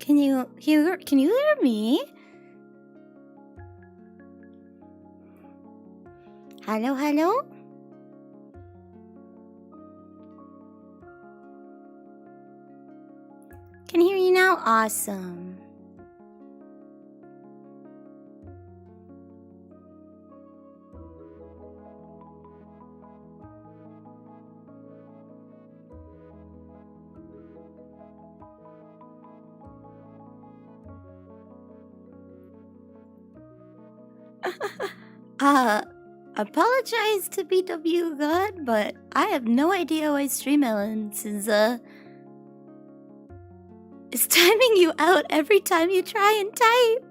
Can you hear me? Hello, hello? Can hear you now? Awesome. Apologize to BW God, but I have no idea why Stream Elements is timing you out every time you try and type.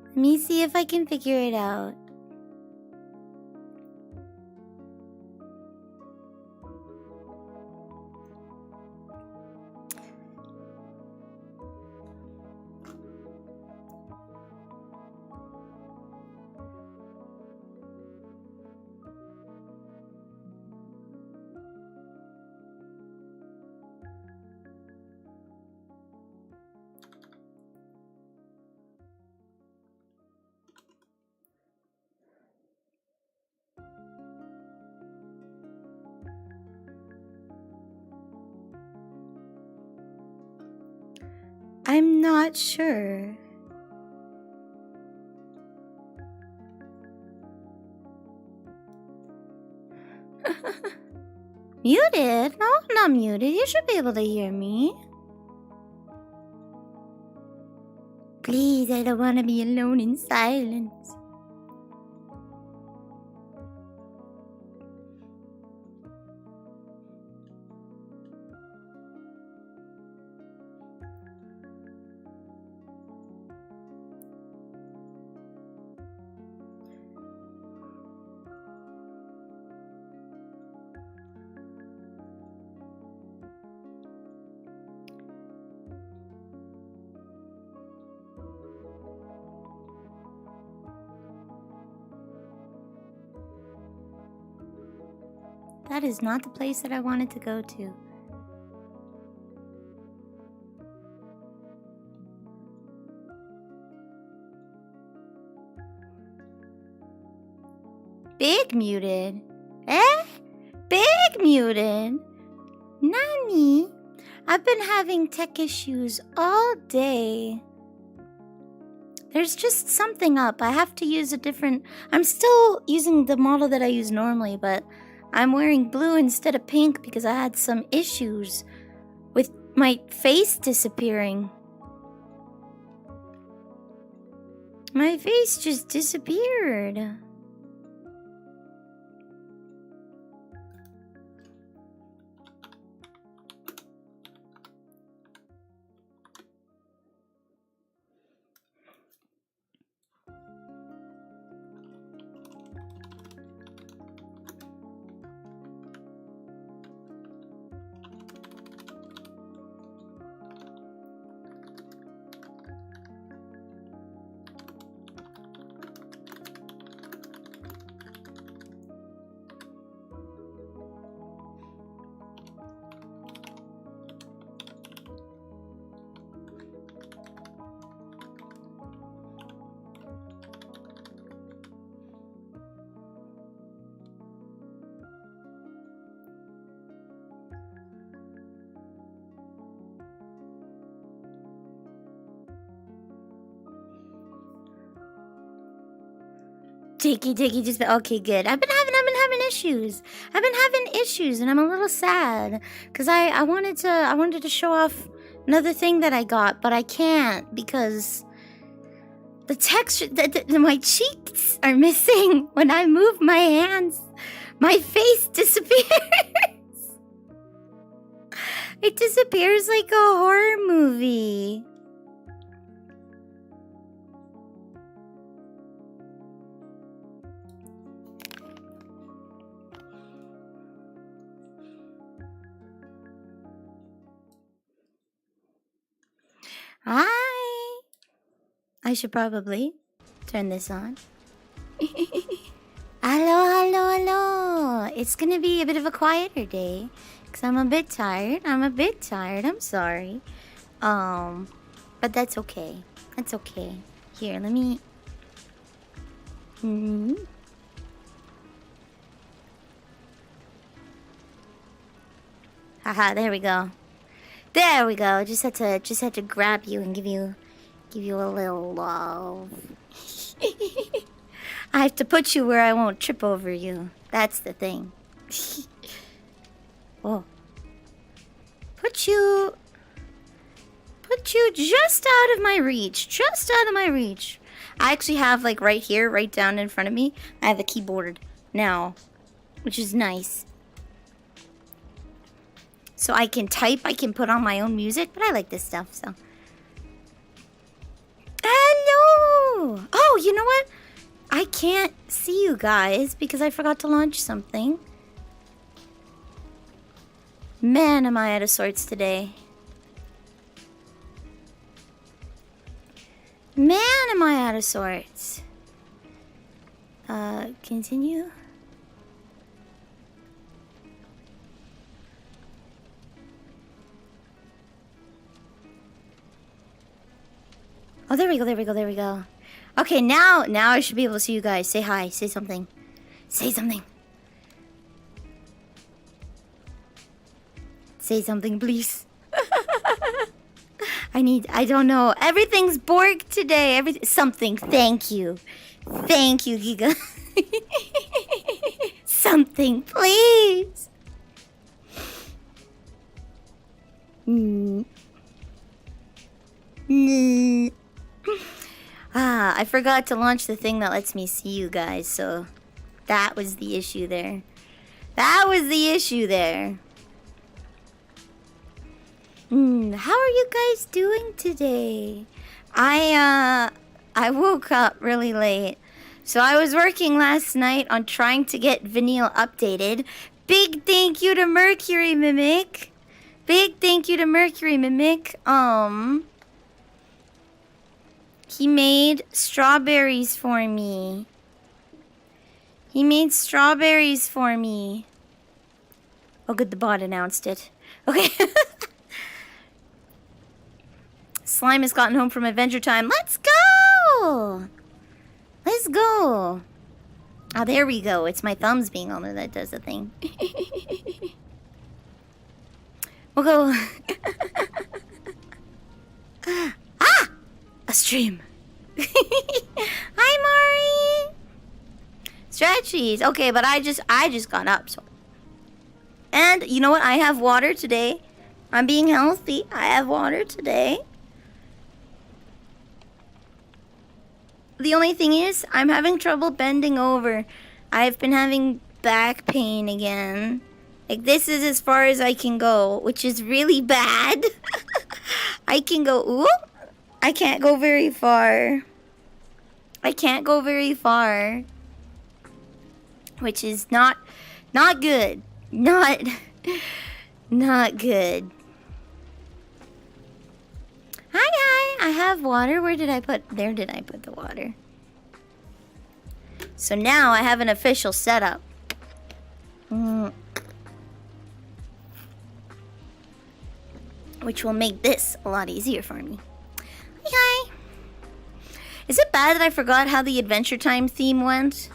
Let me see if I can figure it out. I'm not sure. Muted? No, I'm not muted. You should be able to hear me. Please, I don't want to be alone in silence. That is not the place that I wanted to go to. Big muted? Eh? Big muted? Nani? I've been having tech issues all day. There's just something up. I have to use a different... I'm still using the model that I use normally, but I'm wearing blue instead of pink because I had some issues with my face disappearing. My face just disappeared. Diggy, just okay, good. I've been having issues. I've been having issues, and I'm a little sad because I wanted to show off another thing that I got, but I can't because the texture, my cheeks are missing. When I move my hands, my face disappears. It disappears like a horror movie. Hi! I should probably turn this on. Hello. It's gonna be a bit of a quieter day because I'm a bit tired. I'm sorry. But that's okay. That's okay. Here, let me... Haha, there we go. There we go. Just had to grab you and give you a little love. I have to put you where I won't trip over you. That's the thing. Oh. Put you just out of my reach. Just out of my reach. I actually have, like, right here, right down in front of me, I have a keyboard now, which is nice. So I can type, I can put on my own music, but I like this stuff, so. Hello! Oh, you know what? I can't see you guys because I forgot to launch something. Man, am I out of sorts today. Man, am I out of sorts. Continue. Oh, there we go, there we go, there we go. Okay, now I should be able to see you guys. Say hi, say something. Say something. Say something, please. I don't know. Everything's Borg today. Something. Thank you. Thank you, Giga. Something, please. I forgot to launch the thing that lets me see you guys, so that was the issue there. That was the issue there. How are you guys doing today? I woke up really late. So I was working last night on trying to get Vanille updated. Big thank you to Mercury Mimic. Big thank you to Mercury Mimic. He made strawberries for me. He made strawberries for me. Oh good, the bot announced it. Okay. Slime has gotten home from Adventure Time. Let's go! Let's go. Oh, there we go. It's my thumbs being on there that does the thing. We'll go. Ah! A stream. Hi, Mari. Stretchies. Okay, but I just got up. So. And you know what? I have water today. I'm being healthy. I have water today. The only thing is, I'm having trouble bending over. I've been having back pain again. Like, this is as far as I can go, which is really bad. I can go, ooh, I can't go very far. I can't go very far. Which is not good. Not good. Hi. I have water. Where did I put? There did I put the water. So now I have an official setup. Which will make this a lot easier for me. Hi. Is it bad that I forgot how the Adventure Time theme went?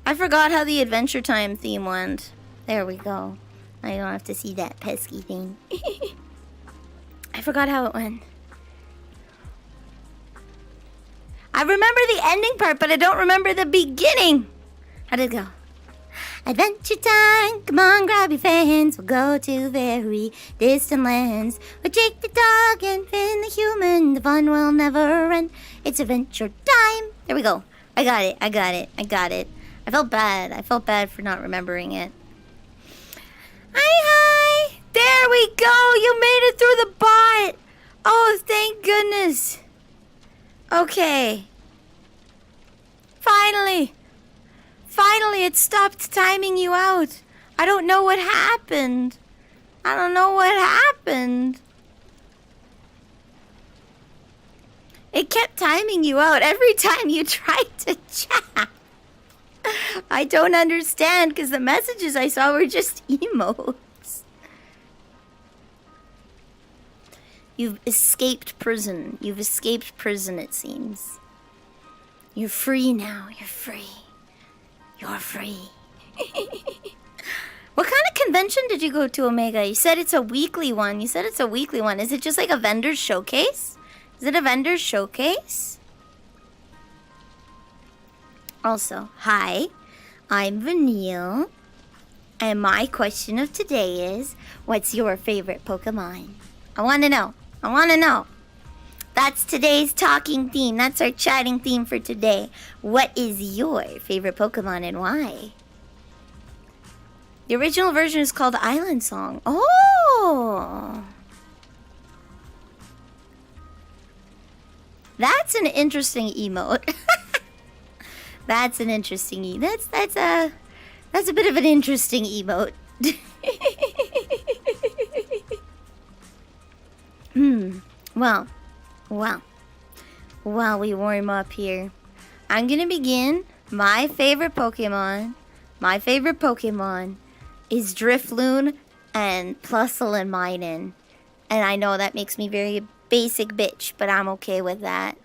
I forgot how the Adventure Time theme went. There we go. I don't have to see that pesky thing. I forgot how it went. I remember the ending part, but I don't remember the beginning. How did it go? Adventure time, come on, grab your fans. We'll go to very distant lands. We'll Jake the dog and Finn the human. The fun will never end. It's adventure time. There we go. I got it. I felt bad. I felt bad for not remembering it. Hi. There we go. You made it through the bot. Oh, thank goodness. Okay. Finally, it stopped timing you out. I don't know what happened. It kept timing you out every time you tried to chat. I don't understand because the messages I saw were just emotes. You've escaped prison. You've escaped prison, it seems. You're free now. You're free. You're free. What kind of convention did you go to, Omega? You said it's a weekly one. Is it just like a vendor's showcase? Is it a vendor's showcase? Also, hi. I'm Vanille. And my question of today is, what's your favorite Pokemon? I want to know. That's today's talking theme. That's our chatting theme for today. What is your favorite Pokemon and why? The original version is called Island Song. Oh! That's an interesting emote. That's a bit of an interesting emote. Well, while we warm up here, I'm gonna begin. My favorite Pokemon is Drifloon and Plusle and Minun. And I know that makes me very basic bitch, but I'm okay with that.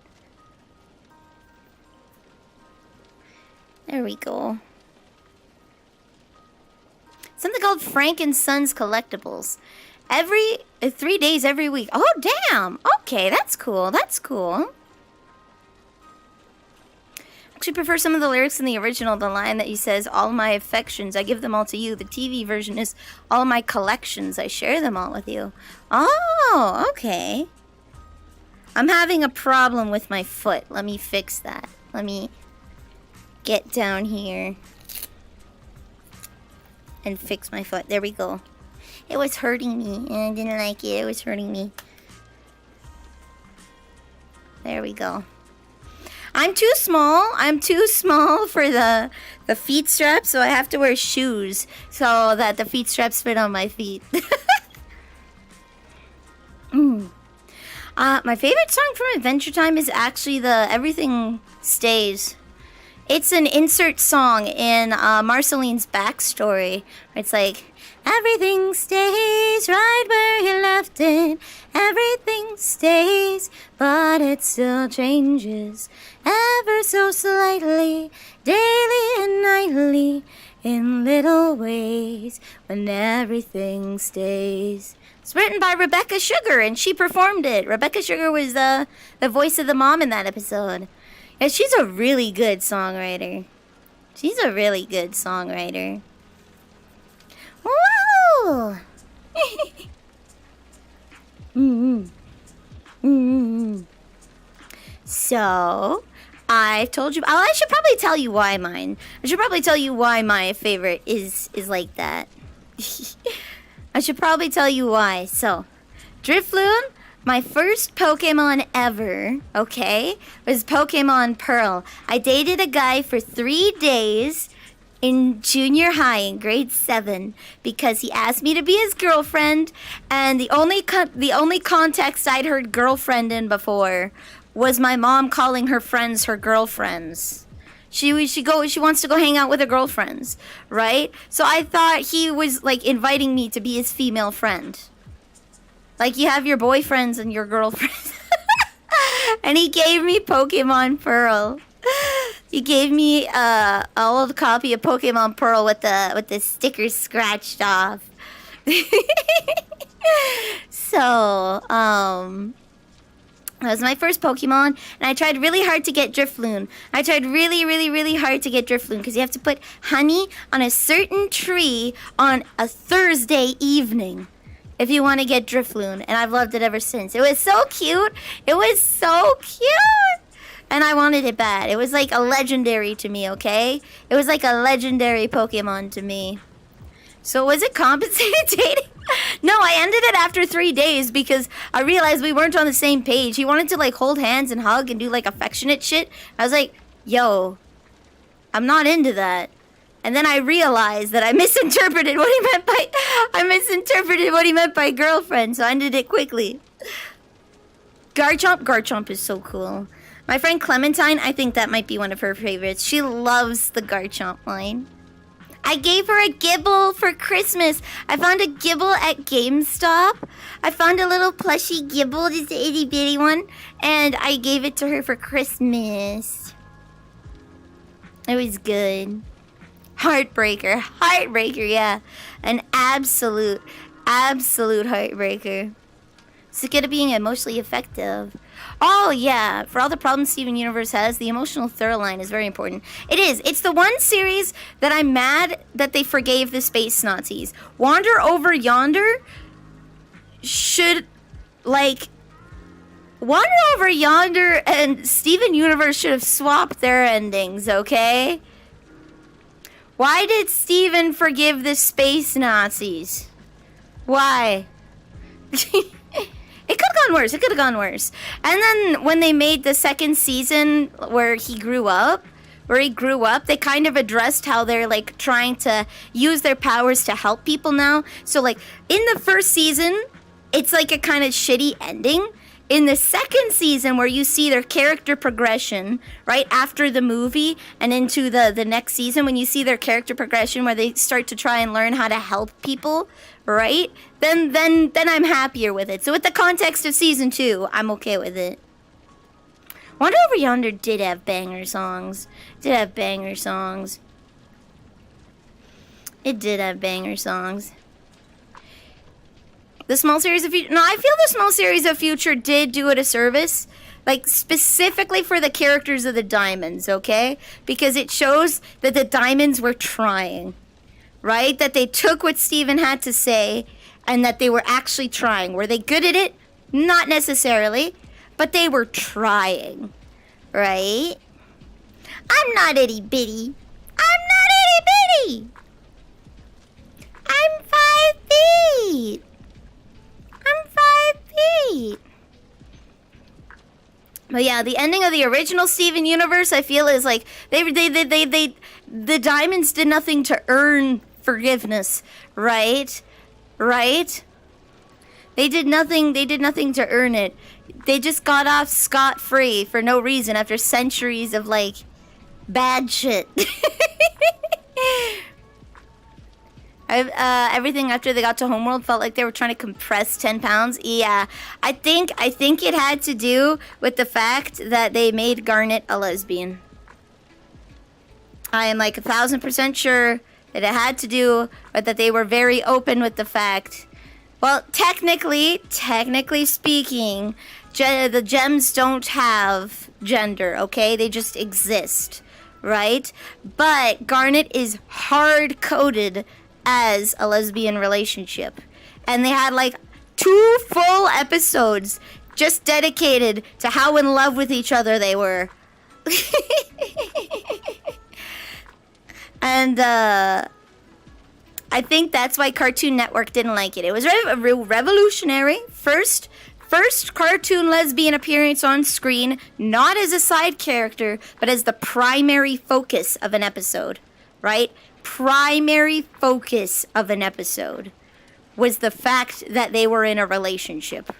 There we go. Something called Frank and Sons Collectibles. 3 days every week. Oh, damn. Okay, that's cool. Actually prefer some of the lyrics in the original. The line that he says, all my affections, I give them all to you. The TV version is, all my collections, I share them all with you. Oh, okay. I'm having a problem with my foot. Let me fix that. Let me get down here and fix my foot. There we go. It was hurting me, and I didn't like it. It was hurting me. There we go. I'm too small for the feet straps, so I have to wear shoes so that the feet straps fit on my feet. My favorite song from Adventure Time is actually the Everything Stays. It's an insert song in Marceline's backstory. It's like, everything stays right where you left it. Everything stays, but it still changes ever so slightly, daily and nightly, in little ways, when everything stays. It's written by Rebecca Sugar, and she performed it. Rebecca Sugar was the voice of the mom in that episode. Yeah, she's a really good songwriter. Woo! So, I told you. Oh, I should probably tell you why mine. I should probably tell you why my favorite is like that. I should probably tell you why. So, Drifloon, my first Pokemon ever, okay, was Pokemon Pearl. I dated a guy for 3 days in junior high in grade 7 because he asked me to be his girlfriend, and the only context I'd heard girlfriend in before was my mom calling her friends her girlfriends. She wants to go hang out with her girlfriends, right? So I thought he was like inviting me to be his female friend. Like you have your boyfriends and your girlfriends. And he gave me Pokemon Pearl. He gave me an old copy of Pokemon Pearl with the stickers scratched off. So, that was my first Pokemon, and I tried really hard to get Drifloon. I tried really hard to get Drifloon because you have to put honey on a certain tree on a Thursday evening if you want to get Drifloon, and I've loved it ever since. It was so cute. And I wanted it bad. It was like a legendary to me, okay? It was like a legendary Pokemon to me. So was it compensated dating? No, I ended it after 3 days because I realized we weren't on the same page. He wanted to like hold hands and hug and do like affectionate shit. I was like, yo, I'm not into that. And then I realized that I misinterpreted what he meant by girlfriend, so I ended it quickly. Garchomp is so cool. My friend Clementine, I think that might be one of her favorites. She loves the Garchomp line. I gave her a Gibble for Christmas. I found a Gibble at GameStop. I found a little plushy Gibble, just an itty bitty one, and I gave it to her for Christmas. It was good. Heartbreaker. Heartbreaker, yeah. An absolute heartbreaker. It's good at being emotionally effective. Oh, yeah. For all the problems Steven Universe has, the emotional through line is very important. It is. It's the one series that I'm mad that they forgave the space Nazis. Wander Over Yonder should, like... Wander Over Yonder and Steven Universe should have swapped their endings, okay? Why did Steven forgive the space Nazis? Why? It could have gone worse. It could have gone worse. And then when they made the second season where he grew up, they kind of addressed how they're like trying to use their powers to help people now. So like in the first season, it's like a kind of shitty ending. In the second season where you see their character progression, right after the movie and into the next season, when you see their character progression where they start to try and learn how to help people, right? Then I'm happier with it. So with the context of season 2, I'm okay with it. Wander Over Yonder did have banger songs. It did have banger songs. The small series of Future... No, I feel the small series of Future did do it a service. Like, specifically for the characters of the Diamonds, okay? Because it shows that the Diamonds were trying. Right? That they took what Steven had to say and that they were actually trying. Were they good at it? Not necessarily. But they were trying. Right? I'm not itty bitty. I'm 5 feet. I'm 5 feet. But yeah, the ending of the original Steven Universe, I feel, is like the Diamonds did nothing to earn forgiveness, right? Right? They did nothing to earn it. They just got off scot-free for no reason after centuries of like bad shit. Everything after they got to Homeworld felt like they were trying to compress 10 pounds. Yeah, I think it had to do with the fact that they made Garnet a lesbian. I am like 1,000% sure that it had to do with that they were very open with the fact. Well, technically speaking, the gems don't have gender, okay? They just exist, right? But Garnet is hard-coded as a lesbian relationship. And they had like 2 full episodes just dedicated to how in love with each other they were. And I think that's why Cartoon Network didn't like it. It was revolutionary. First cartoon lesbian appearance on screen, not as a side character, but as the primary focus of an episode, right? Primary focus of an episode was the fact that they were in a relationship.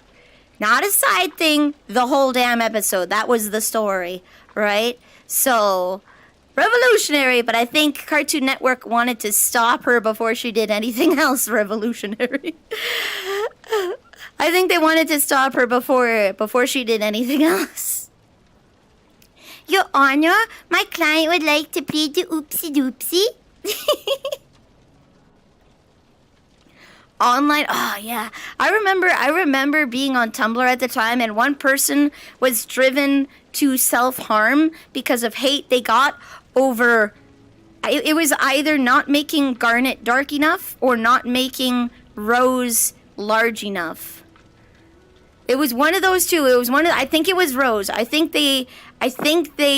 Not a side thing the whole damn episode. That was the story, right? So, revolutionary, but I think Cartoon Network wanted to stop her before she did anything else revolutionary. I think they wanted to stop her before she did anything else. Your Honor, my client would like to plead the oopsie doopsie. Online, oh yeah, I remember being on Tumblr at the time, and one person was driven to self-harm because of hate they got over. It was either not making Garnet dark enough or not making Rose large enough. It was one of those two. I think it was Rose. I think they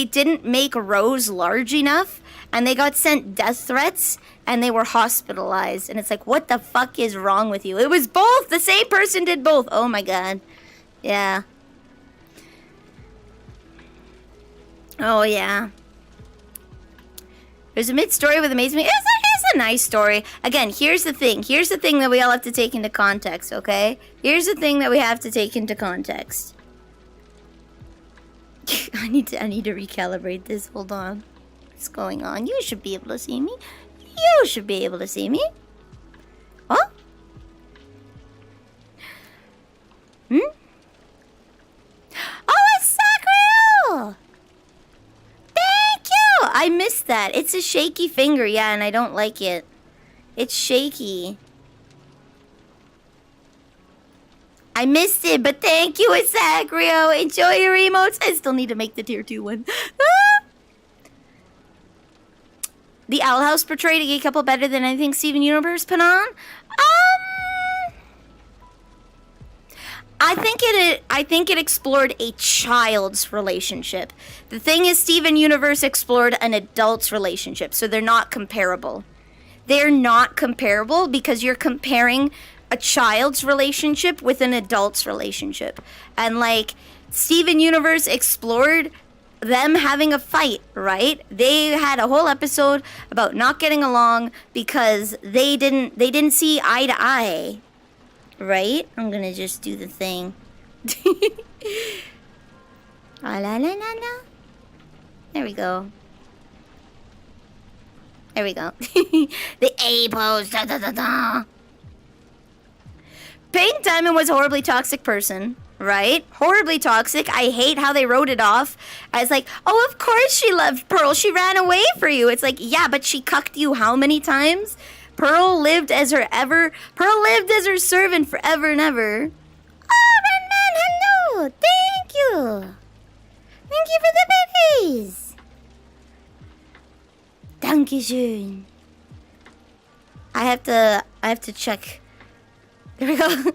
didn't make Rose large enough, and they got sent death threats, and they were hospitalized. And it's like, what the fuck is wrong with you? It was both. The same person did both. Oh my god. Yeah. Oh yeah. There's a mid-story with amazing. It's a nice story. Again, here's the thing. Here's the thing that we all have to take into context, okay? Here's the thing that we have to take into context. I need to recalibrate this. Hold on. What's going on? You should be able to see me. You should be able to see me. Oh? Hmm? Oh, it's Sakura! Thank you! I missed that. It's a shaky finger, yeah, and I don't like it. It's shaky. I missed it, but thank you, Isagrio. Enjoy your emotes. I still need to make the tier 2 one. The Owl House portrayed a gay couple better than anything Steven Universe put on. I think it explored a child's relationship. The thing is, Steven Universe explored an adult's relationship, so they're not comparable. They're not comparable because you're comparing a child's relationship with an adult's relationship. And like, Steven Universe explored them having a fight, right? They had a whole episode about not getting along because they didn't see eye to eye. Right? I'm gonna just do the thing. Ah, la, la, la, la. There we go. There we go. The A pose. Da, da, da, da. Pink Diamond was a horribly toxic person, right? Horribly toxic. I hate how they wrote it off as like, oh, of course she loved Pearl. She ran away for you. It's like, yeah, but she cucked you how many times? Pearl lived as her servant forever and ever. Oh, Redman, hello. Thank you. Thank you for the berries. Dankeschön. I have to check. There we go. Welcome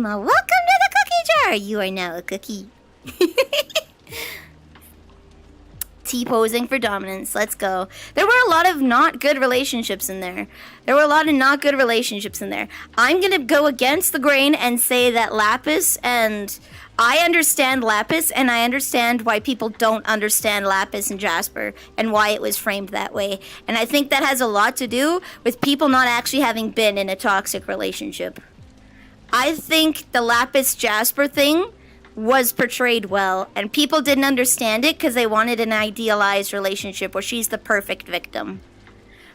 to the cookie jar. You are now a cookie. T-posing for dominance. Let's go. There were a lot of not good relationships in there. I'm going to go against the grain and say that Lapis, and I understand Lapis, and I understand why people don't understand Lapis and Jasper and why it was framed that way. And I think that has a lot to do with people not actually having been in a toxic relationship. I think the Lapis Jasper thing was portrayed well, and people didn't understand it because they wanted an idealized relationship where she's the perfect victim.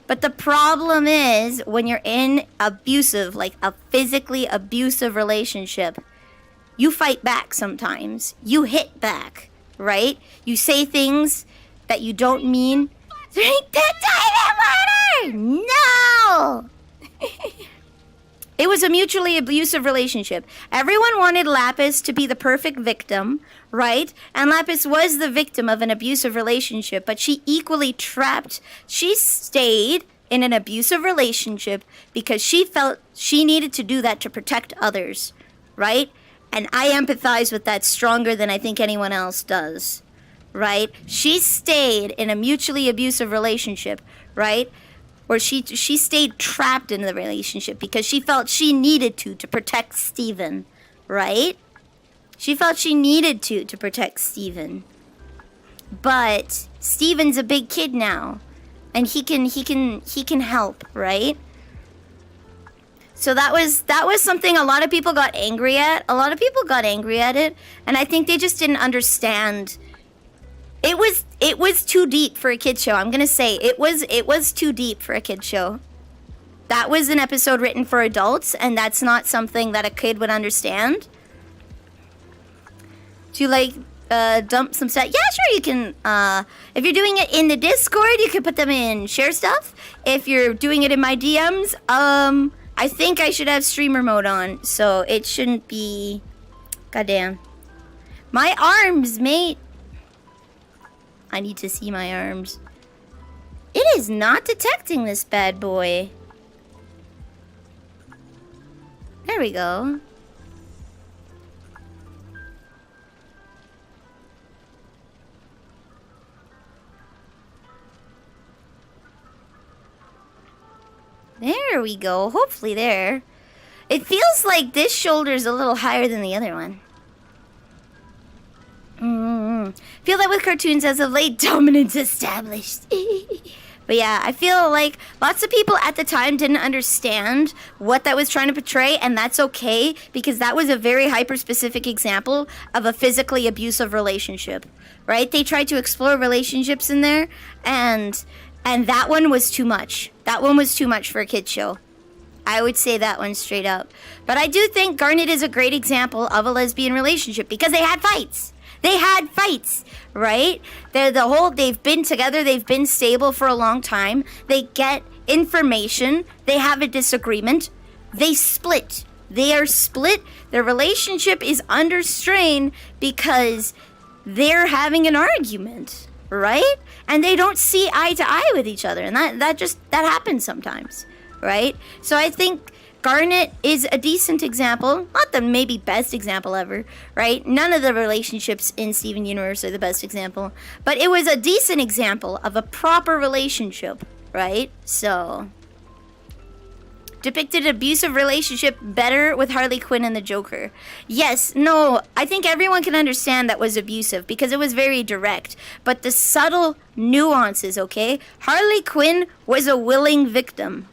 But the problem is, when you're in abusive, like a physically abusive relationship, you fight back sometimes. You hit back, right? You say things that you don't mean. Drink the diamond water! No! It was a mutually abusive relationship. Everyone wanted Lapis to be the perfect victim, right? And Lapis was the victim of an abusive relationship, but she stayed in an abusive relationship because she felt she needed to do that to protect others, right? And I empathize with that stronger than I think anyone else does, right? She stayed in a mutually abusive relationship, right? Where she stayed trapped in the relationship because she felt she needed to protect Steven, right? She felt she needed to protect Steven. But Steven's a big kid now, and he can help, right? So that was something a lot of people got angry at. A lot of people got angry at it, and I think they just didn't understand. It was too deep for a kid show. I'm gonna say it was too deep for a kid show. That was an episode written for adults, and that's not something that a kid would understand. Do you like dump some stuff? Yeah, sure, you can. If you're doing it in the Discord, you can put them in share stuff. If you're doing it in my DMs, I think I should have streamer mode on, so it shouldn't be. Goddamn. My arms, mate. I need to see my arms. It is not detecting this bad boy. There we go. There we go. Hopefully there. It feels like this shoulder's a little higher than the other one. Feel that with cartoons as of late, dominance established. But yeah, I feel like lots of people at the time didn't understand what that was trying to portray, and that's okay, because that was a very hyper-specific example of a physically abusive relationship, right? They tried to explore relationships in there, and that one was too much. That one was too much for a kid's show. I would say that one straight up. But I do think Garnet is a great example of a lesbian relationship, because they had fights. They had fights, right? They've been together, they've been stable for a long time. They get information, they have a disagreement, they split. They are split. Their relationship is under strain because they're having an argument, right? And they don't see eye to eye with each other. And that happens sometimes, right? So I think Garnet is a decent example, not the maybe best example ever, right? None of the relationships in Steven Universe are the best example, but it was a decent example of a proper relationship, right? So, depicted abusive relationship better with Harley Quinn and the Joker. Yes, no, I think everyone can understand that was abusive because it was very direct, but the subtle nuances, okay? Harley Quinn was a willing victim.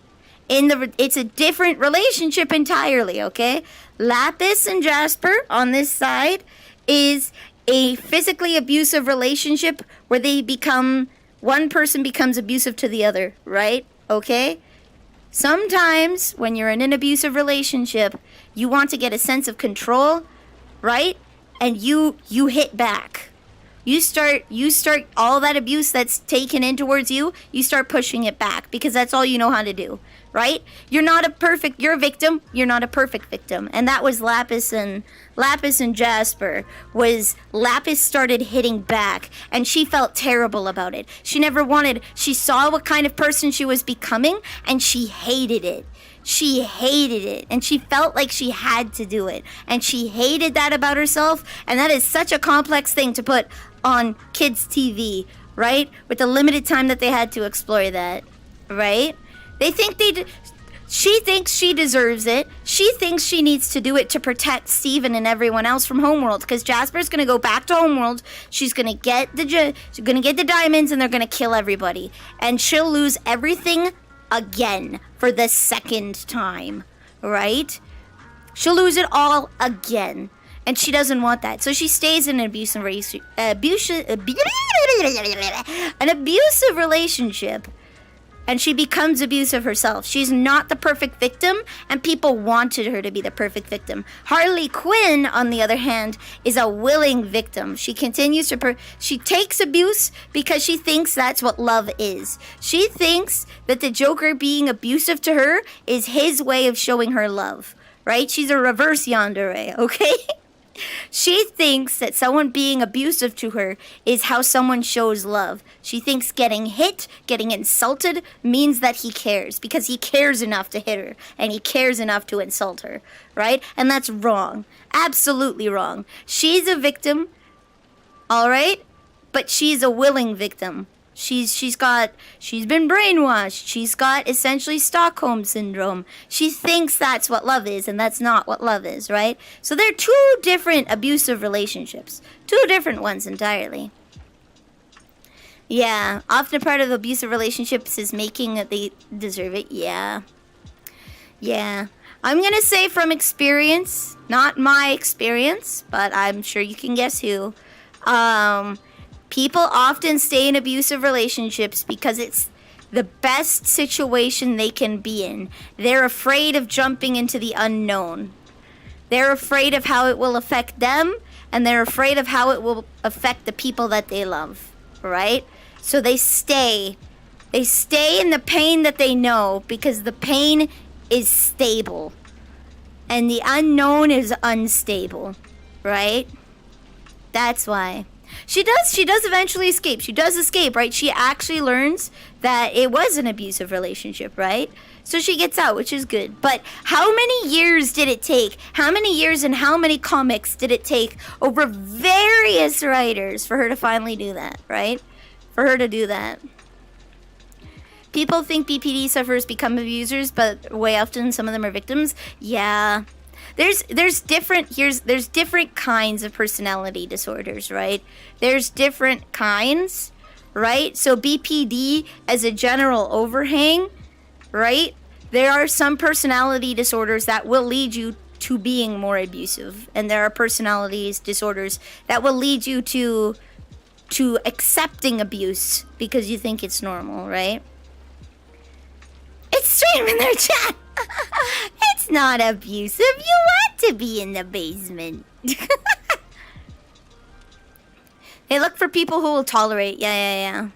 It's a different relationship entirely, okay? Lapis and Jasper on this side is a physically abusive relationship where one person becomes abusive to the other, right? Okay? Sometimes when you're in an abusive relationship, you want to get a sense of control, right? And you hit back. You start all that abuse that's taken in towards you, you start pushing it back because that's all you know how to do. Right? You're a victim. You're not a perfect victim. And that was Lapis and Jasper. Lapis started hitting back and she felt terrible about it. She saw what kind of person she was becoming and she hated it. She hated it and she felt like she had to do it. And she hated that about herself, and that is such a complex thing to put on kids' TV, right? With the limited time that they had to explore that, right? She thinks she deserves it. She thinks she needs to do it to protect Steven and everyone else from Homeworld, because Jasper's going to go back to Homeworld. She's going to get the diamonds and they're going to kill everybody. And she'll lose everything again for the second time, right? She'll lose it all again. And she doesn't want that. So she stays in an abusive relationship. And she becomes abusive herself. She's not the perfect victim, and people wanted her to be the perfect victim. Harley Quinn, on the other hand, is a willing victim. She continues to she takes abuse because she thinks that's what love is. She thinks that the Joker being abusive to her is his way of showing her love, right? She's a reverse yandere, okay? She thinks that someone being abusive to her is how someone shows love. She thinks getting hit, getting insulted means that he cares, because he cares enough to hit her and he cares enough to insult her, right? And that's wrong. Absolutely wrong. She's a victim, all right? But she's a willing victim. She's been brainwashed. She's got essentially Stockholm syndrome. She thinks that's what love is, and that's not what love is, right? So they're two different abusive relationships. Two different ones entirely. Yeah, often a part of abusive relationships is making that they deserve it. Yeah. I'm gonna say from experience, not my experience, but I'm sure you can guess who. People often stay in abusive relationships because it's the best situation they can be in. They're afraid of jumping into the unknown. They're afraid of how it will affect them, and they're afraid of how it will affect the people that they love, right? So they stay. They stay in the pain that they know because the pain is stable. And the unknown is unstable, right? That's why. She does eventually escape. She does escape, right? She actually learns that it was an abusive relationship, right? So she gets out, which is good. But how many years did it take? How many years and how many comics did it take over various writers for her to finally do that, right? For her to do that. People think BPD sufferers become abusers, but way often some of them are victims. Yeah. There's different kinds of personality disorders, right? There's different kinds, right? So BPD as a general overhang, right? There are some personality disorders that will lead you to being more abusive, and there are personality disorders that will lead you to accepting abuse because you think it's normal, right? It's stream in their chat. It's not abusive. You want to be in the basement. They look for people who will tolerate. Yeah.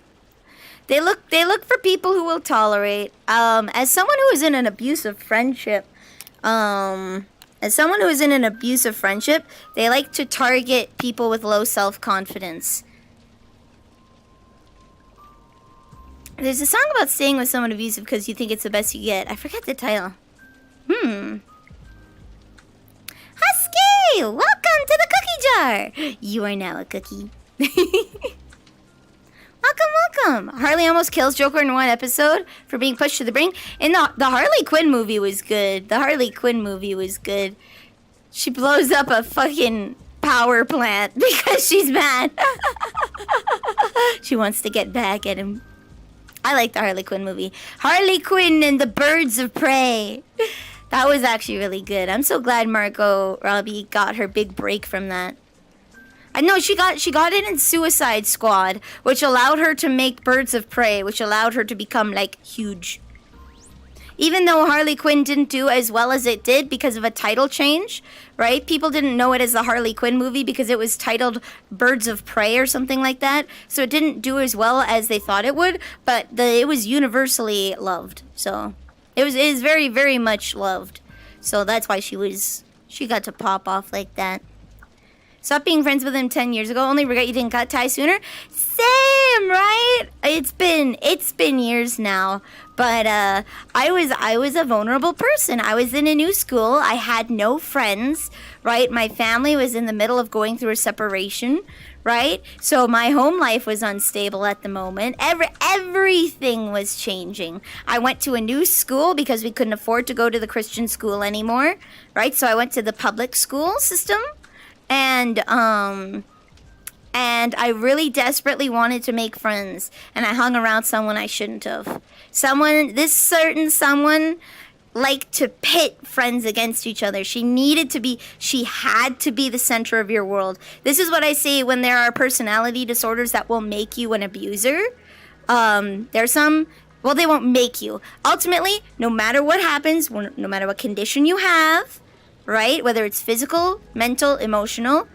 They look for people who will tolerate. As someone who is in an abusive friendship, they like to target people with low self-confidence. There's a song about staying with someone abusive because you think it's the best you get. I forget the title. Husky! Welcome to the cookie jar! You are now a cookie. Welcome. Harley almost kills Joker in one episode for being pushed to the brink. And the Harley Quinn movie was good. She blows up a fucking power plant because she's mad. She wants to get back at him. I like the Harley Quinn movie. Harley Quinn and the Birds of Prey. That was actually really good. I'm so glad Margot Robbie got her big break from that. I know she got it in Suicide Squad, which allowed her to make Birds of Prey, which allowed her to become like huge. Even though Harley Quinn didn't do as well as it did because of a title change, right? People didn't know it as the Harley Quinn movie because it was titled Birds of Prey or something like that. So it didn't do as well as they thought it would, but it was universally loved. So it was very, very much loved. So that's why she got to pop off like that. Stop being friends with him 10 years ago. Only regret you didn't cut ties sooner. Same, right? It's been years now. But I was a vulnerable person. I was in a new school. I had no friends, right? My family was in the middle of going through a separation, right? So my home life was unstable at the moment. Everything was changing. I went to a new school because we couldn't afford to go to the Christian school anymore, right? So I went to the public school system. And I really desperately wanted to make friends, and I hung around someone I shouldn't have. This certain someone liked to pit friends against each other. She had to be the center of your world. This is what I say when there are personality disorders that will make you an abuser. There's some, well, they won't make you. Ultimately, no matter what happens, no matter what condition you have, right? Whether it's physical, mental, emotional,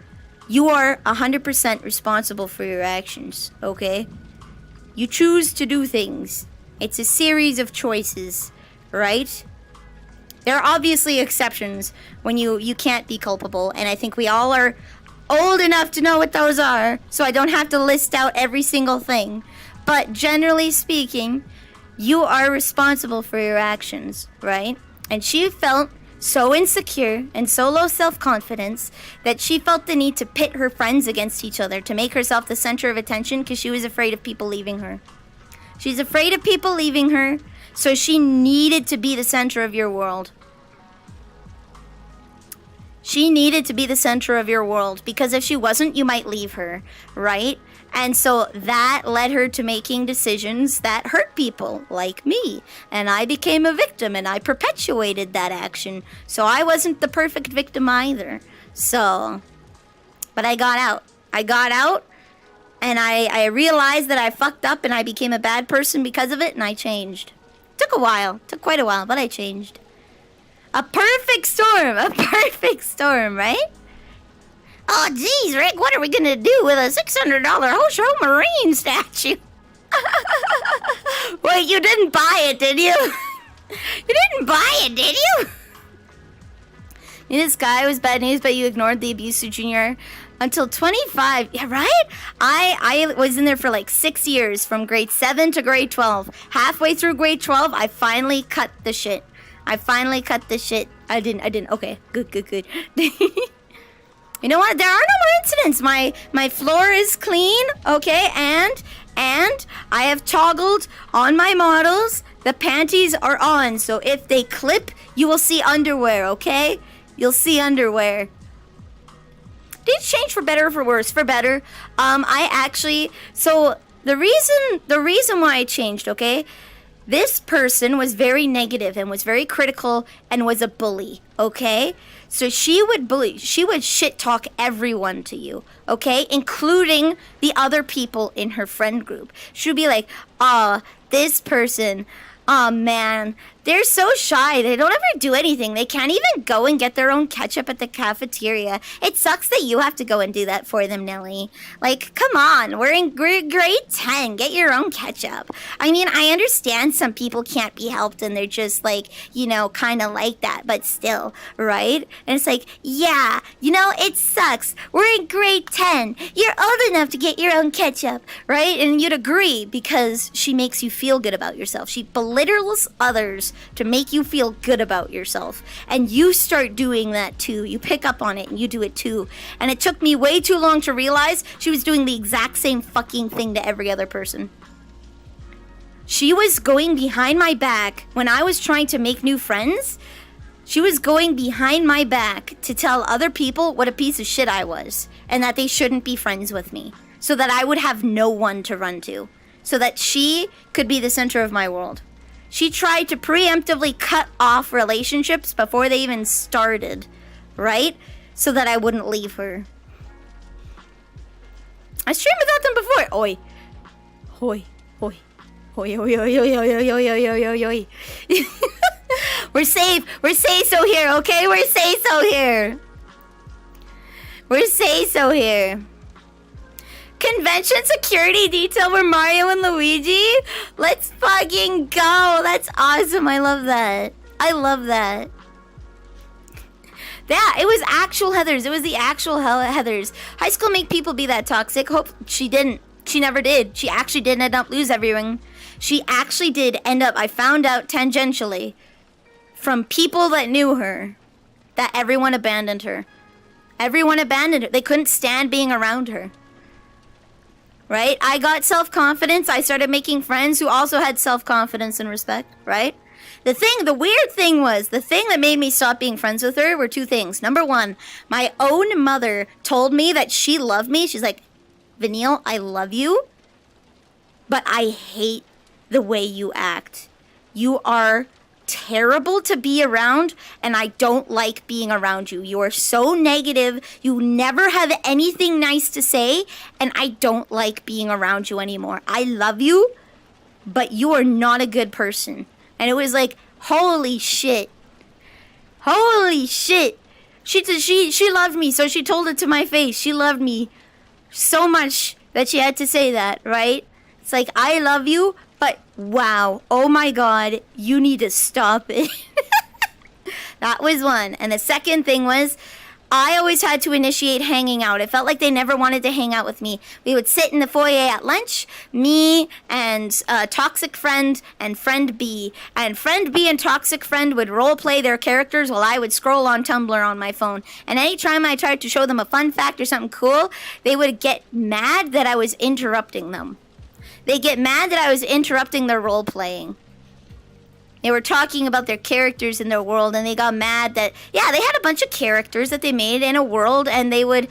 you are 100% responsible for your actions, okay? You choose to do things. It's a series of choices, right? There are obviously exceptions when you can't be culpable, and I think we all are old enough to know what those are, so I don't have to list out every single thing. But generally speaking, you are responsible for your actions, right? And she felt so insecure and so low self-confidence that she felt the need to pit her friends against each other to make herself the center of attention because she was afraid of people leaving her. She's afraid of people leaving her, so she needed to be the center of your world. She needed to be the center of your world because if she wasn't, you might leave her, right? And so that led her to making decisions that hurt people like me. And I became a victim and I perpetuated that action. So I wasn't the perfect victim either. So, but I got out. And I realized that I fucked up and I became a bad person because of it, and I changed. Took quite a while, but I changed. A perfect storm, right? Oh, geez, Rick, what are we going to do with a $600 Hosho Marine statue? Wait, you didn't buy it, did you? You didn't buy it, did you? This guy was bad news, but you ignored the abuse to junior until 25. Yeah, right? I was in there for like 6 years, from grade 7 to grade 12. Halfway through grade 12, I finally cut the shit. I didn't. Okay, good. You know what? There are no more incidents. My floor is clean, okay? And I have toggled on my models. The panties are on, so if they clip, you will see underwear, okay? You'll see underwear. Did it change for better or for worse? For better. So The reason why I changed, okay? This person was very negative and was very critical and was a bully, okay? So she would shit talk everyone to you, okay? Including the other people in her friend group. She would be like, this person, man, they're so shy. They don't ever do anything. They can't even go and get their own ketchup at the cafeteria. It sucks that you have to go and do that for them, Nelly. Like, come on, we're in grade 10. Get your own ketchup. I mean, I understand some people can't be helped and they're just like, you know, kind of like that, but still, right? And it's like, yeah, you know, it sucks. We're in grade 10. You're old enough to get your own ketchup, right? And you'd agree because she makes you feel good about yourself. She belittles others to make you feel good about yourself. And you start doing that too. You pick up on it and you do it too. And it took me way too long to realize she was doing the exact same fucking thing to every other person. She was going behind my back when I was trying to make new friends. She was going behind my back to tell other people what a piece of shit I was and that they shouldn't be friends with me so that I would have no one to run to, so that she could be the center of my world. She tried to preemptively cut off relationships before they even started, right? So that I wouldn't leave her. I streamed without them before. Oi. Hoi. Hoi. Hoi, hoi, hoi, hoi, hoi, hoi, hoi, hoi, hoi, hoi. We're safe. We're say-so here, okay? We're say-so here. We're say-so here. Convention security detail for Mario and Luigi? Let's fucking go. That's awesome. I love that. I love that. Yeah, it was actual Heathers. It was the actual Heathers. High school make people be that toxic. Hope she didn't. She never did. She actually did end up lose everything. She actually did end up, I found out tangentially, from people that knew her, that everyone abandoned her. Everyone abandoned her. They couldn't stand being around her. Right? I got self-confidence. I started making friends who also had self-confidence and respect, right? The weird thing was, the thing that made me stop being friends with her were two things. Number one, my own mother told me that she loved me. She's like, Vanille, I love you, but I hate the way you act. You are terrible to be around, and I don't like being around you. You are so negative. You never have anything nice to say, and I don't like being around you anymore. I love you, but you are not a good person. And it was like, holy shit. Holy shit. She loved me, so she told it to my face. She loved me so much that she had to say that, right? It's like, I love you, but wow, oh my god, you need to stop it. That was one. And the second thing was, I always had to initiate hanging out. It felt like they never wanted to hang out with me. We would sit in the foyer at lunch, me and Toxic Friend and Friend B. And Friend B and Toxic Friend would role play their characters while I would scroll on Tumblr on my phone. And anytime I tried to show them a fun fact or something cool, they would get mad that I was interrupting them. They get mad that I was interrupting their role playing. They were talking about their characters in their world, and they got mad that, yeah, they had a bunch of characters that they made in a world, and they would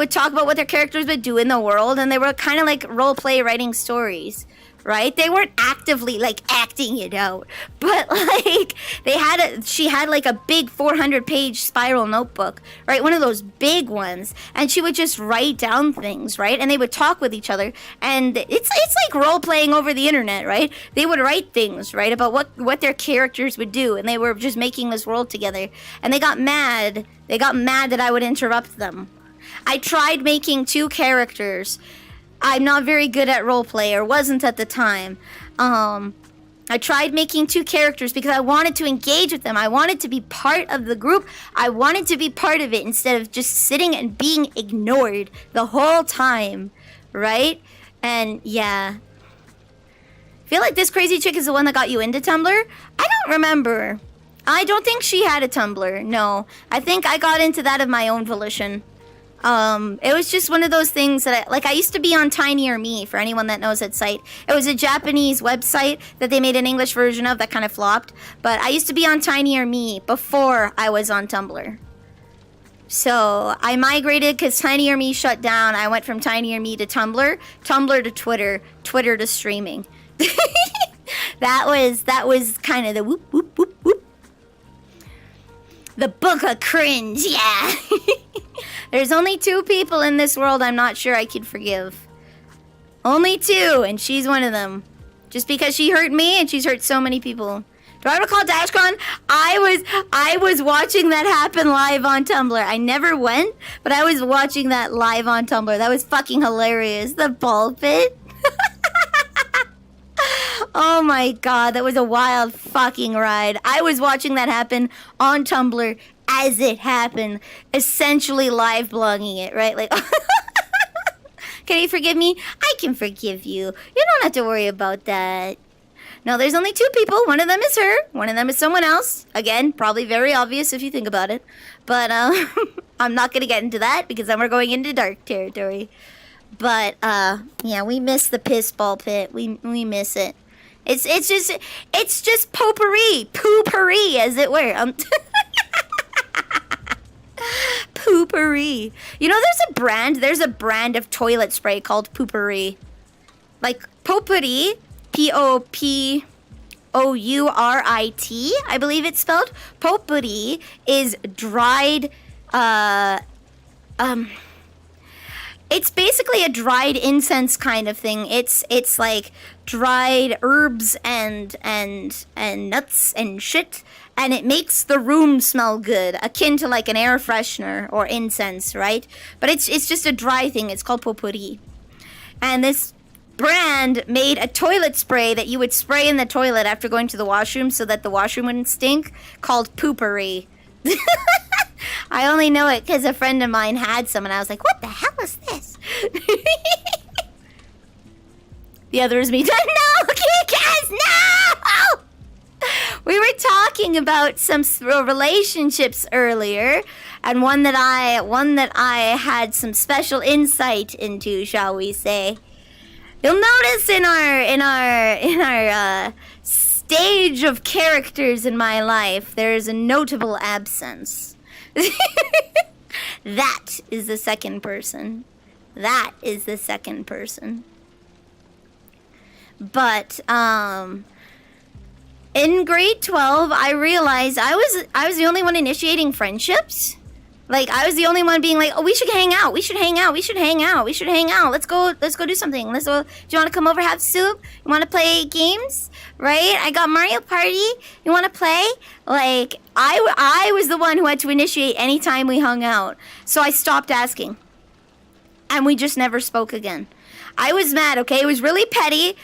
talk about what their characters would do in the world, and they were kind of like role play writing stories, right? They weren't actively like acting it out, but like she had like a big 400-page spiral notebook, right? One of those big ones, and she would just write down things, right? And they would talk with each other, and it's like role playing over the internet, right? They would write things, right, about what their characters would do, and they were just making this world together, and they got mad. They got mad that I would interrupt them. I tried making 2 characters. I'm not very good at roleplay, or wasn't at the time. I tried making 2 characters because I wanted to engage with them. I wanted to be part of the group. I wanted to be part of it instead of just sitting and being ignored the whole time, right? And yeah. I feel like this crazy chick is the one that got you into Tumblr. I don't remember. I don't think she had a Tumblr. No. I think I got into that of my own volition. It was just one of those things that I used to be on Tiny or Me, for anyone that knows that site. It was a Japanese website that they made an English version of that kind of flopped. But I used to be on Tiny or Me before I was on Tumblr. So I migrated because Tiny Me shut down. I went from Tiny Me to Tumblr, Tumblr to Twitter, Twitter to streaming. that was kind of the whoop whoop whoop whoop. The book of cringe, yeah. There's only 2 people in this world I'm not sure I could forgive. Only 2, and she's one of them. Just because she hurt me and she's hurt so many people. Do I recall DashCon? I was watching that happen live on Tumblr. I never went, but I was watching that live on Tumblr. That was fucking hilarious. The ball pit. Oh my god, that was a wild fucking ride. I was watching that happen on Tumblr as it happened, essentially live blogging it, right? Like, can you forgive me? I can forgive you. You don't have to worry about that. No, there's only 2 people. One of them is her. One of them is someone else. Again, probably very obvious if you think about it. But I'm not going to get into that because then we're going into dark territory. But yeah, we miss the piss ball pit. We miss it. It's just potpourri, poopery, as it were. Poopery. You know, there's a brand of toilet spray called poopery. Like potpourri, P-O-P-O-U-R-I-T, I believe it's spelled. Potpourri is dried, it's basically a dried incense kind of thing. It's like dried herbs and nuts and shit, and it makes the room smell good, akin to like an air freshener or incense, right? But it's just a dry thing. It's called potpourri. And this brand made a toilet spray that you would spray in the toilet after going to the washroom so that the washroom wouldn't stink, called poopery. I only know it because a friend of mine had some, and I was like, what the hell is this? The other is me. No, Kikas, no! We were talking about some relationships earlier, and one that I had some special insight into, shall we say. You'll notice in our stage of characters in my life, there's a notable absence. That is the second person. That is the second person. But in grade 12, I realized I was the only one initiating friendships. Like, I was the only one being like, oh, we should hang out. We should hang out. We should hang out. We should hang out. Let's go do something. Do you want to come over, have soup? You want to play games? Right? I got Mario Party. You want to play? Like, I was the one who had to initiate any time we hung out. So I stopped asking. And we just never spoke again. I was mad, okay? It was really petty.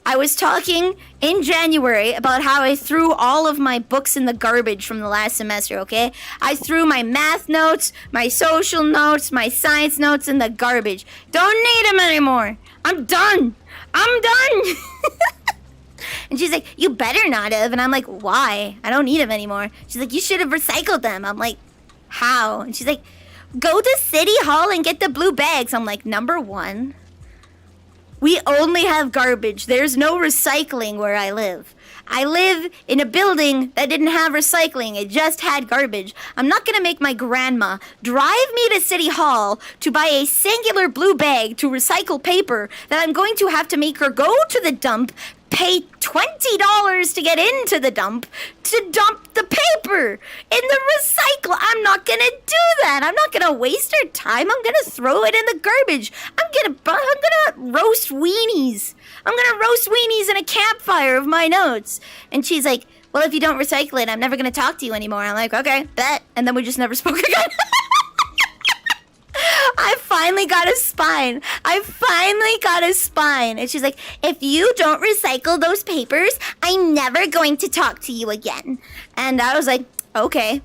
I was talking in January about how I threw all of my books in the garbage from the last semester, okay? I threw my math notes, my social notes, my science notes in the garbage. Don't need them anymore. I'm done. And she's like, you better not have. And I'm like, why? I don't need them anymore. She's like, you should have recycled them. I'm like, how? And she's like, go to City Hall and get the blue bags. I'm like, number one, we only have garbage. There's no recycling where I live. I live in a building that didn't have recycling. It just had garbage. I'm not going to make my grandma drive me to City Hall to buy a singular blue bag to recycle paper that I'm going to have to make her go to the dump, pay $20 to get into the dump to dump the paper in the recycle. I'm not gonna do that. I'm not gonna waste her time. I'm gonna throw it in the garbage. I'm gonna roast weenies. I'm gonna roast weenies in a campfire of my notes. And she's like, well, if you don't recycle it, I'm never gonna talk to you anymore. I'm like, okay, bet. And then we just never spoke again. I finally got a spine. And she's like, if you don't recycle those papers, I'm never going to talk to you again. And I was like, okay.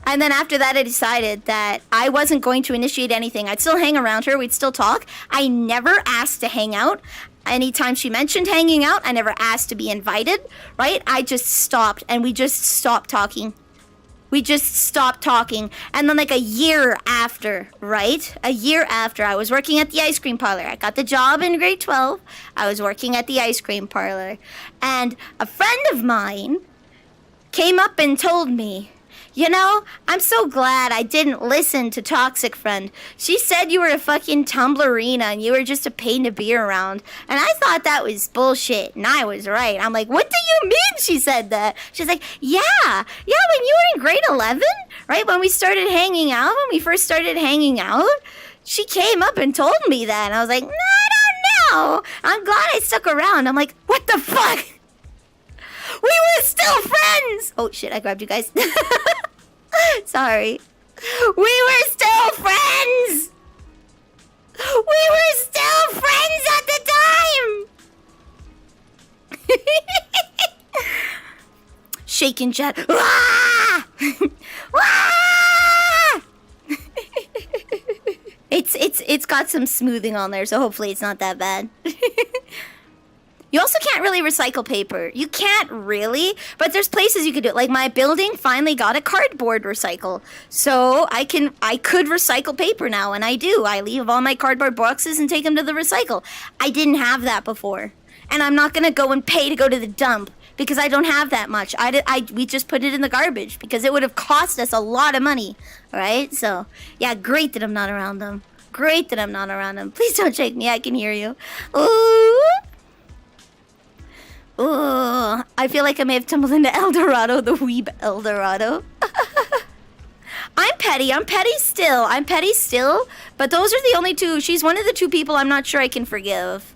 And then after that, I decided that I wasn't going to initiate anything. I'd still hang around her. We'd still talk. I never asked to hang out. Anytime she mentioned hanging out, I never asked to be invited, right? I just stopped, and we just stopped talking. And then like a year after, I was working at the ice cream parlor. I got the job in grade 12. I was working at the ice cream parlor. And a friend of mine came up and told me, You know, I'm so glad I didn't listen to Toxic Friend. She said you were a fucking Tumblerina and you were just a pain to be around. And I thought that was bullshit, and I was right. I'm like, what do you mean she said that? She's like, yeah, when you were in grade 11, right, when we started hanging out, when we first started hanging out, she came up and told me that. And I was like, no, I don't know. I'm glad I stuck around. I'm like, what the fuck? We were still friends! Oh shit, I grabbed you guys. Sorry. We were still friends! We were still friends at the time! Shaking chat. Wah! Wah! It's got some smoothing on there, so hopefully it's not that bad. You also can't really recycle paper. You can't really, but there's places you could do it. Like my building finally got a cardboard recycle. So I could recycle paper now, and I do. I leave all my cardboard boxes and take them to the recycle. I didn't have that before. And I'm not gonna go and pay to go to the dump because I don't have that much. We just put it in the garbage because it would have cost us a lot of money, right? So yeah, great that I'm not around them. Great that I'm not around them. Please don't shake me, I can hear you. Ooh. Ooh, I feel like I may have tumbled into El Dorado, the weeb El Dorado. I'm petty still, but those are the only two. She's one of the two people I'm not sure I can forgive.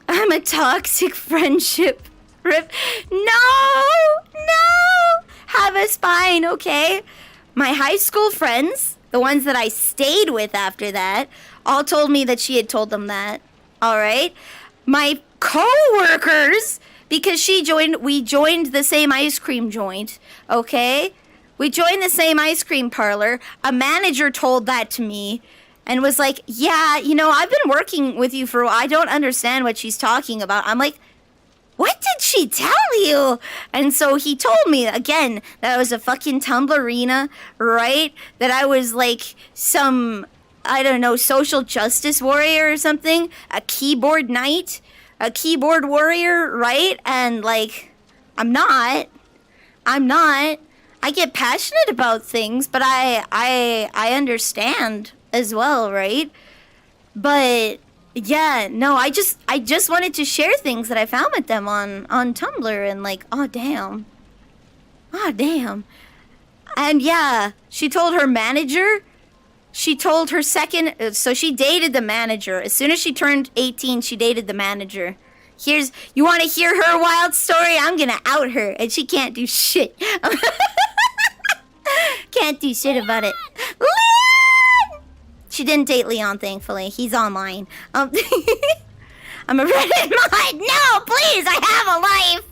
I'm a toxic friendship. Rip. No! Have a spine, okay? My high school friends, the ones that I stayed with after that, all told me that she had told them that. All right? My co-workers, because we joined the same ice cream joint, okay? We joined the same ice cream parlor. A manager told that to me and was like, yeah, you know, I've been working with you for a while. I don't understand what she's talking about. I'm like, what did she tell you? And so he told me, again, that I was a fucking Tumblerina, right? That I was like some, I don't know, social justice warrior or something. A keyboard knight. A keyboard warrior, right? And like, I'm not. I get passionate about things, but I understand as well, right? But yeah, no, I just wanted to share things that I found with them on Tumblr, and like, oh damn. And yeah, she told her manager. She told her second, so she dated the manager. As soon as she turned 18, she dated the manager. You want to hear her wild story? I'm going to out her, and she can't do shit. Can't do shit about it. Leon! She didn't date Leon, thankfully. He's online. I'm a Reddit mod. No, please, I have a life.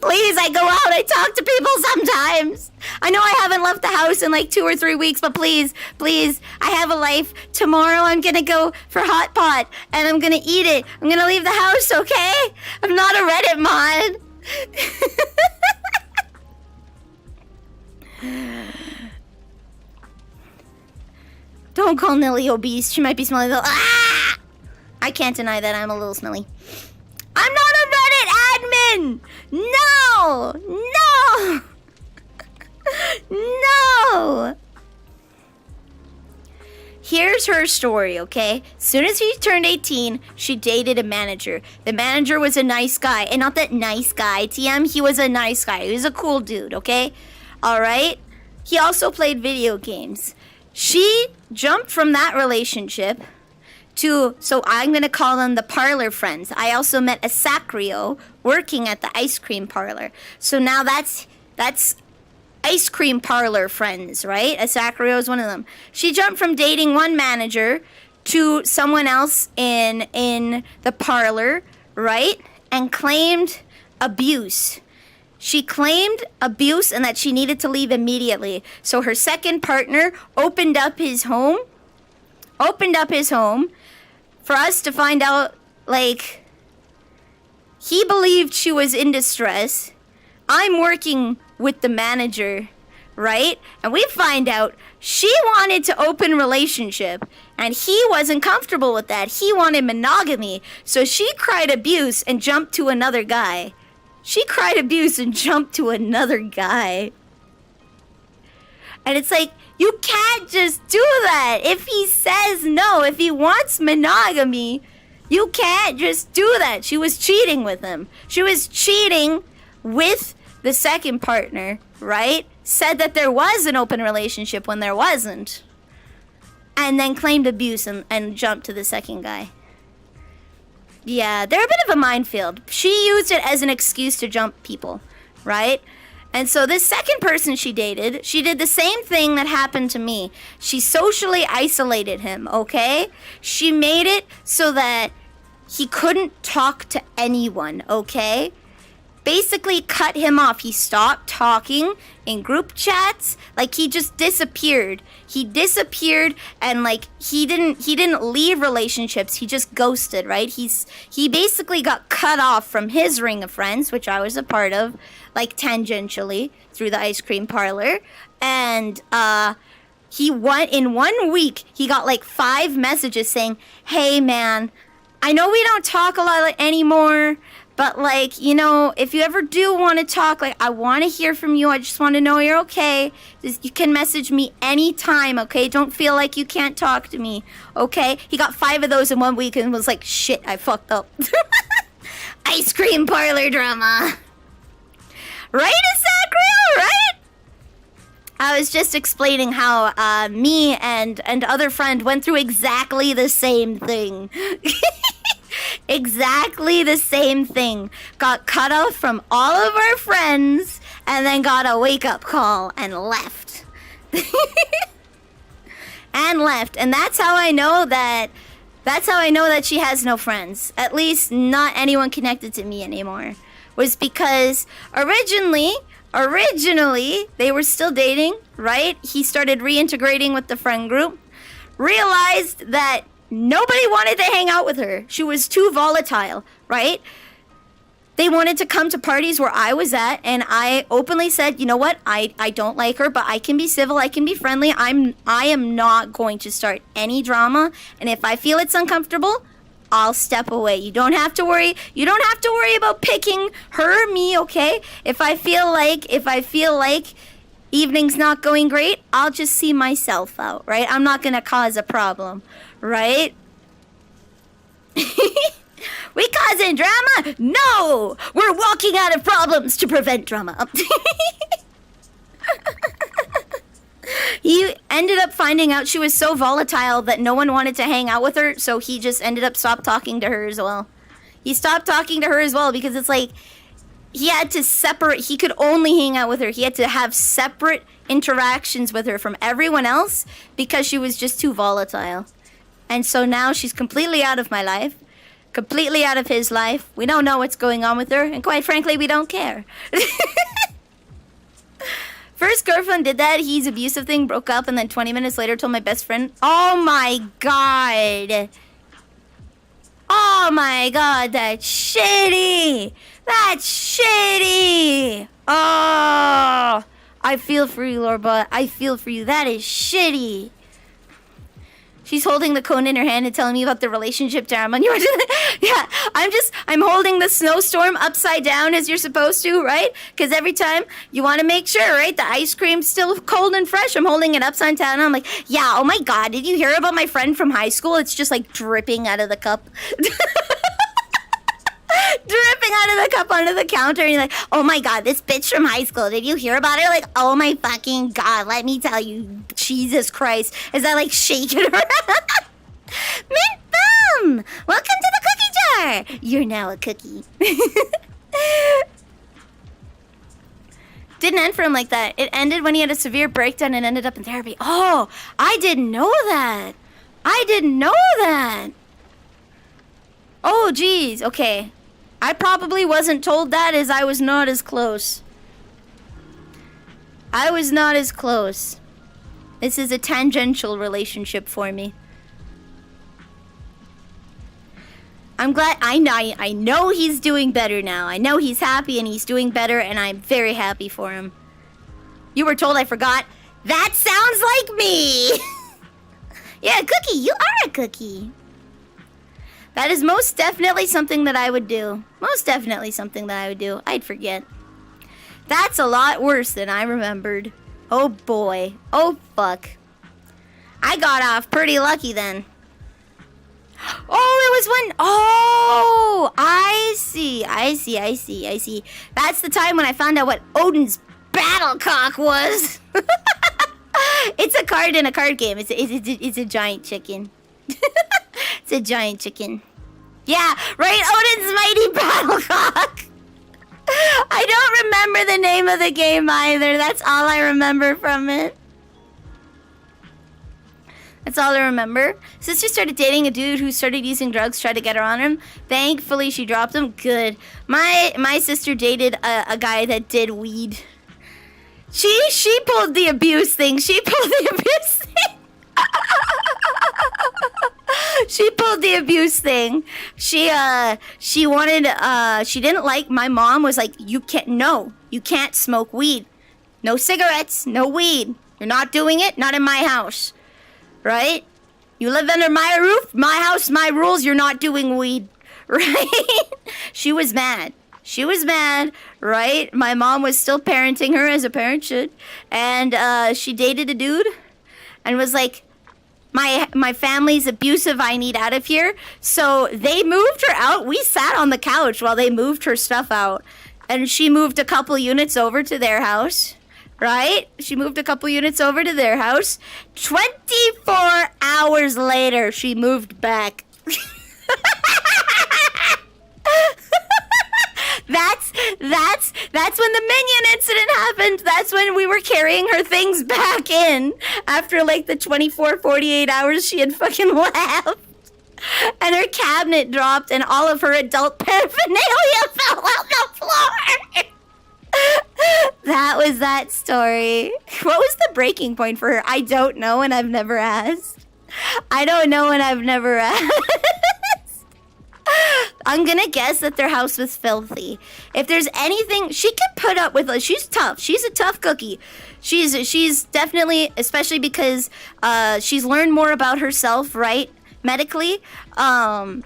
Please, I go out, I talk to people sometimes. I know I haven't left the house in like 2 or 3 weeks, but please, I have a life. Tomorrow I'm gonna go for hot pot, and I'm gonna eat it. I'm gonna leave the house, okay? I'm not a Reddit mod. Don't call Nelly obese. She might be smelly though. Ah! I can't deny that I'm a little smelly. I'm not a Reddit admin! No! Here's her story, okay? As soon as she turned 18, she dated a manager. The manager was a nice guy. And not that nice guy, TM, he was a nice guy. He was a cool dude, okay? Alright? He also played video games. She jumped from that relationship to, so I'm going to call them the parlor friends. I also met a Sacrio working at the ice cream parlor. So now that's ice cream parlor friends, right? A Sacrio is one of them. She jumped from dating one manager to someone else in the parlor, right? And claimed abuse. She claimed abuse and that she needed to leave immediately. So her second partner opened up his home for us to find out, like, he believed she was in distress. I'm working with the manager, right? And we find out she wanted to open relationship, and he wasn't comfortable with that. He wanted monogamy. So she cried abuse and jumped to another guy. She cried abuse and jumped to another guy. And it's like, you can't just do that. If he says no, if he wants monogamy, you can't just do that. She was cheating with him. She was cheating with the second partner, right? Said that there was an open relationship when there wasn't. And then claimed abuse and jumped to the second guy. Yeah, they're a bit of a minefield. She used it as an excuse to jump people, right? And so this second person she dated, she did the same thing that happened to me. She socially isolated him, okay? She made it so that he couldn't talk to anyone, okay? Basically cut him off. He stopped talking in group chats. Like, he just disappeared. He disappeared, and like he didn't leave relationships. He just ghosted, right? He basically got cut off from his ring of friends, which I was a part of, like tangentially through the ice cream parlor. And in 1 week he got like 5 messages saying, "Hey man, I know we don't talk a lot anymore, but like, you know, if you ever do want to talk, like, I want to hear from you. I just want to know you're okay. You can message me anytime, okay? Don't feel like you can't talk to me, okay?" He got 5 of those in 1 week and was like, shit, I fucked up. Ice cream parlor drama. Right, Isaac? Right? I was just explaining how me and other friend went through exactly the same thing. Exactly the same thing. Got cut off from all of our friends and then got a wake-up call and left. And left. And that's how I know that she has no friends. At least not anyone connected to me anymore. Was because originally they were still dating, right? He started reintegrating with the friend group. Realized that nobody wanted to hang out with her. She was too volatile, right? They wanted to come to parties where I was at, and I openly said, you know what? I don't like her, but I can be civil, I can be friendly. I am not going to start any drama, and if I feel it's uncomfortable, I'll step away. You don't have to worry. You don't have to worry about picking her or me, okay? If I feel like evening's not going great, I'll just see myself out, right? I'm not gonna cause a problem, right? We causing drama? No! We're walking out of problems to prevent drama. He ended up finding out she was so volatile that no one wanted to hang out with her, so he just ended up stopped talking to her as well. He stopped talking to her as well because it's like he had to separate. He could only hang out with her. He had to have separate interactions with her from everyone else because she was just too volatile. And so now she's completely out of my life, completely out of his life. We don't know what's going on with her, and quite frankly, we don't care. First girlfriend did that. He's abusive thing, broke up, and then 20 minutes later told my best friend, oh my god. Oh my god, that's shitty. That's shitty. Oh, I feel for you, Lorba. I feel for you. That is shitty. She's holding the cone in her hand and telling me about the relationship drama. And yeah, I'm holding the snowstorm upside down as you're supposed to, right? Because every time you want to make sure, right, the ice cream's still cold and fresh. I'm holding it upside down. And I'm like, yeah, oh my god, did you hear about my friend from high school? It's just like dripping out of the cup. Dripping out of the cup onto the counter, and you're like, oh my god, this bitch from high school, did you hear about her? Like, oh my fucking god, let me tell you, Jesus Christ. Is that like shaking her? Mint Boom! Welcome to the cookie jar! You're now a cookie. Didn't end for him like that. It ended when he had a severe breakdown and ended up in therapy. Oh, I didn't know that. I didn't know that. Oh, geez. Okay. I probably wasn't told that as I was not as close. I was not as close. This is a tangential relationship for me. I'm glad. I know he's doing better now. I know he's happy and he's doing better, and I'm very happy for him. You were told I forgot. That sounds like me. Yeah, Cookie, you are a cookie. That is most definitely something that I would do. Most definitely something that I would do. I'd forget. That's a lot worse than I remembered. Oh boy. Oh fuck. I got off pretty lucky then. Oh, it was when... Oh, I see. That's the time when I found out what Odin's Battlecock was. It's a card in a card game. It's a giant chicken. It's a giant chicken. Yeah, right? Odin's Mighty Battlecock. I don't remember the name of the game either. That's all I remember from it. That's all I remember. Sister started dating a dude who started using drugs, tried to get her on him. Thankfully, she dropped him. Good. My sister dated a guy that did weed. She pulled the abuse thing. She pulled the abuse thing. She pulled the abuse thing. She wanted, she didn't like, my mom was like, you can't smoke weed. No cigarettes, no weed. You're not doing it, not in my house. Right? You live under my roof, my house, my rules, you're not doing weed. Right? She was mad. She was mad, right? My mom was still parenting her as a parent should. And she dated a dude and was like, my family's abusive, I need out of here. So they moved her out. We sat on the couch while they moved her stuff out. And she moved a couple units over to their house. Right? She moved a couple units over to their house. 24 hours later, she moved back. That's when the Minion incident happened. That's when we were carrying her things back in after like the 24, 48 hours she had fucking left. And her cabinet dropped and all of her adult paraphernalia fell on the floor. That was that story. What was the breaking point for her? I don't know and I've never asked. I don't know and I've never asked. I'm gonna guess that their house was filthy. If there's anything she can put up with, she's tough. She's a tough cookie. She's definitely, especially because she's learned more about herself, right? Medically. And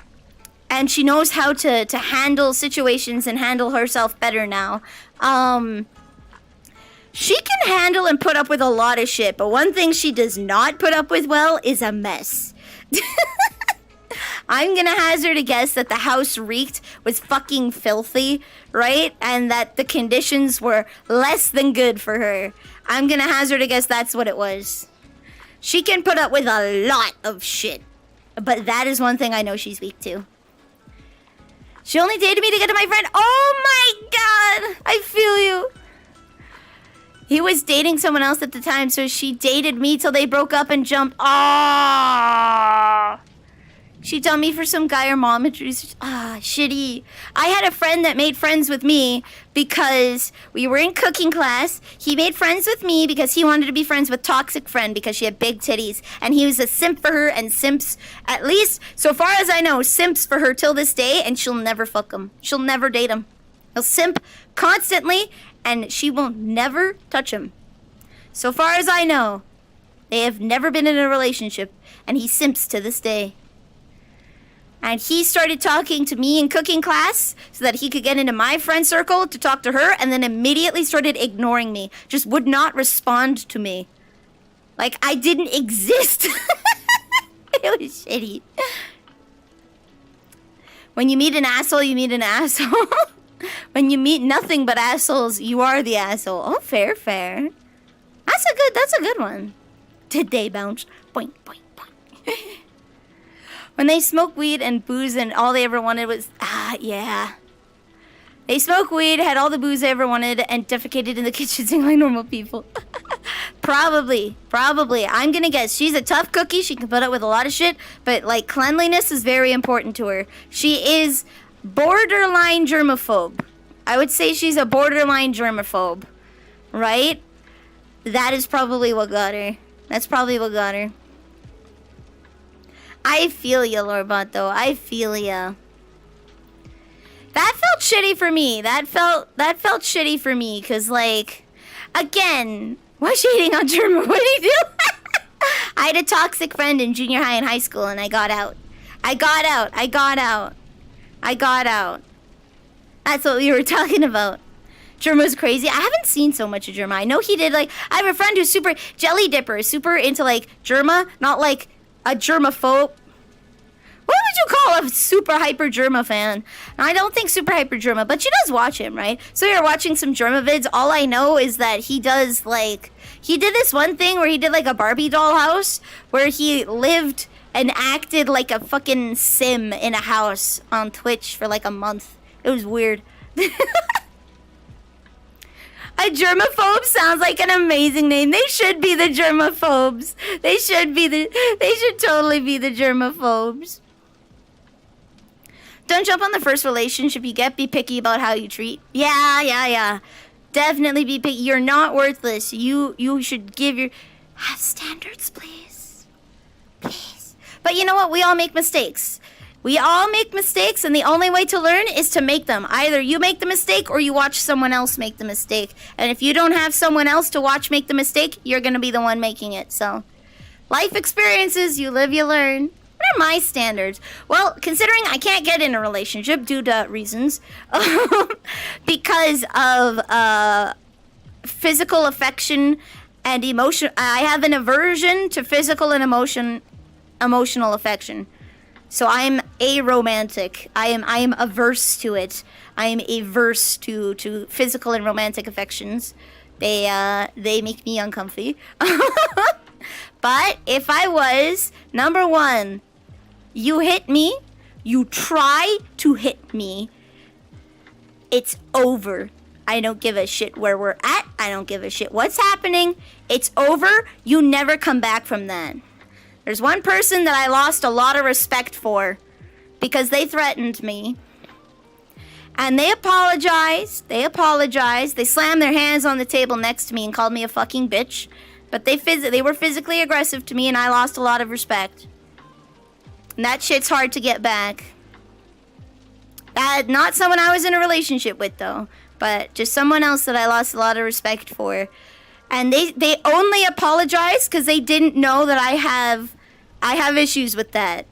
she knows how to handle situations and handle herself better now. She can handle and put up with a lot of shit, but one thing she does not put up with well is a mess. I'm gonna hazard a guess that the house reeked, was fucking filthy, right? And that the conditions were less than good for her. I'm gonna hazard a guess that's what it was. She can put up with a lot of shit, but that is one thing I know she's weak to. She only dated me to get to my friend. Oh my god! I feel you. He was dating someone else at the time, so she dated me till they broke up and jumped. Ah. She dumped me for some guy her mom introduced. Shitty. I had a friend that made friends with me because we were in cooking class. He made friends with me because he wanted to be friends with toxic friend because she had big titties. And he was a simp for her and simps, at least, so far as I know, simps for her till this day and she'll never fuck him. She'll never date him. He'll simp constantly and she will never touch him. So far as I know, they have never been in a relationship and he simps to this day. And he started talking to me in cooking class so that he could get into my friend circle to talk to her and then immediately started ignoring me. Just would not respond to me. Like I didn't exist. It was shitty. When you meet an asshole, you meet an asshole. When you meet nothing but assholes, you are the asshole. Oh, fair, fair. That's a good one. Did they bounce? Boink, boink, boink. When they smoked weed and booze and all they ever wanted was, yeah. They smoked weed, had all the booze they ever wanted, and defecated in the kitchen singing like normal people. Probably. I'm gonna guess she's a tough cookie. She can put up with a lot of shit, but like cleanliness is very important to her. She is borderline germaphobe. I would say she's a borderline germaphobe, right? That is probably what got her. That's probably what got her. I feel ya, Lorbot, though. I feel ya. That felt shitty for me. That felt shitty for me, because, like, again, why is she hating on German? What did he do? I had a toxic friend in junior high and high school, and I got out. I got out. I got out. I got out. That's what we were talking about. Germa's crazy. I haven't seen so much of Germa. I know he did, like, I have a friend who's super jelly dipper, super into, like, Germa, not like a germaphobe. What would you call a super hyper Germa fan? I don't think super hyper Germa, but she does watch him, right? So you're watching some Germa vids. All I know is that he does, like, he did this one thing where he did, like, a Barbie doll house where he lived and acted like a fucking sim in a house on Twitch for, like, a month. It was weird. A germaphobe sounds like an amazing name. They should be the germaphobes. They should totally be the germaphobes. Don't jump on the first relationship you get. Be picky about how you treat. Yeah. Definitely be picky. You're not worthless. You should have standards, please. Please. But you know what? We all make mistakes. We all make mistakes, and the only way to learn is to make them. Either you make the mistake or you watch someone else make the mistake. And if you don't have someone else to watch make the mistake, you're going to be the one making it. So, life experiences, you live, you learn. What are my standards? Well, considering I can't get in a relationship due to reasons, because of physical affection and emotion, I have an aversion to physical and emotional affection. So I'm aromantic. I am averse to it. I am averse to physical and romantic affections. They make me uncomfy. But if I was, number one, you hit me, you try to hit me, it's over. I don't give a shit where we're at. I don't give a shit what's happening. It's over. You never come back from that. There's one person that I lost a lot of respect for because they threatened me. And they apologized. They slammed their hands on the table next to me and called me a fucking bitch. But they were physically aggressive to me, and I lost a lot of respect. And that shit's hard to get back. Not someone I was in a relationship with, though. But just someone else that I lost a lot of respect for. And they only apologized because they didn't know that I have issues with that.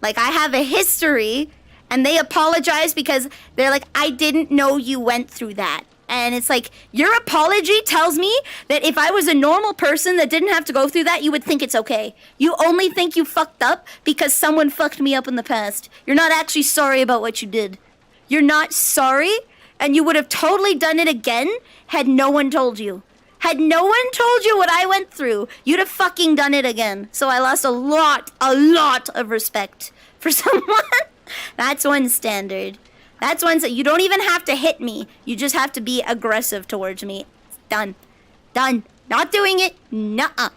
Like, I have a history, and they apologize because they're like, I didn't know you went through that. And it's like, your apology tells me that if I was a normal person that didn't have to go through that, you would think it's okay. You only think you fucked up because someone fucked me up in the past. You're not actually sorry about what you did. You're not sorry, and you would have totally done it again had no one told you. Had no one told you what I went through, you'd have fucking done it again. So I lost a lot of respect for someone. That's one standard. That's one that you don't even have to hit me. You just have to be aggressive towards me. Done. Not doing it. Nuh-uh.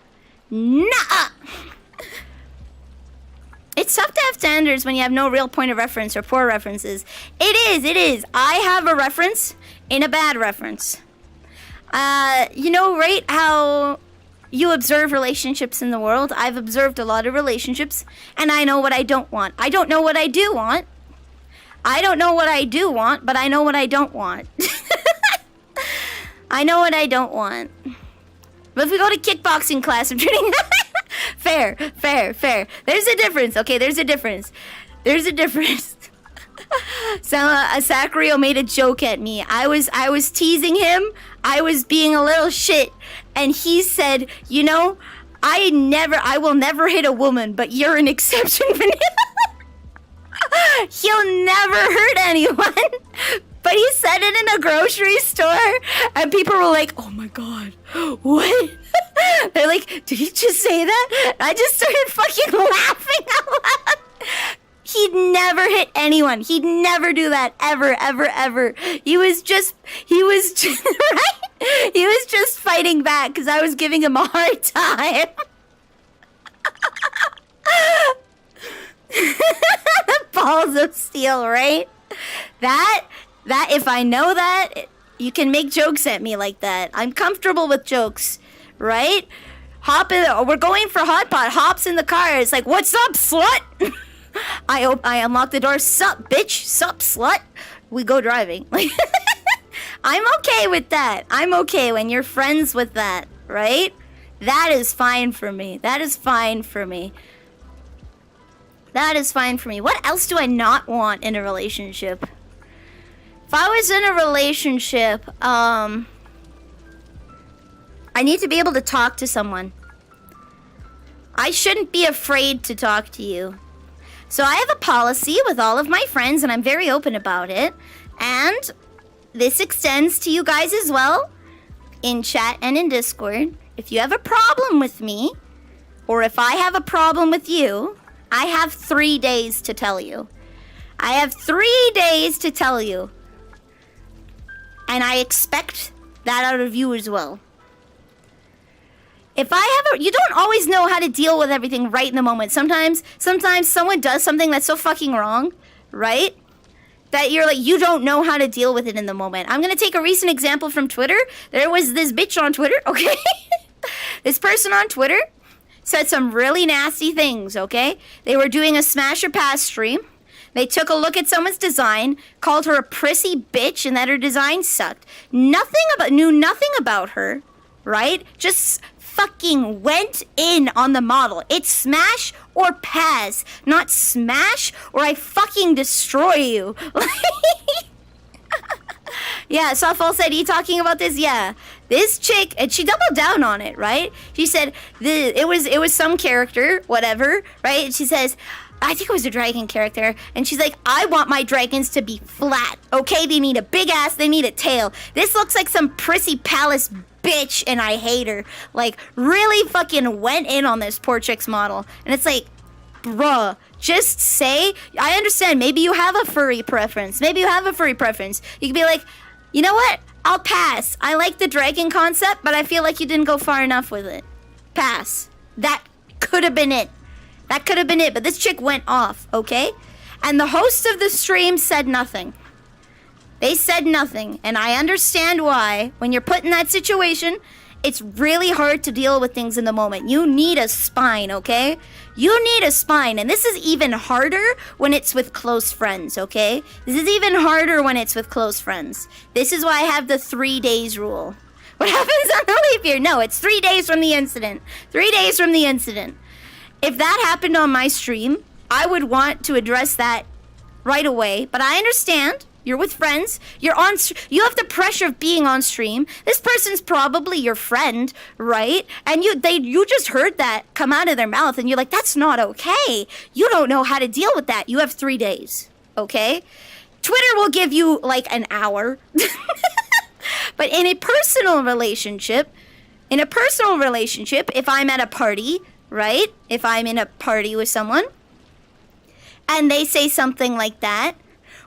It's tough to have standards when you have no real point of reference or poor references. It is. I have a reference in a bad reference. You know, right, how you observe relationships in the world? I've observed a lot of relationships, and I know what I don't want. I don't know what I do want. I don't know what I do want, but I know what I don't want. I know what I don't want. But if we go to kickboxing class, I'm treating... Fair. There's a difference, okay? There's a difference. So, Sacrio made a joke at me. I was teasing him. I was being a little shit. And he said, you know, I will never hit a woman, but you're an exception, Vanille. He'll never hurt anyone. But he said it in a grocery store, and people were like, oh my god, what? They're like, did he just say that? I just started fucking laughing out loud. He'd never hit anyone. He'd never do that, ever. He was just right? He was just fighting back because I was giving him a hard time. The balls of steel, right? That if I know that, you can make jokes at me like that. I'm comfortable with jokes, right? We're going for hot pot. Hops in the car. It's like, what's up, slut? I unlock the door. Sup, bitch? Sup, slut? We go driving. Like, I'm okay with that. I'm okay when you're friends with that, right? That is fine for me. That is fine for me. What else do I not want in a relationship? If I was in a relationship, I need to be able to talk to someone. I shouldn't be afraid to talk to you. So I have a policy with all of my friends, and I'm very open about it. And this extends to you guys as well, in chat and in Discord. If you have a problem with me, or if I have a problem with you, I have 3 days to tell you. I have 3 days to tell you. And I expect that out of you as well. If I have you don't always know how to deal with everything right in the moment. Sometimes someone does something that's so fucking wrong, right? That you're like, you don't know how to deal with it in the moment. I'm gonna take a recent example from Twitter. There was this bitch on Twitter, okay? This person on Twitter said some really nasty things, okay? They were doing a smash or pass stream. They took a look at someone's design, called her a prissy bitch, and that her design sucked. Knew nothing about her, right? Just fucking went in on the model. It's smash or pass, not smash or I fucking destroy you. Yeah, Softball said, "You talking about this?" Yeah. This chick, and she doubled down on it, right? She said, it was some character, whatever, right? And she says, I think it was a dragon character. And she's like, I want my dragons to be flat, okay? They need a big ass, they need a tail. This looks like some prissy palace bitch, and I hate her. Like, really fucking went in on this poor chick's model. And it's like, bruh, just say, I understand, maybe you have a furry preference. Maybe you have a furry preference. You could be like, you know what? I'll pass. I like the dragon concept, but I feel like you didn't go far enough with it. Pass. That could have been it. That could have been it, but this chick went off, okay? And the host of the stream said nothing. They said nothing, and I understand why. When you're put in that situation, it's really hard to deal with things in the moment. You need a spine, okay? You need a spine, and this is even harder when it's with close friends, okay? This is even harder when it's with close friends. This is why I have the 3 days rule. What happens on the leap year? No, it's 3 days from the incident. 3 days from the incident. If that happened on my stream, I would want to address that right away, but I understand. You're with friends. You have the pressure of being on stream. This person's probably your friend, right? And you just heard that come out of their mouth, and you're like, that's not okay. You don't know how to deal with that. You have 3 days, okay? Twitter will give you like an hour. But in a personal relationship, if I'm at a party, right? If I'm in a party with someone, and they say something like that,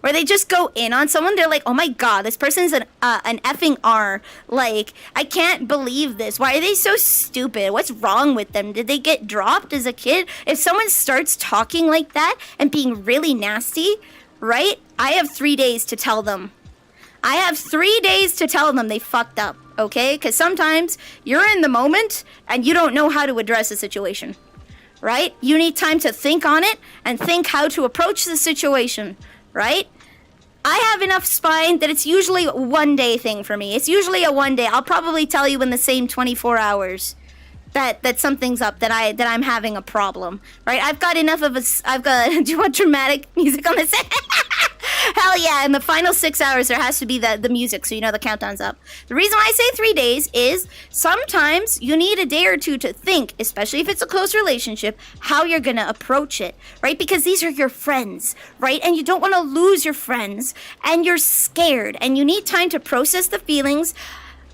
or they just go in on someone, they're like, oh my god, this person's an effing R. Like, I can't believe this. Why are they so stupid? What's wrong with them? Did they get dropped as a kid? If someone starts talking like that and being really nasty, right? I have 3 days to tell them. I have 3 days to tell them they fucked up, okay? Because sometimes you're in the moment and you don't know how to address a situation, right? You need time to think on it and think how to approach the situation, right? I have enough spine that it's usually a 1 day thing for me. It's usually a 1 day. I'll probably tell you in the same 24 hours that something's up, that I'm having a problem, right? I've got enough of do you want dramatic music on this? Hell yeah, in the final 6 hours there has to be the music, so you know the countdown's up. The reason why I say 3 days is sometimes you need a day or two to think, especially if it's a close relationship, how you're gonna approach it, right? Because these are your friends, right? And you don't want to lose your friends, and you're scared, and you need time to process the feelings,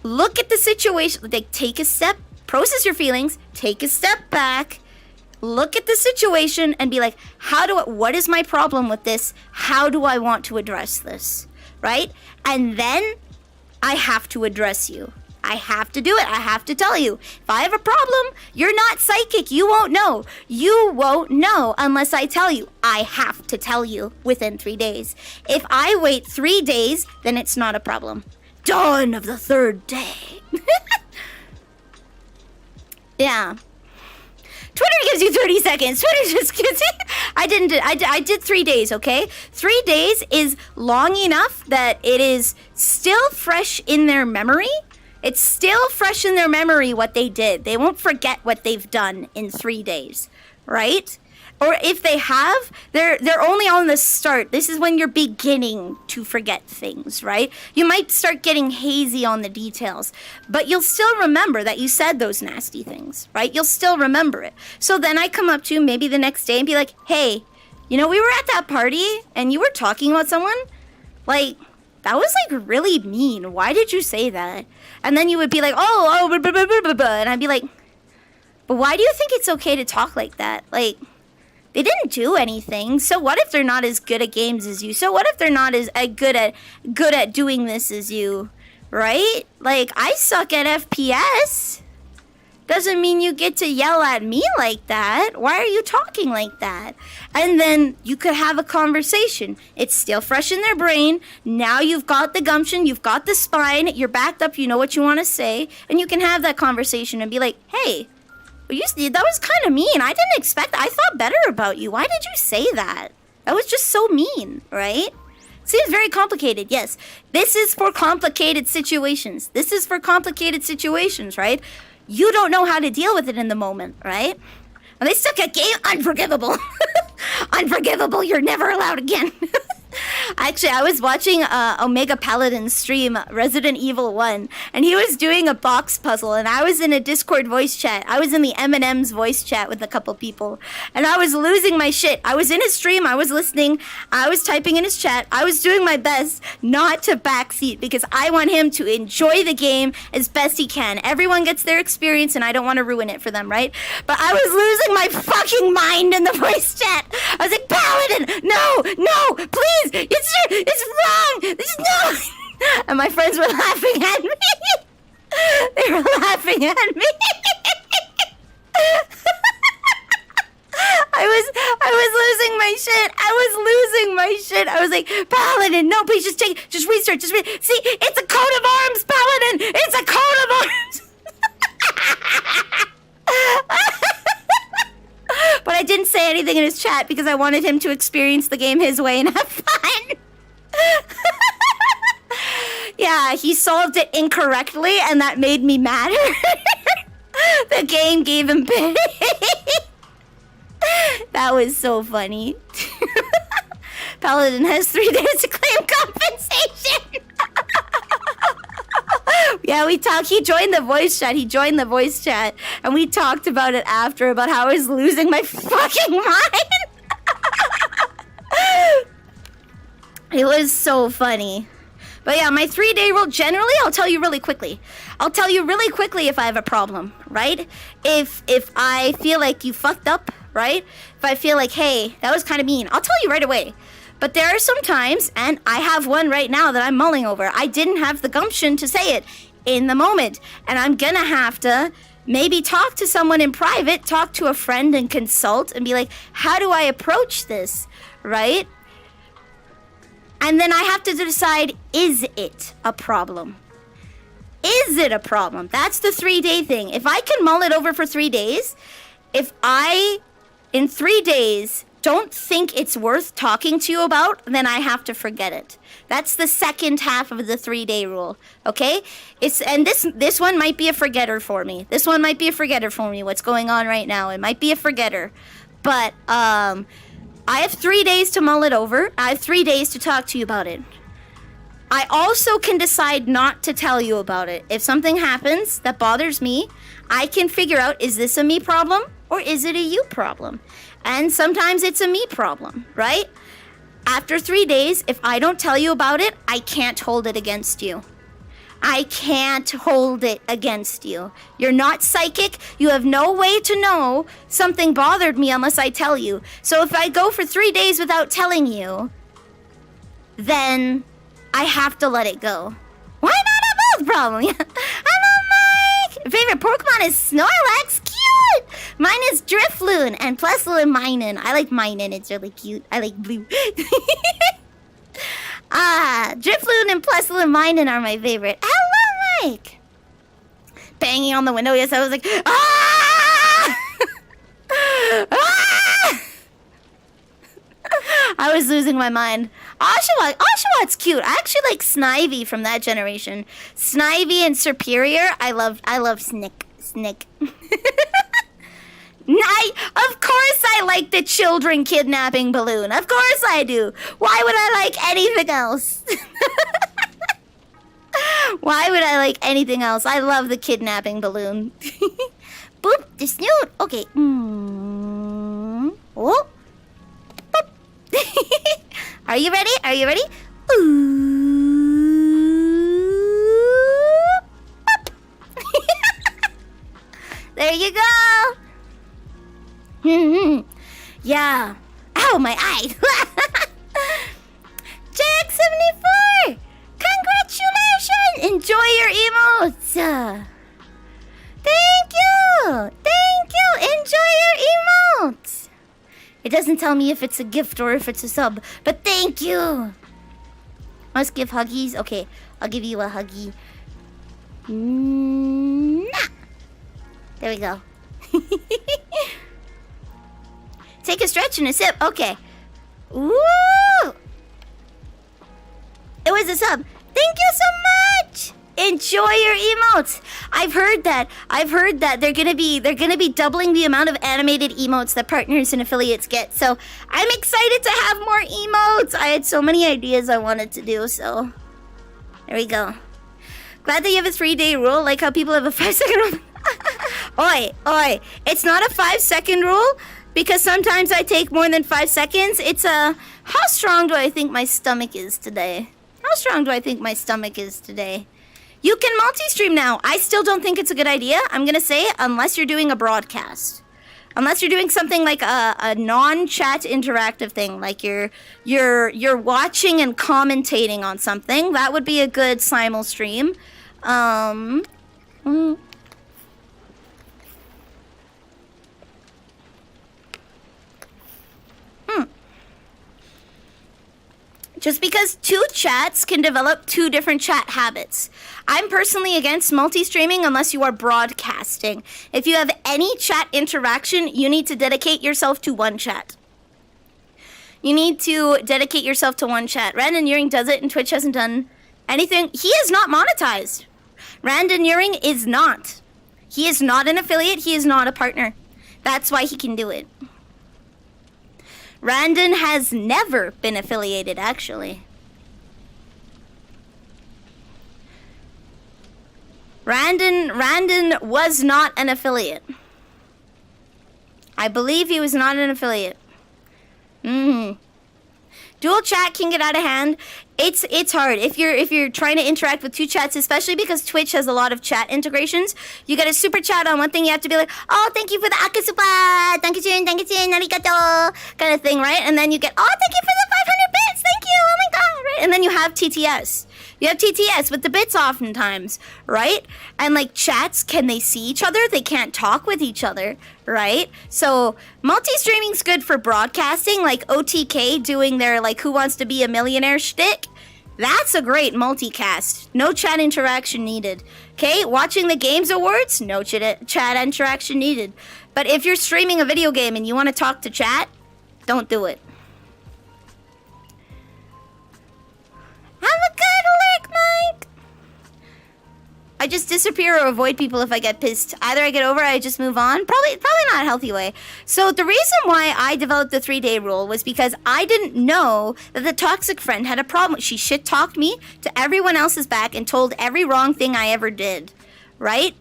look at the situation, like take a step, process your feelings, take a step back, look at the situation and be like, what is my problem with this? How do I want to address this? Right? And then I have to address you. I have to do it. I have to tell you. If I have a problem, you're not psychic. You won't know. You won't know unless I tell you. I have to tell you within 3 days. If I wait 3 days, then it's not a problem. Dawn of the third day. Yeah. Twitter gives you 30 seconds. Twitter just gives you... I did 3 days, okay? 3 days is long enough that it is still fresh in their memory. It's still fresh in their memory what they did. They won't forget what they've done in 3 days, right? Or if they have, they're only on the start. This is when you're beginning to forget things, right? You might start getting hazy on the details, but you'll still remember that you said those nasty things, right? You'll still remember it. So then I come up to you maybe the next day and be like, hey, you know, we were at that party and you were talking about someone? Like, that was like really mean. Why did you say that? And then you would be like, oh, blah, blah, blah, blah, blah. And I'd be like, but why do you think it's okay to talk like that? Like, they didn't do anything. So what if they're not as good at games as you? So what if they're not as good at doing this as you, right? Like, I suck at FPS. Doesn't mean you get to yell at me like that. Why are you talking like that? And then you could have a conversation. It's still fresh in their brain. Now you've got the gumption, you've got the spine, you're backed up, you know what you want to say, and you can have that conversation and be like, hey, that was kind of mean. I didn't expect that. I thought better about you. Why did you say that? That was just so mean, right? Seems very complicated, yes. This is for complicated situations. This is for complicated situations, right? You don't know how to deal with it in the moment, right? And they stuck a game, unforgivable. Unforgivable, you're never allowed again. Actually, I was watching Omega Paladin stream Resident Evil 1, and he was doing a box puzzle, and I was in a Discord voice chat. I was in the M&M's voice chat with a couple people, and I was losing my shit. I was in his stream, I was listening, I was typing in his chat, I was doing my best not to backseat, because I want him to enjoy the game as best he can. Everyone gets their experience, and I don't want to ruin it for them, right? But I was losing my fucking mind in the voice chat. I was like, Paladin, no, please! It's wrong! This is no! And my friends were laughing at me. They were laughing at me. I was losing my shit. I was like, Paladin, no, please just restart. See, it's a coat of arms, Paladin! It's a coat of arms! But I didn't say anything in his chat because I wanted him to experience the game his way and have fun. Yeah, he solved it incorrectly, and that made me madder. The game gave him pity. That was so funny. Paladin has 3 days to claim compensation. Yeah, we talked. He joined the voice chat. And we talked about it after, about how I was losing my fucking mind. It was so funny. But yeah, my 3-day rule, generally, I'll tell you really quickly. If I have a problem, right? If I feel like you fucked up, right? If I feel like, hey, that was kind of mean, I'll tell you right away. But there are some times, and I have one right now that I'm mulling over. I didn't have the gumption to say it in the moment. And I'm gonna have to maybe talk to someone in private, talk to a friend and consult and be like, how do I approach this, right? And then I have to decide, is it a problem? Is it a problem? That's the 3-day thing. If I can mull it over for 3 days, if I, in 3 days, don't think it's worth talking to you about, then I have to forget it. That's the second half of the 3-day rule, okay? This one might be a forgetter for me. What's going on right now? It might be a forgetter. But I have 3 days to mull it over. I have 3 days to talk to you about it. I also can decide not to tell you about it. If something happens that bothers me, I can figure out, is this a me problem or is it a you problem? And sometimes it's a me problem, right? After 3 days, if I don't tell you about it, I can't hold it against you. You're not psychic. You have no way to know something bothered me unless I tell you. So if I go for 3 days without telling you, then I have to let it go. Why not a both problem? Hello, Mike! Favorite Pokemon is Snorlax. Cute! Mine is Drifloon and Plusloon Minun. I like Minun. It's really cute. I like blue. Drifloon and Plusloon Minun are my favorite. Hello, Mike! Banging on the window. Yes, I was like, ah! Ah! I was losing my mind. Oshawott, cute. I actually like Snivy from that generation. Snivy and Superior. I love Snick. Of course I like the children kidnapping balloon. Of course I do. Why would I like anything else? Why would I like anything else? I love the kidnapping balloon. Boop, the snoot. Okay. Oh. Boop. Are you ready? Are you ready? Ooh. There you go. Yeah. Ow, my eye. Jack74. Congratulations. Enjoy your emotes. Thank you. Thank you. Enjoy your emotes. It doesn't tell me if it's a gift or if it's a sub, but thank you. Must give huggies. Okay, I'll give you a huggy. There we go. Take a stretch and a sip. Okay. Woo! It was a sub. Thank you so much. Enjoy your emotes. I've heard that they're gonna be doubling the amount of animated emotes that partners and affiliates get. So I'm excited to have more emotes. I had so many ideas I wanted to do. So there we go. Glad that you have a 3-day rule, like how people have a 5-second rule. Oi. It's not a 5-second rule because sometimes I take more than 5 seconds. It's how strong do I think my stomach is today? How strong do I think my stomach is today? You can multi-stream now. I still don't think it's a good idea. I'm gonna say unless you're doing a broadcast. Unless you're doing something like a non-chat interactive thing, like you're watching and commentating on something, that would be a good simul stream. Just because two chats can develop two different chat habits. I'm personally against multi-streaming unless you are broadcasting. If you have any chat interaction, you need to dedicate yourself to one chat. You need to dedicate yourself to one chat. Randoneering does it and Twitch hasn't done anything. He is not monetized. Randoneering is not. He is not an affiliate. He is not a partner. That's why he can do it. Randon has never been affiliated, actually. Randon was not an affiliate. I believe he was not an affiliate. Dual chat can get out of hand. It's hard if you're trying to interact with two chats, especially because Twitch has a lot of chat integrations. You get a super chat on one thing, you have to be like, oh, thank you for the akasupa, dankajin, arigato, kind of thing, right? And then you get, oh, thank you for the 500 bits, thank you, oh my god, right? And then you have TTS. You have TTS with the bits oftentimes, right? And like chats, can they see each other? They can't talk with each other, right? So multi-streaming's good for broadcasting, like OTK doing their like Who Wants to Be a Millionaire shtick. That's a great multicast. No chat interaction needed. Okay, watching the Games Awards, no chat interaction needed. But if you're streaming a video game and you want to talk to chat, don't do it. Have a good lurk, Mike. I just disappear or avoid people if I get pissed. Either I get over it, I just move on. Probably not a healthy way. So the reason why I developed the 3-day rule was because I didn't know that the toxic friend had a problem. She shit-talked me to everyone else's back and told every wrong thing I ever did. Right?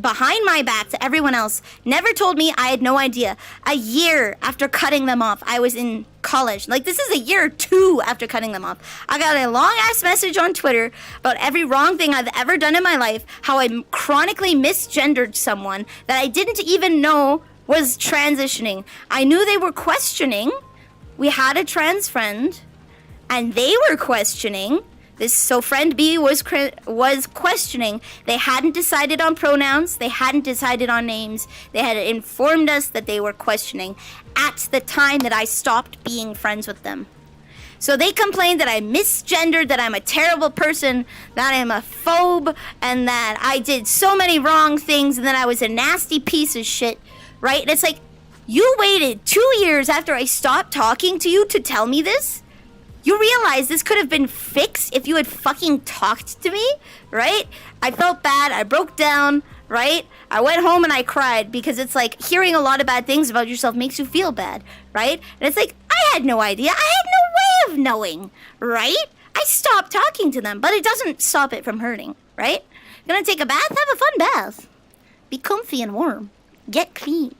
Behind my back to everyone else. Never told me. I had no idea. A year after cutting them off, I was in college. Like, this is a year or two after cutting them off. I got a long-ass message on Twitter about every wrong thing I've ever done in my life, how I chronically misgendered someone that I didn't even know was transitioning. I knew they were questioning. We had a trans friend, and they were questioning. So friend B was questioning. They hadn't decided on pronouns. They hadn't decided on names. They had informed us that they were questioning at the time that I stopped being friends with them. So they complained that I misgendered, that I'm a terrible person, that I'm a phobe, and that I did so many wrong things, and that I was a nasty piece of shit, right? And it's like, you waited 2 years after I stopped talking to you to tell me this? You realize this could have been fixed if you had fucking talked to me, right? I felt bad. I broke down, right? I went home and I cried because it's like hearing a lot of bad things about yourself makes you feel bad, right? And it's like, I had no idea. I had no way of knowing, right? I stopped talking to them, but it doesn't stop it from hurting, right? Gonna take a bath? Have a fun bath. Be comfy and warm. Get clean.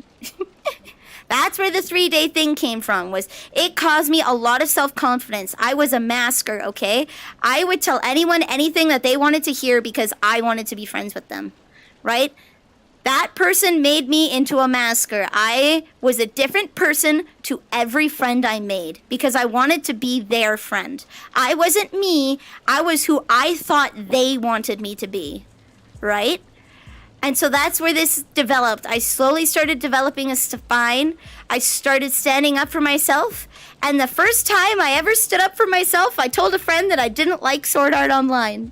That's where the 3-day thing came from, was it caused me a lot of self-confidence. I was a masker, okay? I would tell anyone anything that they wanted to hear because I wanted to be friends with them, right? That person made me into a masker. I was a different person to every friend I made because I wanted to be their friend. I wasn't me. I was who I thought they wanted me to be, right? And so that's where this developed. I slowly started developing a spine. I started standing up for myself. And the first time I ever stood up for myself, I told a friend that I didn't like Sword Art Online.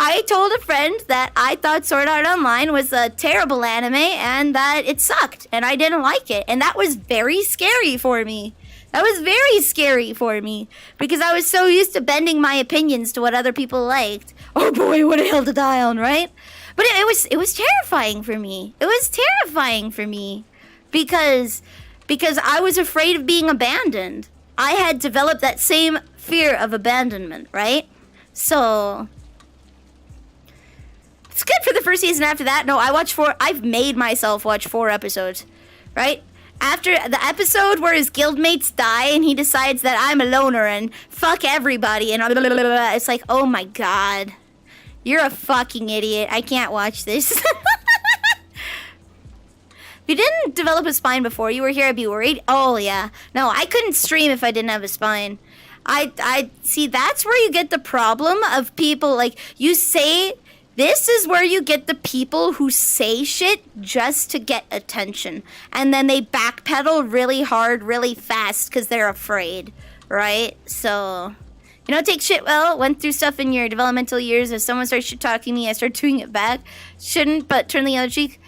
I told a friend that I thought Sword Art Online was a terrible anime and that it sucked and I didn't like it. And that was very scary for me. That was very scary for me because I was so used to bending my opinions to what other people liked. Oh boy, what a hill to die on, right? But it was terrifying for me. It was terrifying for me because I was afraid of being abandoned. I had developed that same fear of abandonment, right? So it's good for the first season. After that, no, I've made myself watch 4 episodes, right? After the episode where his guildmates die and he decides that I'm a loner and fuck everybody and blah, blah, blah, blah, it's like, oh my god, you're a fucking idiot. I can't watch this. If you didn't develop a spine before you were here, I'd be worried. Oh yeah, no, I couldn't stream if I didn't have a spine. I see, that's where you get the problem of people, like, you say, this is where you get the people who say shit just to get attention. And then they backpedal really hard, really fast, because they're afraid, right? So, you know, take shit well. Went through stuff in your developmental years. If someone starts shit-talking me, I start doing it back. Shouldn't, but turn the other cheek.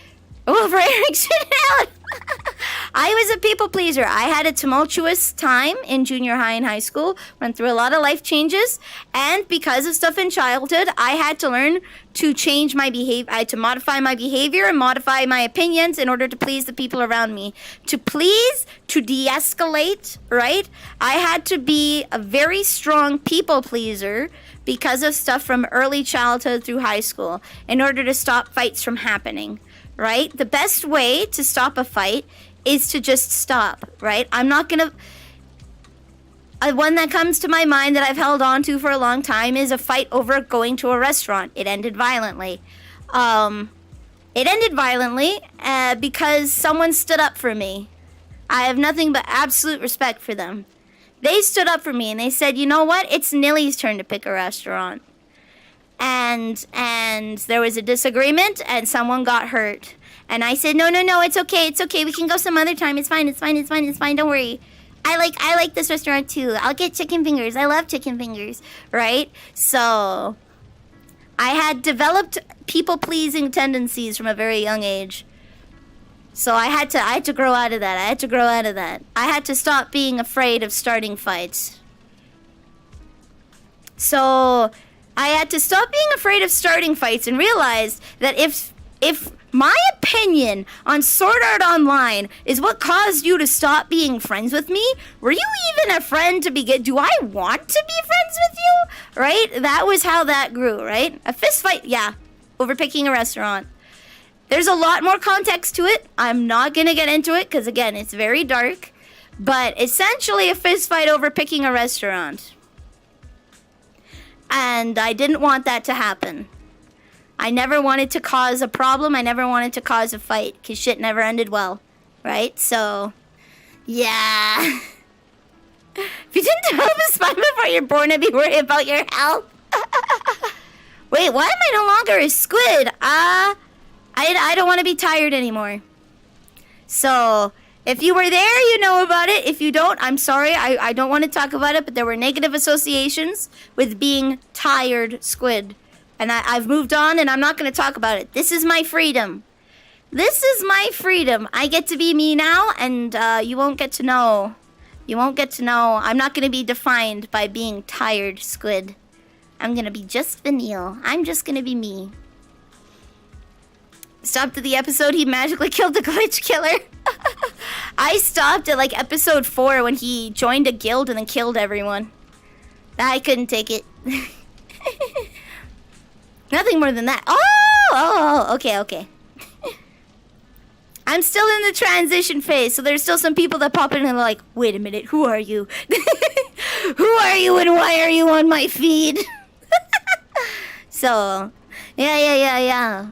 Oh, for Eric's shit out. I was a people pleaser. I had a tumultuous time in junior high and high school. Went through a lot of life changes. And because of stuff in childhood, I had to learn to change my behavior. I had to modify my behavior and modify my opinions in order to please the people around me. To please, to de-escalate, right? I had to be a very strong people pleaser because of stuff from early childhood through high school in order to stop fights from happening. Right? The best way to stop a fight is to just stop, right? I'm not gonna... one that comes to my mind that I've held on to for a long time is a fight over going to a restaurant. It ended violently. Because someone stood up for me. I have nothing but absolute respect for them. They stood up for me and they said, you know what? It's Nilly's turn to pick a restaurant. And there was a disagreement and someone got hurt. And I said, no, it's okay. We can go some other time. It's fine. Don't worry. I like this restaurant too. I'll get chicken fingers. I love chicken fingers, right? So I had developed people-pleasing tendencies from a very young age. So I had to grow out of that. I had to stop being afraid of starting fights. So I had to stop being afraid of starting fights and realize that if my opinion on Sword Art Online is what caused you to stop being friends with me, were you even a friend to begin? Do I want to be friends with you? Right? That was how that grew, right? A fist fight, yeah, over picking a restaurant. There's a lot more context to it. I'm not going to get into it because, again, it's very dark. But essentially a fist fight over picking a restaurant. And I didn't want that to happen. I never wanted to cause a problem. I never wanted to cause a fight because shit never ended well, right? So, yeah. If you didn't develop a spine before you're born, I'd be worried about your health. Wait, why am I no longer a squid? I don't want to be tired anymore. So, if you were there, you know about it. If you don't, I'm sorry. I don't want to talk about it, but there were negative associations with being tired squid. And I've moved on, and I'm not going to talk about it. This is my freedom. I get to be me now, and you won't get to know. I'm not going to be defined by being tired squid. I'm going to be just Vanille. I'm just going to be me. stopped at the episode he magically killed the glitch killer. I stopped at like episode 4 when he joined a guild and then killed everyone. I couldn't take it. Nothing more than that. Oh, okay. I'm still in the transition phase, so there's still some people that pop in and they're like, wait a minute, who are you? Who are you and why are you on my feed? So, yeah.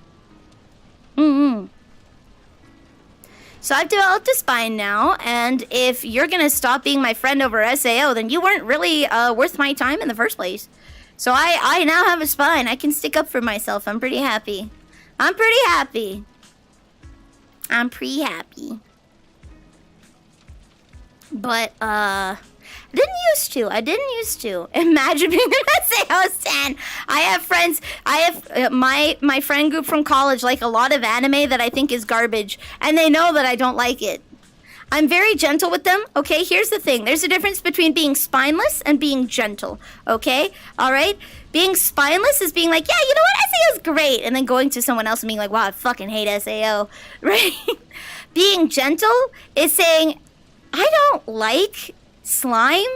So I've developed a spine now, and if you're gonna stop being my friend over SAO, then you weren't really worth my time in the first place. So I now have a spine. I can stick up for myself. I'm pretty happy. But, I didn't used to. Imagine being an SAO stan. I have friends, my friend group from college like a lot of anime that I think is garbage, and they know that I don't like it. I'm very gentle with them, okay? Here's the thing. There's a difference between being spineless and being gentle, okay? All right? Being spineless is being like, yeah, you know what? SAO is great. And then going to someone else and being like, wow, I fucking hate SAO, right? Being gentle is saying, I don't like slime.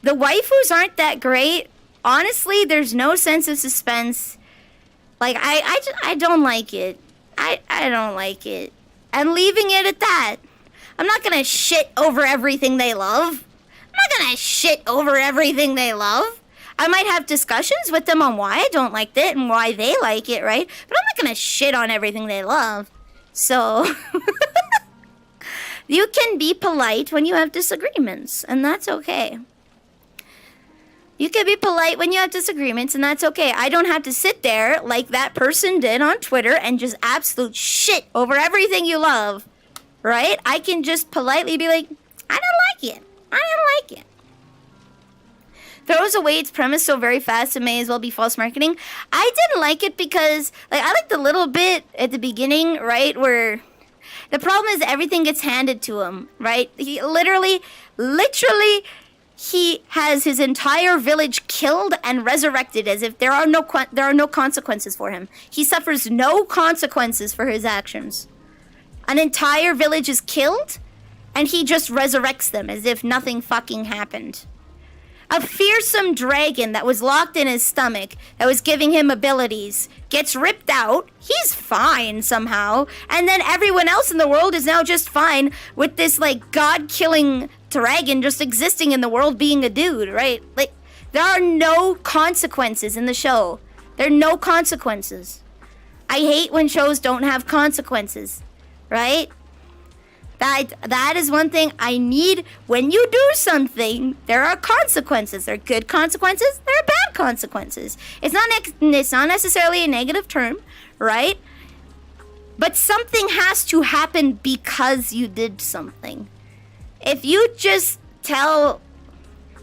The waifus aren't that great. Honestly, there's no sense of suspense. Like, I don't like it. I don't like it. And leaving it at that. I'm not gonna shit over everything they love. I might have discussions with them on why I don't like it and why they like it, right? But I'm not gonna shit on everything they love. So, you can be polite when you have disagreements, and that's okay. You can be polite when you have disagreements, and that's okay. I don't have to sit there like that person did on Twitter and just absolute shit over everything you love, right? I can just politely be like, I don't like it. Throws away its premise so very fast it may as well be false marketing. I didn't like it because, like, I liked the little bit at the beginning, right, where the problem is everything gets handed to him, right? He literally, he has his entire village killed and resurrected as if there are no consequences for him. He suffers no consequences for his actions. An entire village is killed, and he just resurrects them as if nothing fucking happened. A fearsome dragon that was locked in his stomach, that was giving him abilities, gets ripped out. He's fine somehow. And then everyone else in the world is now just fine with this, like, god-killing dragon just existing in the world being a dude, right? Like, there are no consequences in the show. There are no consequences. I hate when shows don't have consequences, right? That is one thing I need. When you do something, there are consequences. There are good consequences. There are bad consequences. It's not necessarily a negative term, right? But something has to happen because you did something. If you just tell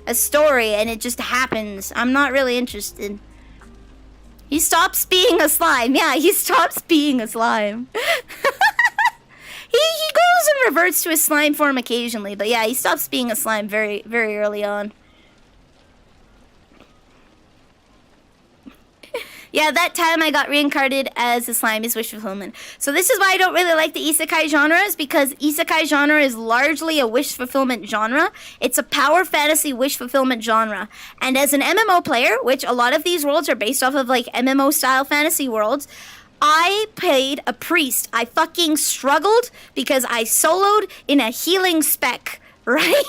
a story and it just happens, I'm not really interested. He stops being a slime. Yeah, he stops being a slime. He goes and reverts to his slime form occasionally, but yeah, he stops being a slime very, very early on. Yeah, that time I got reincarnated as a slime is wish fulfillment. So this is why I don't really like the isekai genres, because isekai genre is largely a wish fulfillment genre. It's a power fantasy wish fulfillment genre. And as an MMO player, which a lot of these worlds are based off of like MMO style fantasy worlds, I played a priest. I fucking struggled because I soloed in a healing spec, right?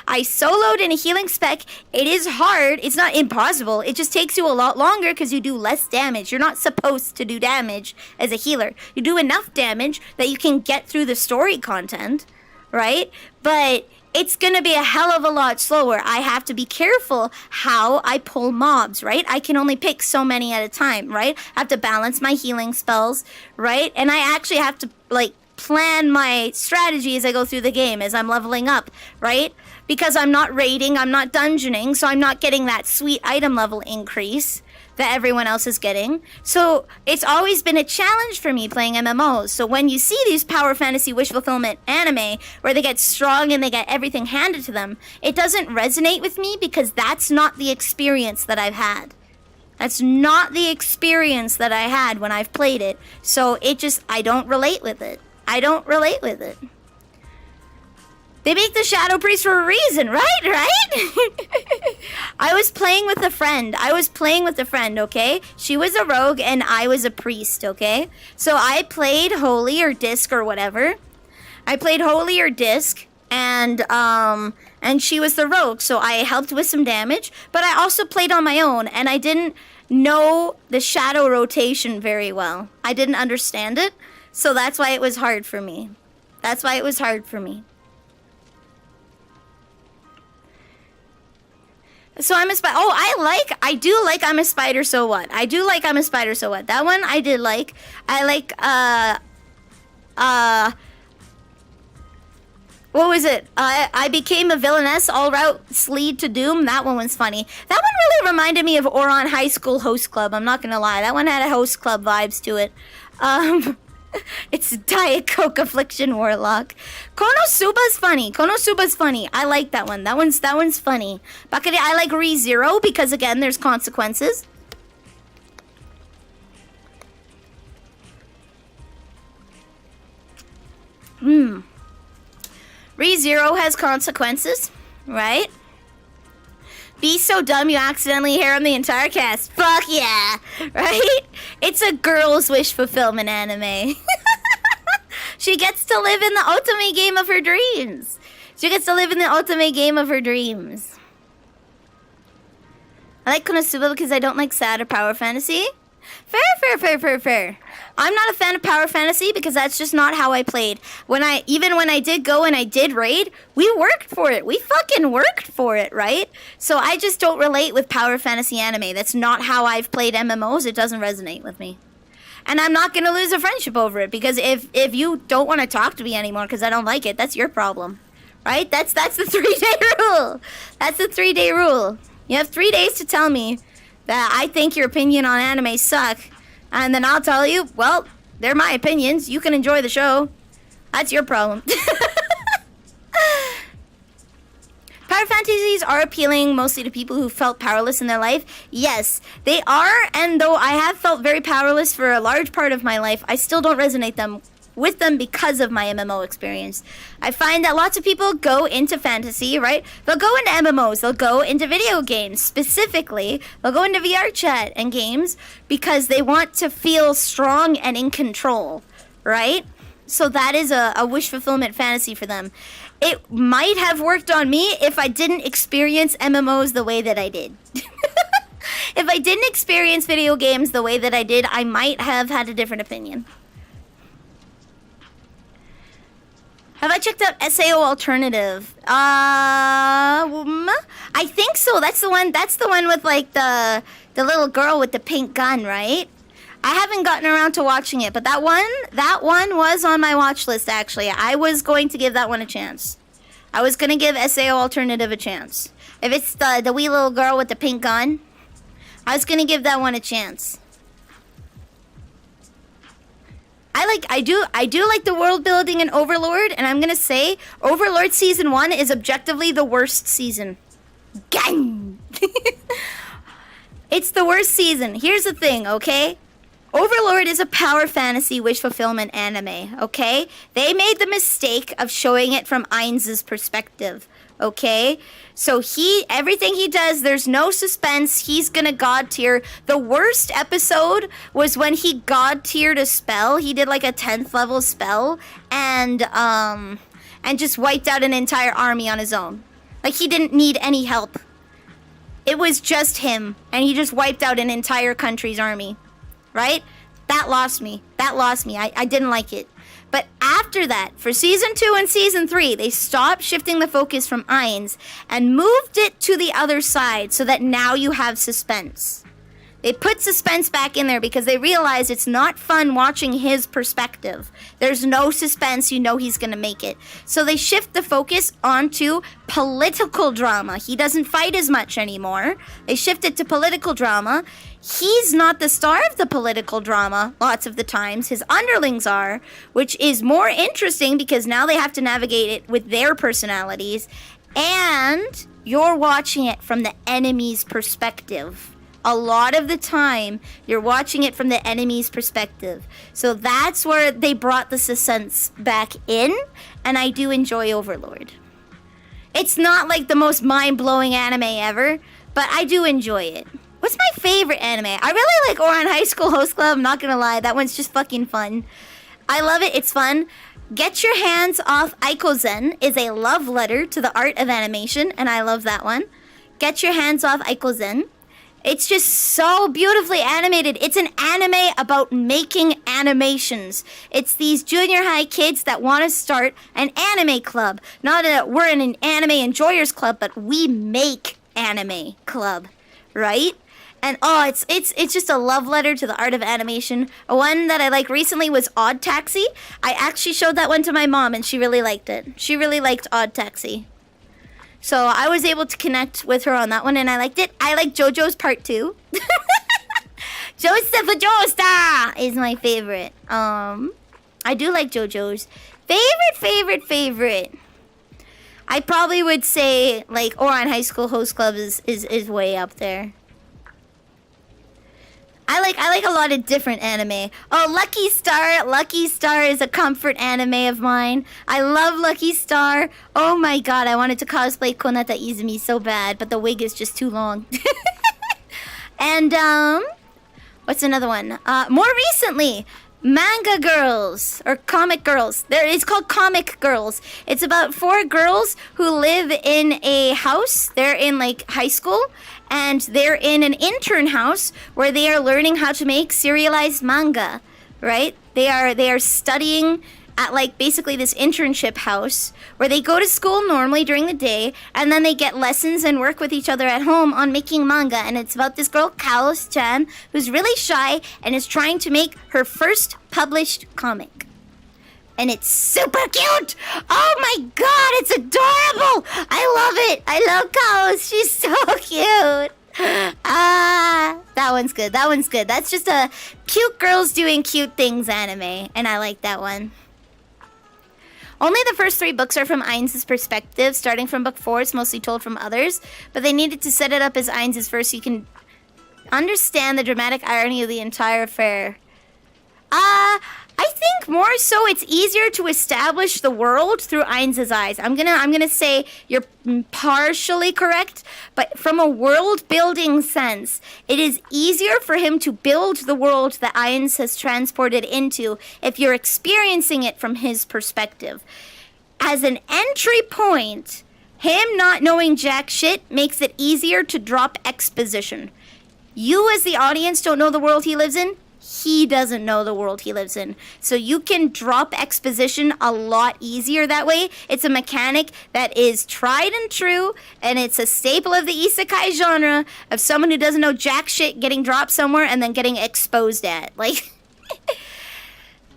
I soloed in a healing spec. It is hard. It's not impossible. It just takes you a lot longer because you do less damage. You're not supposed to do damage as a healer. You do enough damage that you can get through the story content, right? But it's gonna be a hell of a lot slower. I have to be careful how I pull mobs, right? I can only pick so many at a time, right? I have to balance my healing spells, right? And I actually have to, like, plan my strategy as I go through the game, as I'm leveling up, right? Because I'm not raiding, I'm not dungeoning, so I'm not getting that sweet item level increase that everyone else is getting. So it's always been a challenge for me playing MMOs. So when you see these power fantasy wish fulfillment anime where they get strong and they get everything handed to them, it doesn't resonate with me because that's not the experience that I've had. That's not the experience that I had when I've played it. So I don't relate with it. I don't relate with it. They make the Shadow Priest for a reason, right? I was playing with a friend. Okay? She was a rogue and I was a priest, okay? So I played Holy or Disc or whatever. I played Holy or Disc, and she was the rogue, so I helped with some damage, but I also played on my own, and I didn't know the shadow rotation very well. I didn't understand it, so that's why it was hard for me. So I'm a spider. Oh, I do like I'm a spider, so what? That one I did like. I like, what was it? I became a villainess, all routes lead to doom. That one was funny. That one really reminded me of Oron High School Host Club. I'm not gonna lie. That one had a host club vibes to it. It's Diet Coke Affliction Warlock. Konosuba's funny. I like that one. That one's funny. Bakari, I like ReZero because again, there's consequences. ReZero has consequences, right? Be so dumb you accidentally harem the entire cast. Fuck yeah, right? It's a girl's wish fulfillment anime. She gets to live in the ultimate game of her dreams. I like Konosuba because I don't like sad or power fantasy. Fair. I'm not a fan of power fantasy because that's just not how I played. Even when I did go and I did raid, we worked for it. We fucking worked for it, right? So I just don't relate with power fantasy anime. That's not how I've played MMOs. It doesn't resonate with me. And I'm not going to lose a friendship over it because if you don't want to talk to me anymore because I don't like it, that's your problem. Right? That's the 3-day rule. That's the 3-day rule. You have 3 days to tell me that I think your opinion on anime suck, and then I'll tell you, well, they're my opinions. You can enjoy the show. That's your problem. Power fantasies are appealing mostly to people who felt powerless in their life. Yes, they are, and though I have felt very powerless for a large part of my life, I still don't resonate with them because of my MMO experience. I find that lots of people go into fantasy, right? They'll go into MMOs, they'll go into video games specifically, they'll go into VR chat and games because they want to feel strong and in control, right? So that is a wish fulfillment fantasy for them. It might have worked on me if I didn't experience MMOs the way that I did. If I didn't experience video games the way that I did, I might have had a different opinion. Have I checked out SAO Alternative? I think so. That's the one with like the little girl with the pink gun, right? I haven't gotten around to watching it, but that one was on my watch list actually. I was going to give that one a chance. I was going to give SAO Alternative a chance. If it's the wee little girl with the pink gun, I was going to give that one a chance. I do like the world building in Overlord, and I'm gonna say Overlord Season 1 is objectively the worst season. Gang! It's the worst season. Here's the thing, okay? Overlord is a power fantasy wish fulfillment anime, okay? They made the mistake of showing it from Ainz's perspective, okay? So everything he does, there's no suspense. He's gonna god tier. The worst episode was when he god tiered a spell. He did like a 10th level spell and just wiped out an entire army on his own. Like he didn't need any help. It was just him, and he just wiped out an entire country's army, right? That lost me. I didn't like it. But after that, for Season 2 and Season 3, they stopped shifting the focus from Ainz and moved it to the other side so that now you have suspense. They put suspense back in there because they realized it's not fun watching his perspective. There's no suspense, you know he's gonna make it. So they shift the focus onto political drama. He doesn't fight as much anymore. They shift it to political drama. He's not the star of the political drama lots of the times. His underlings are, which is more interesting because now they have to navigate it with their personalities. And you're watching it from the enemy's perspective. a lot of the time, you're watching it from the enemy's perspective. So that's where they brought the suspense back in, and I do enjoy Overlord. It's not like the most mind-blowing anime ever, but I do enjoy it. What's my favorite anime? I really like Ouran High School Host Club, I'm not gonna lie. That one's just fucking fun. I love it, it's fun. Get Your Hands Off Aikozen is a love letter to the art of animation, and I love that one. Get Your Hands Off Aikozen. It's just so beautifully animated. It's an anime about making animations. It's these junior high kids that want to start an anime club. We're in an anime enjoyers club, but we make anime club, right? And it's just a love letter to the art of animation. One that I like recently was Odd Taxi. I actually showed that one to my mom, and she really liked it. She really liked Odd Taxi. So I was able to connect with her on that one, and I liked it. I like JoJo's Part 2. Joseph Joestar is my favorite. I do like JoJo's. Favorite. I probably would say, like, Ouran High School Host Club is way up there. I like a lot of different anime. Oh, Lucky Star. Lucky Star is a comfort anime of mine. I love Lucky Star. Oh my god, I wanted to cosplay Konata Izumi so bad, but the wig is just too long. And, what's another one? More recently, Manga Girls, or Comic Girls. It's called Comic Girls. It's about 4 girls who live in a house. They're in, like, high school. And they're in an intern house where they are learning how to make serialized manga, right? They are studying at, like, basically this internship house where they go to school normally during the day, and then they get lessons and work with each other at home on making manga. And it's about this girl, Kaos-chan, who's really shy and is trying to make her first published comic. And it's super cute! Oh my god, it's adorable! I love it! I love Kaos, she's so cute! That one's good, That's just a cute girls doing cute things anime, and I like that one. Only the first 3 books are from Ainz's perspective. Starting from book 4, it's mostly told from others, but they needed to set it up as Ainz's first so you can understand the dramatic irony of the entire affair. I think more so it's easier to establish the world through Ainz's eyes. I'm gonna say you're partially correct, but from a world building sense, it is easier for him to build the world that Ainz has transported into if you're experiencing it from his perspective. As an entry point, him not knowing jack shit makes it easier to drop exposition. You as the audience don't know the world he lives in. He doesn't know the world he lives in. So you can drop exposition a lot easier that way. It's a mechanic that is tried and true, and it's a staple of the isekai genre of someone who doesn't know jack shit getting dropped somewhere and then getting exposed at. Like,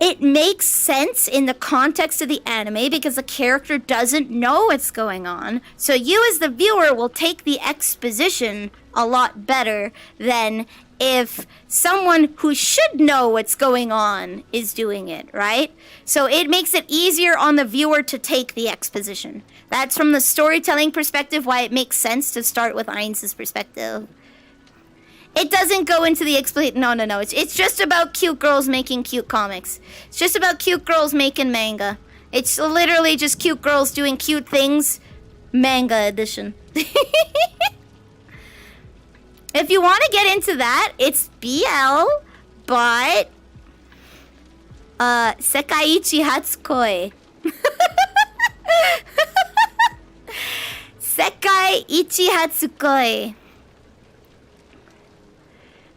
it makes sense in the context of the anime because the character doesn't know what's going on. So you as the viewer will take the exposition a lot better than if someone who should know what's going on is doing it, right? So it makes it easier on the viewer to take the exposition. That's from the storytelling perspective why it makes sense to start with Ainz's perspective. It doesn't go into the No. It's just about cute girls making cute comics. It's just about cute girls making manga. It's literally just cute girls doing cute things. Manga edition. If you want to get into that, it's BL, but Sekaiichi Hatsukoi. Sekaiichi Hatsukoi.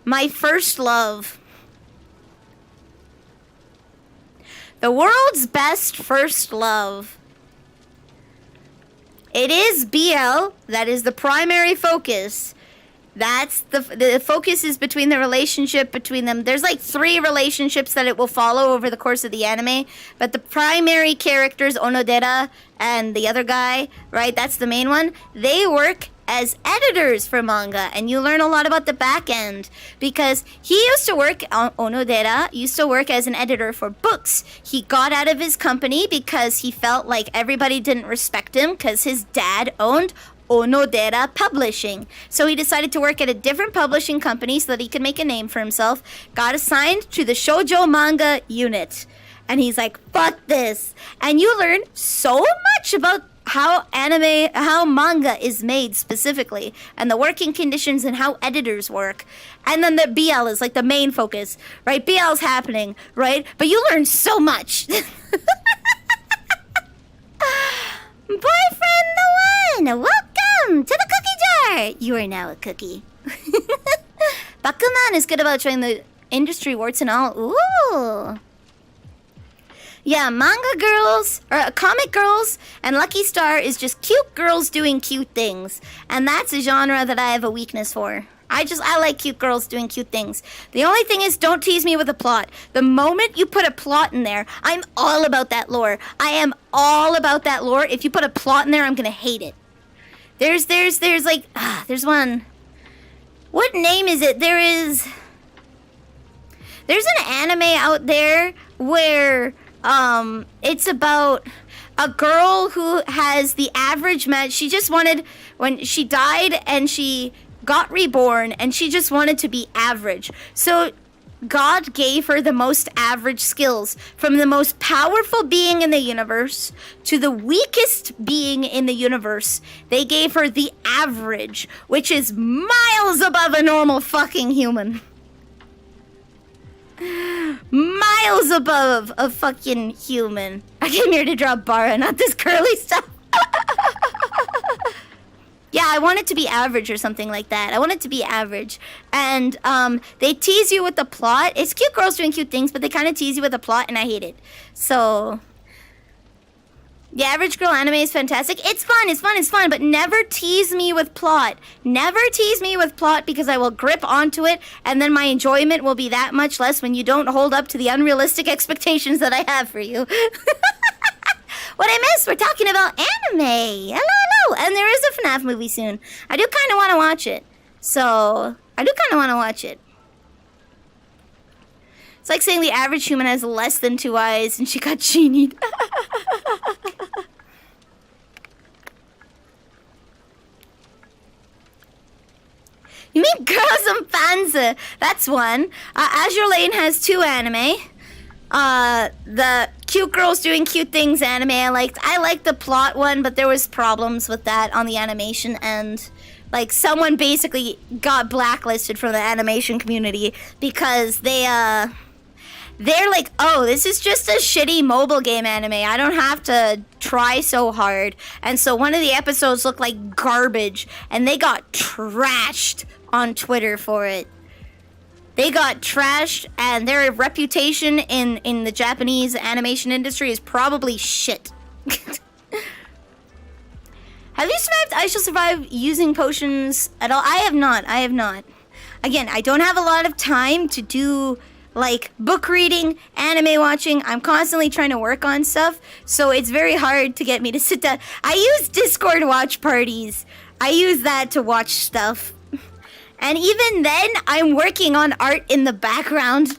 My first love. The world's best first love. It is BL, that is the primary focus. That's the focus is between the relationship between them. There's like 3 relationships that it will follow over the course of the anime, but the primary characters, Onodera and the other guy, right, that's the main one, they work as editors for manga, and you learn a lot about the back end because he used to work, Onodera used to work as an editor for books. He got out of his company because he felt like everybody didn't respect him because his dad owned Onodera Publishing. So he decided to work at a different publishing company so that he could make a name for himself. Got assigned to the shoujo manga unit. And he's like, fuck this. And you learn so much about how manga is made specifically, and the working conditions and how editors work. And then the BL is like the main focus, right? BL's happening, right? But you learn so much. Boyfriend the one, welcome to the cookie jar. You are now a cookie. Bakuman is good about showing the industry warts and all. Ooh. Yeah, manga girls, or comic girls, and Lucky Star is just cute girls doing cute things. And that's a genre that I have a weakness for. I like cute girls doing cute things. The only thing is, don't tease me with a plot. The moment you put a plot in there, I'm all about that lore. I am all about that lore. If you put a plot in there, I'm gonna hate it. There's one. What name is it? There's an anime out there where it's about a girl who has the average match. She just wanted, when she died and she got reborn, and she just wanted to be average. So God gave her the most average skills, from the most powerful being in the universe to the weakest being in the universe. They gave her the average, which is miles above a normal fucking human. Miles above a fucking human. I came here to draw Bara, not this curly stuff. Yeah, I want it to be average or something like that. I want it to be average. And they tease you with the plot. It's cute girls doing cute things, but they kind of tease you with the plot, and I hate it. So the average girl anime is fantastic. It's fun, but never tease me with plot. Never tease me with plot, because I will grip onto it, and then my enjoyment will be that much less when you don't hold up to the unrealistic expectations that I have for you. What I missed? We're talking about anime. Hello. And there is a FNAF movie soon. I do kind of want to watch it. It's like saying the average human has less than 2 eyes and she got genied. You mean Girls and Panza? That's one. Azure Lane has 2 anime. The cute girls doing cute things anime I liked. I liked the plot one, but there was problems with that on the animation end. Like, someone basically got blacklisted from the animation community because they're like, oh, this is just a shitty mobile game anime. I don't have to try so hard. And so one of the episodes looked like garbage, and they got trashed on Twitter for it. They got trashed, and their reputation in the Japanese animation industry is probably shit. Have you survived I Shall Survive using potions at all? I have not. Again, I don't have a lot of time to do, like, book reading, anime watching. I'm constantly trying to work on stuff, so it's very hard to get me to sit down. I use Discord watch parties. I use that to watch stuff. And even then, I'm working on art in the background.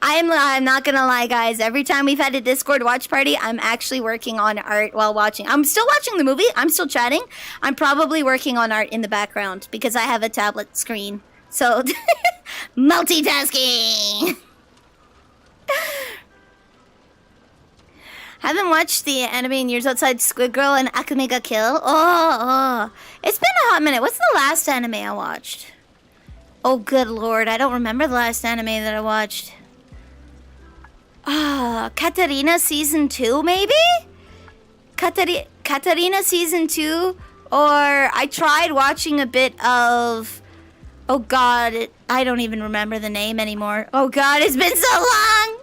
I'm not gonna lie, guys. Every time we've had a Discord watch party, I'm actually working on art while watching. I'm still watching the movie. I'm still chatting. I'm probably working on art in the background because I have a tablet screen. So, multitasking. Haven't watched the anime in years outside Squid Girl and Akame ga Kill. Oh. It's been a hot minute. What's the last anime I watched? Oh, good lord. I don't remember the last anime that I watched. Katarina Season 2, maybe? Katarina Season 2? Or I tried watching a bit of... Oh, God. I don't even remember the name anymore. Oh, God. It's been so long!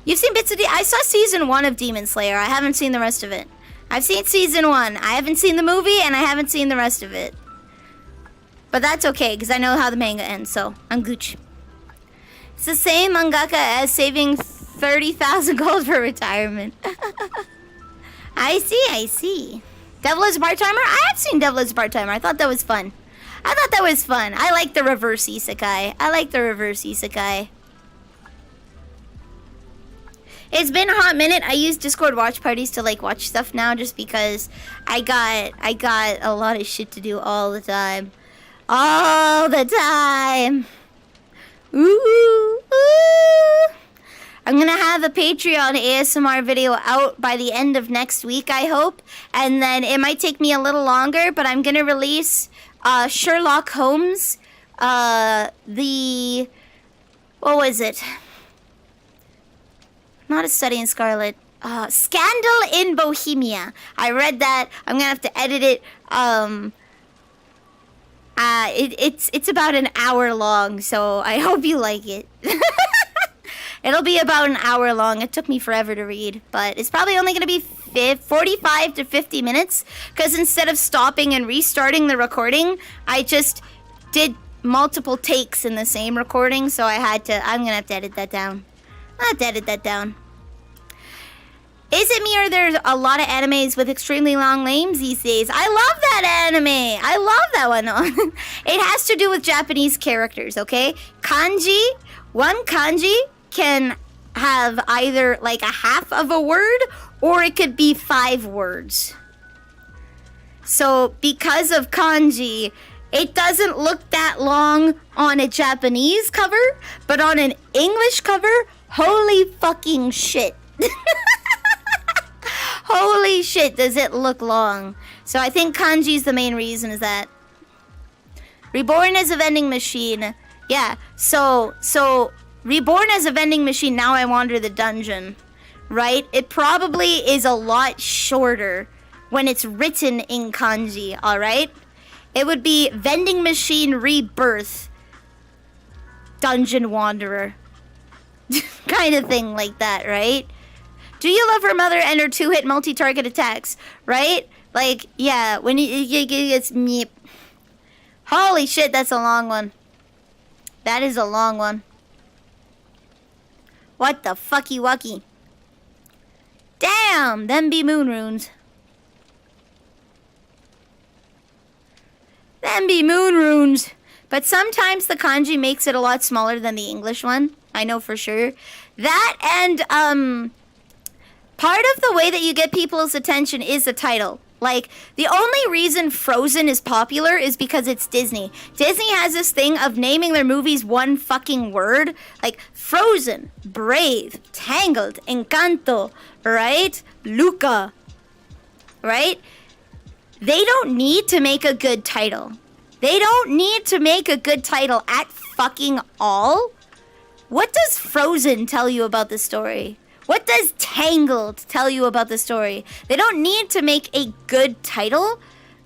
You've seen bits of I saw Season 1 of Demon Slayer. I haven't seen the rest of it. I've seen Season 1. I haven't seen the movie, and I haven't seen the rest of it. But that's okay, because I know how the manga ends, so I'm Gucci. It's the same mangaka as saving 30,000 gold for retirement. I see. Devil is a Part-Timer? I have seen Devil is a Part-Timer. I thought that was fun. I like the reverse isekai. It's been a hot minute. I use Discord watch parties to like watch stuff now just because I got a lot of shit to do all the time. All the time. Ooh, ooh. I'm gonna have a Patreon ASMR video out by the end of next week, I hope. And then it might take me a little longer, but I'm gonna release Sherlock Holmes. What was it? Not A Study in Scarlet. Scandal in Bohemia. I read that. I'm gonna have to edit it. It's about an hour long, so I hope you like it. It'll be about an hour long. It took me forever to read, but it's probably only gonna be 45 to 50 minutes, because instead of stopping and restarting the recording, I just did multiple takes in the same recording, so I'm gonna have to edit that down. I'll have to edit that down. Is it me or there's a lot of animes with extremely long names these days? I love that anime. I love that one. It has to do with Japanese characters, okay? One kanji can have either like a half of a word or it could be 5 words. So because of kanji, it doesn't look that long on a Japanese cover, but on an English cover, holy fucking shit. Holy shit, does it look long. So I think kanji's the main reason is that. Reborn as a vending machine. Yeah, so reborn as a vending machine, now I wander the dungeon. Right? It probably is a lot shorter when it's written in kanji, alright? It would be vending machine rebirth. Dungeon wanderer. Kind of thing like that, right? Do you love her mother and her 2-hit multi-target attacks? Right? Like, yeah, when it's meep. Holy shit, that's a long one. That is a long one. What the fucky wucky? Damn, them be moon runes. Them be moon runes. But sometimes the kanji makes it a lot smaller than the English one. I know for sure. That and, part of the way that you get people's attention is the title. Like, the only reason Frozen is popular is because it's Disney. Disney has this thing of naming their movies one fucking word. Like, Frozen, Brave, Tangled, Encanto, right? Luca, right? They don't need to make a good title. They don't need to make a good title at fucking all. What does Frozen tell you about the story? What does Tangled tell you about the story? They don't need to make a good title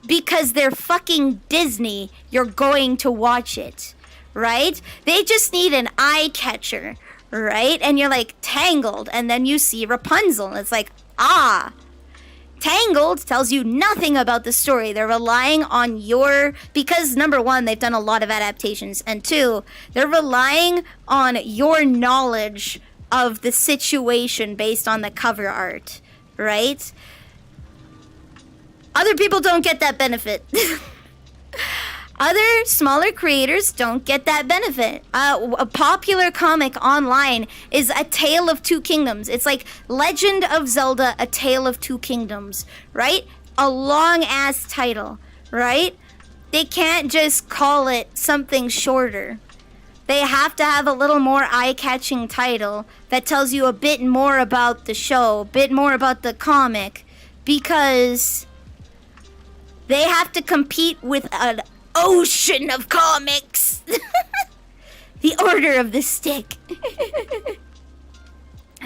because they're fucking Disney. You're going to watch it, right? They just need an eye catcher, right? And you're like, Tangled, and then you see Rapunzel, and it's like, ah. Tangled tells you nothing about the story. They're relying on because number one, they've done a lot of adaptations, and 2, they're relying on your knowledge of the situation based on the cover art, right? Other people don't get that benefit. Other smaller creators don't get that benefit. A popular comic online is A Tale of Two Kingdoms. It's like Legend of Zelda, A Tale of Two Kingdoms, right? A long-ass title, right? They can't just call it something shorter. They have to have a little more eye-catching title that tells you a bit more about the show, a bit more about the comic, because they have to compete with an ocean of comics. The Order of the Stick.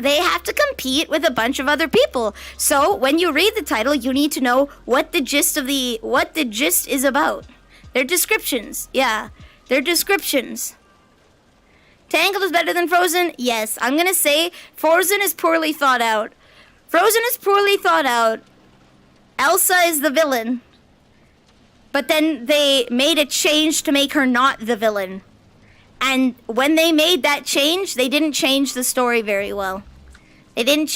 They have to compete with a bunch of other people. So when you read the title, you need to know what the gist is about. Their descriptions. Yeah, their descriptions. Tangled is better than Frozen? Yes. I'm gonna say Frozen is poorly thought out. Frozen is poorly thought out. Elsa is the villain. But then they made a change to make her not the villain. And when they made that change, they didn't change the story very well. It's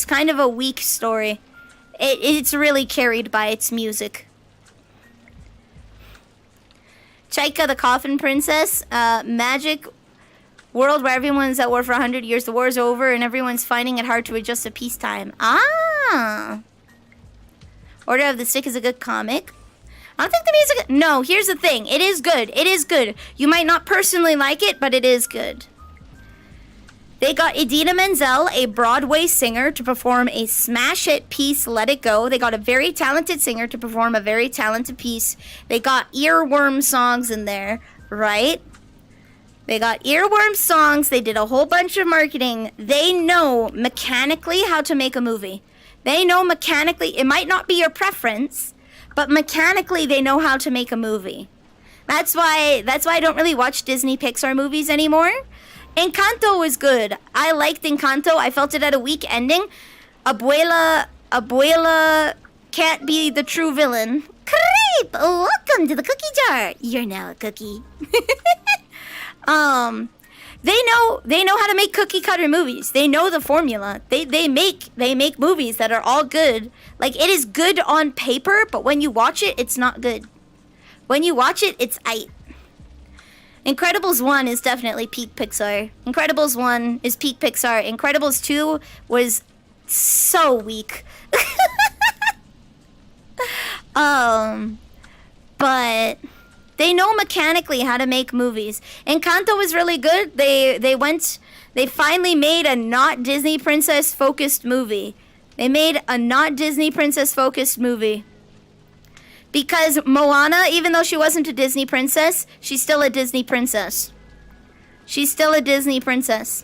kind of a weak story. It's really carried by its music. Chaika the Coffin Princess, magic world where everyone's at war for 100 years, the war's over, and everyone's finding it hard to adjust to peacetime. Ah! Order of the Stick is a good comic. I don't think the music... No, here's the thing. It is good. It is good. You might not personally like it, but it is good. They got Idina Menzel, a Broadway singer, to perform a smash hit piece, Let It Go. They got a very talented singer to perform a very talented piece. They got earworm songs in there, right? They got earworm songs. They did a whole bunch of marketing. They know mechanically how to make a movie. They know mechanically, it might not be your preference, but mechanically they know how to make a movie. That's why I don't really watch Disney Pixar movies anymore. Encanto was good. I liked Encanto. I felt it had a weak ending. Abuela can't be the true villain. Creep! Welcome to the cookie jar. You're now a cookie. They know how to make cookie cutter movies. They know the formula. They make movies that are all good. Like, it is good on paper, but when you watch it, it's not good. When you watch it, it's aight. Incredibles 1 is definitely peak Pixar. Incredibles 1 is peak Pixar. Incredibles 2 was so weak. But they know mechanically how to make movies. Encanto was really good. They finally made a not Disney princess focused movie. They made a not Disney princess focused movie. Because Moana, even though she wasn't a Disney princess, she's still a Disney princess. She's still a Disney princess.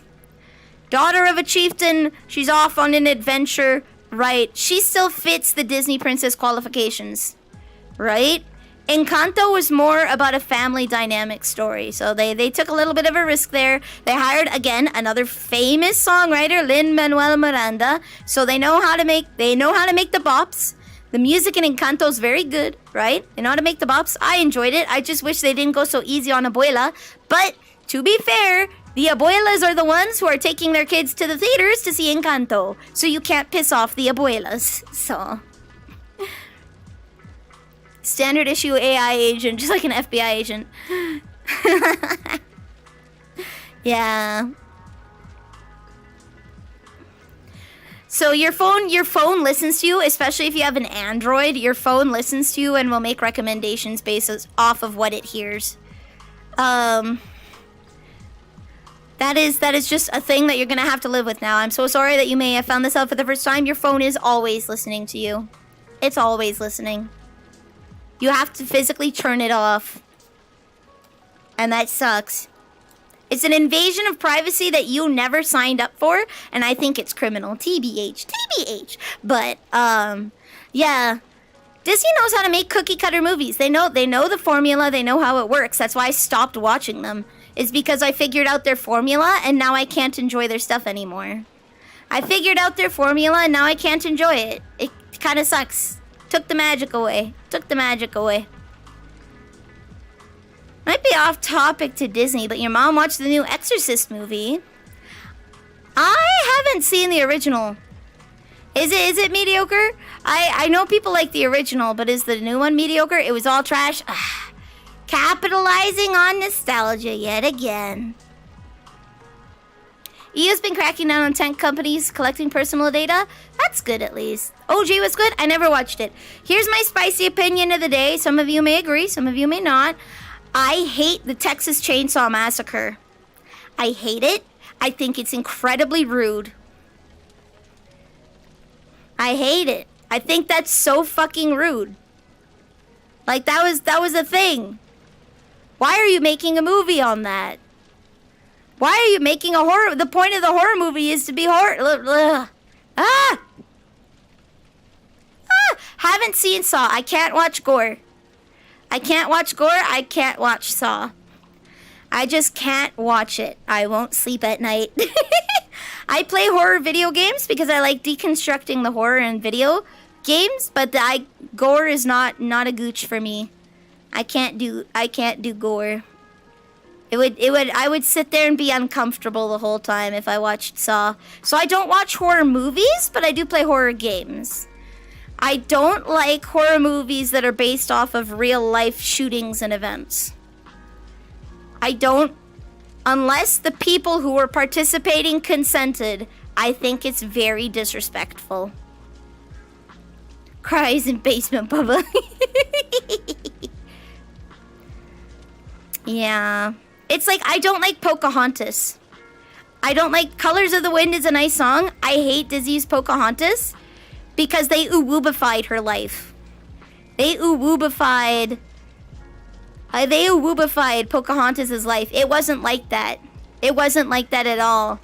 Daughter of a chieftain, she's off on an adventure, right? She still fits the Disney princess qualifications, right? Encanto was more about a family dynamic story. So they took a little bit of a risk there. They hired, again, another famous songwriter, Lin-Manuel Miranda. So they know how to make the bops. The music in Encanto is very good, right? They know how to make the bops. I enjoyed it. I just wish they didn't go so easy on Abuela. But to be fair, the abuelas are the ones who are taking their kids to the theaters to see Encanto. So you can't piss off the abuelas. So... standard issue AI agent, just like an FBI agent. Yeah. So your phone listens to you, especially if you have an Android. Your phone listens to you and will make recommendations based off of what it hears. That is just a thing that you're gonna have to live with now. I'm so sorry that you may have found this out for the first time. Your phone is always listening to you. It's always listening. You have to physically turn it off. And that sucks. It's an invasion of privacy that you never signed up for, and I think it's criminal. TBH. TBH. But, yeah. Disney knows how to make cookie cutter movies. They know the formula, they know how it works. That's why I stopped watching them. It's because I figured out their formula, and now I can't enjoy their stuff anymore. I figured out their formula, and now I can't enjoy it. It kind of sucks. Took the magic away. Took the magic away. Might be off topic to Disney, but your mom watched the new Exorcist movie. I haven't seen the original. Is it mediocre? I know people like the original, but is the new one mediocre? It was all trash. Capitalizing on nostalgia yet again. EU's been cracking down on tech companies collecting personal data. That's good, at least. OG was good. I never watched it. Here's my spicy opinion of the day. Some of you may agree, some of you may not. I hate the Texas Chainsaw Massacre. I hate it. I think it's incredibly rude. I hate it. I think that's so fucking rude. Like, that was a thing. Why are you making a movie on that? Why are you making a horror? The point of the horror movie is to be horror. Haven't seen Saw. I can't watch gore. I can't watch gore. I can't watch Saw. I just can't watch it. I won't sleep at night. I play horror video games because I like deconstructing the horror in video games, but gore is not a gooch for me. I can't do gore. I would sit there and be uncomfortable the whole time if I watched Saw. So I don't watch horror movies, but I do play horror games. I don't like horror movies that are based off of real life shootings and events. I don't Unless the people who were participating consented, I think it's very disrespectful. Cries in basement, Bubba. Yeah. It's like, I don't like Pocahontas. I don't like Colors of the Wind is a nice song. I hate Disney's Pocahontas because they ooh-woobified her life. They ooh-woobified Pocahontas' life. It wasn't like that. It wasn't like that at all.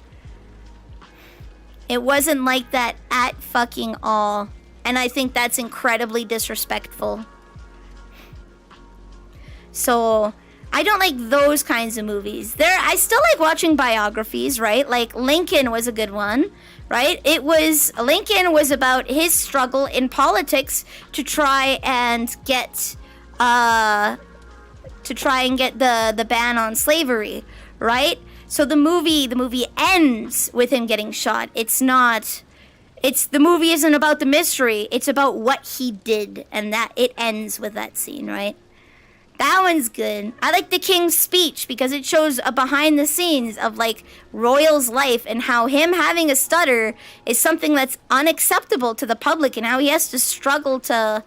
It wasn't like that at fucking all. And I think that's incredibly disrespectful. So, I don't like those kinds of movies. I still like watching biographies, right? Like Lincoln was a good one, right? Lincoln was about his struggle in politics to try and get the ban on slavery, right? So the movie ends with him getting shot. The movie isn't about the mystery. It's about what he did, and that it ends with that scene, right? That one's good. I like The King's Speech because it shows a behind the scenes of like Royal's life and how him having a stutter is something that's unacceptable to the public and how he has to struggle to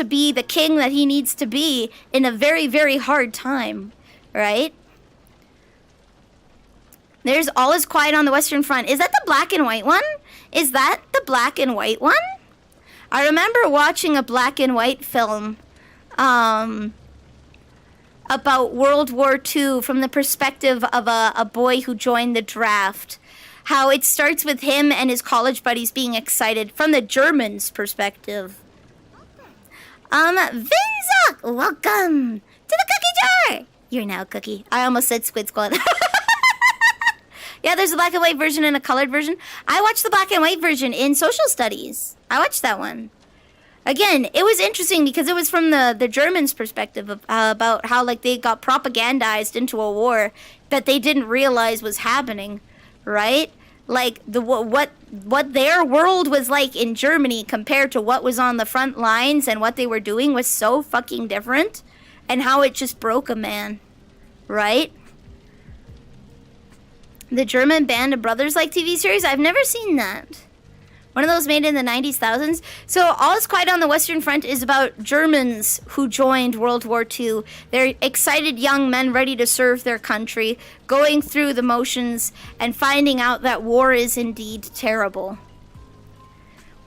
be the king that he needs to be in a very, very hard time, right? There's All Is Quiet on the Western Front. Is that the black and white one? Is that the black and white one? I remember watching a black and white film about World War II from the perspective of a boy who joined the draft. How it starts with him and his college buddies being excited from the Germans' perspective. Vinzok, welcome to the cookie jar. You're now a cookie. I almost said Squid Squad. Yeah, there's a black and white version and a colored version. I watched the black and white version in social studies. I watched that one. Again, it was interesting because it was from the Germans' perspective of, about how like they got propagandized into a war that they didn't realize was happening, right? Like what their world was like in Germany compared to what was on the front lines and what they were doing was so fucking different, and how it just broke a man, right? The German Band of Brothers like TV series? I've never seen that. One of those made in the 90s, thousands. So All Is Quiet on the Western Front is about Germans who joined World War II. They're excited young men ready to serve their country, going through the motions and finding out that war is indeed terrible.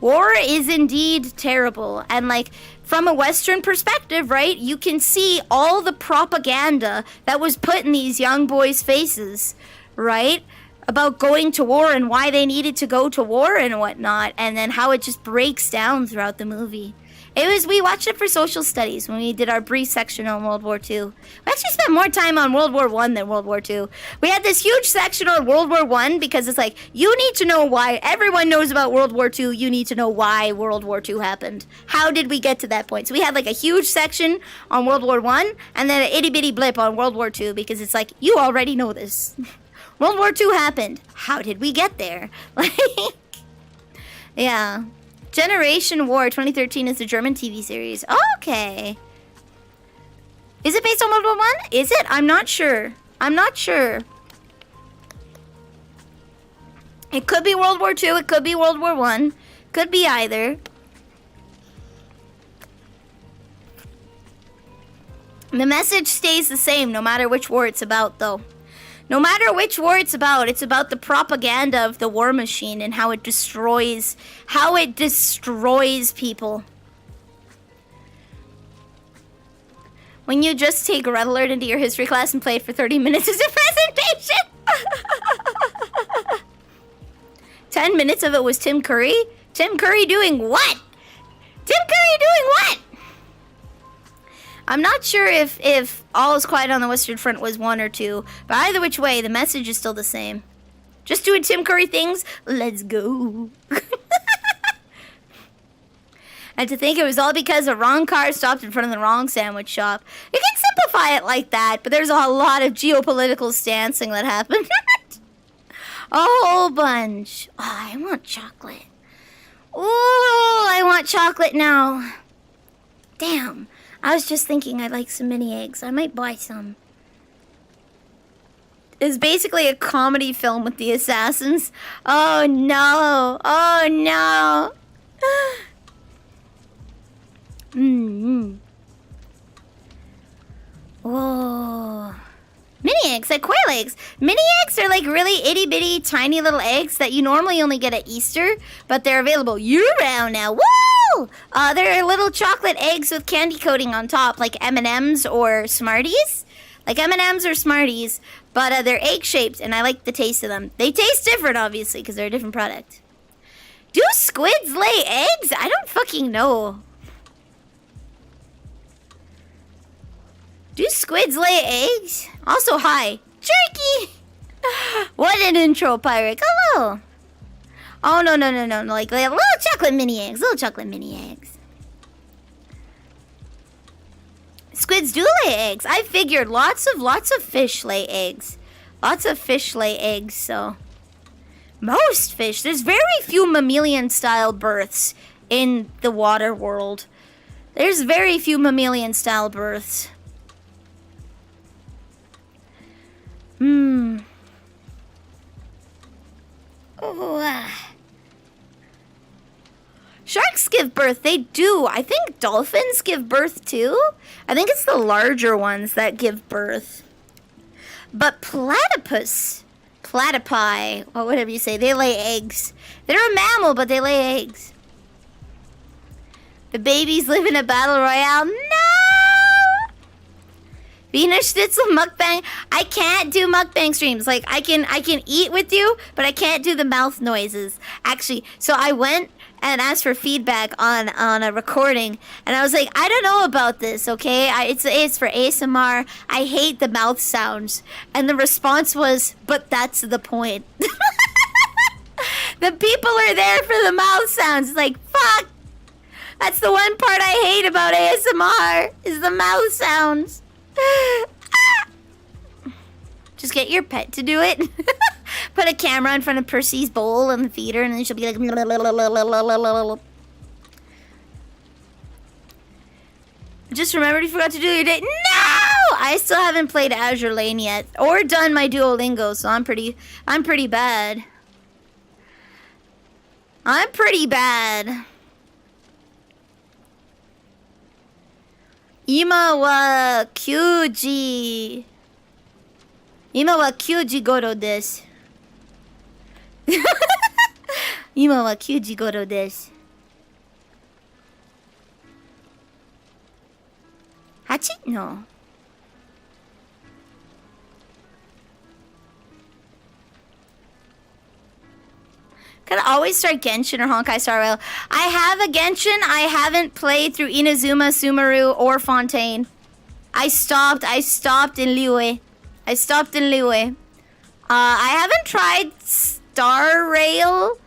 War is indeed terrible. And like, from a Western perspective, right, you can see all the propaganda that was put in these young boys' faces, right? About going to war and why they needed to go to war and whatnot, and then how it just breaks down throughout the movie. We watched it for social studies when we did our brief section on World War II. We actually spent more time on World War I than World War II. We had this huge section on World War I because it's like, you need to know why. Everyone knows about World War II. You need to know why World War II happened. How did we get to that point? So we had like a huge section on World War I and then an itty-bitty blip on World War II because it's like, you already know this. World War II happened. How did we get there? Like, yeah. Generation War 2013 is a German TV series. Okay. Is it based on World War I? Is it? I'm not sure. I'm not sure. It could be World War II. It could be World War I. Could be either. The message stays the same no matter which war it's about, though. No matter which war it's about the propaganda of the war machine and how it destroys people. When you just take Red Alert into your history class and play it for 30 minutes as a presentation. 10 minutes of it was Tim Curry. Tim Curry doing what? Tim Curry doing what? I'm not sure if All Is Quiet on the Western Front was 1 or 2, but either which way, the message is still the same. Just doing Tim Curry things, let's go. And to think it was all because a wrong car stopped in front of the wrong sandwich shop. You can simplify it like that, but there's a lot of geopolitical stancing that happened. A whole bunch. Oh, I want chocolate. Oh, I want chocolate now. Damn. I was just thinking I'd like some mini eggs. I might buy some. is basically a comedy film with the assassins. Oh no! Oh no! Whoa. Mini eggs, like quail eggs. Mini eggs are like really itty bitty tiny little eggs that you normally only get at Easter, but they're available year round now. Woo! They're little chocolate eggs with candy coating on top, like M&Ms or Smarties. Like M&Ms or Smarties, but they're egg shaped and I like the taste of them. They taste different, obviously, because they're a different product. Do squids lay eggs? I don't fucking know. Do squids lay eggs? Also, hi. Jerky! What an intro, Pirate. Hello. Oh, no. Like little chocolate mini eggs. Little chocolate mini eggs. Squids do lay eggs. I figured lots of fish lay eggs. Lots of fish lay eggs, so. Most fish. There's very few mammalian-style births in the water world. There's very few mammalian-style births. Oh, Sharks give birth. They do. I think dolphins give birth too. I think it's the larger ones that give birth. But platypi, or whatever you say, they lay eggs. They're a mammal, but they lay eggs. The babies live in a battle royale. No! Wiener Schnitzel mukbang. I can't do mukbang streams. Like I can eat with you, but I can't do the mouth noises. Actually, so I went and asked for feedback on a recording, and I was like, I don't know about this. Okay, it's for ASMR. I hate the mouth sounds, and the response was, but that's the point. The people are there for the mouth sounds. Like fuck. That's the one part I hate about ASMR is the mouth sounds. Just get your pet to do it. Put a camera in front of Percy's bowl and feed her, and then she'll be like. Just remembered you forgot to do your date. No, I still haven't played Azure Lane yet, or done my Duolingo, so I'm pretty bad. I'm pretty bad. Ima wa kyuji goro desu. Ima wa kyuji goro desu. Hachi? No. Could always start Genshin or Honkai Star Rail. I have a Genshin. I haven't played through Inazuma, Sumeru, or Fontaine. I stopped in Liyue. I haven't tried Star Rail.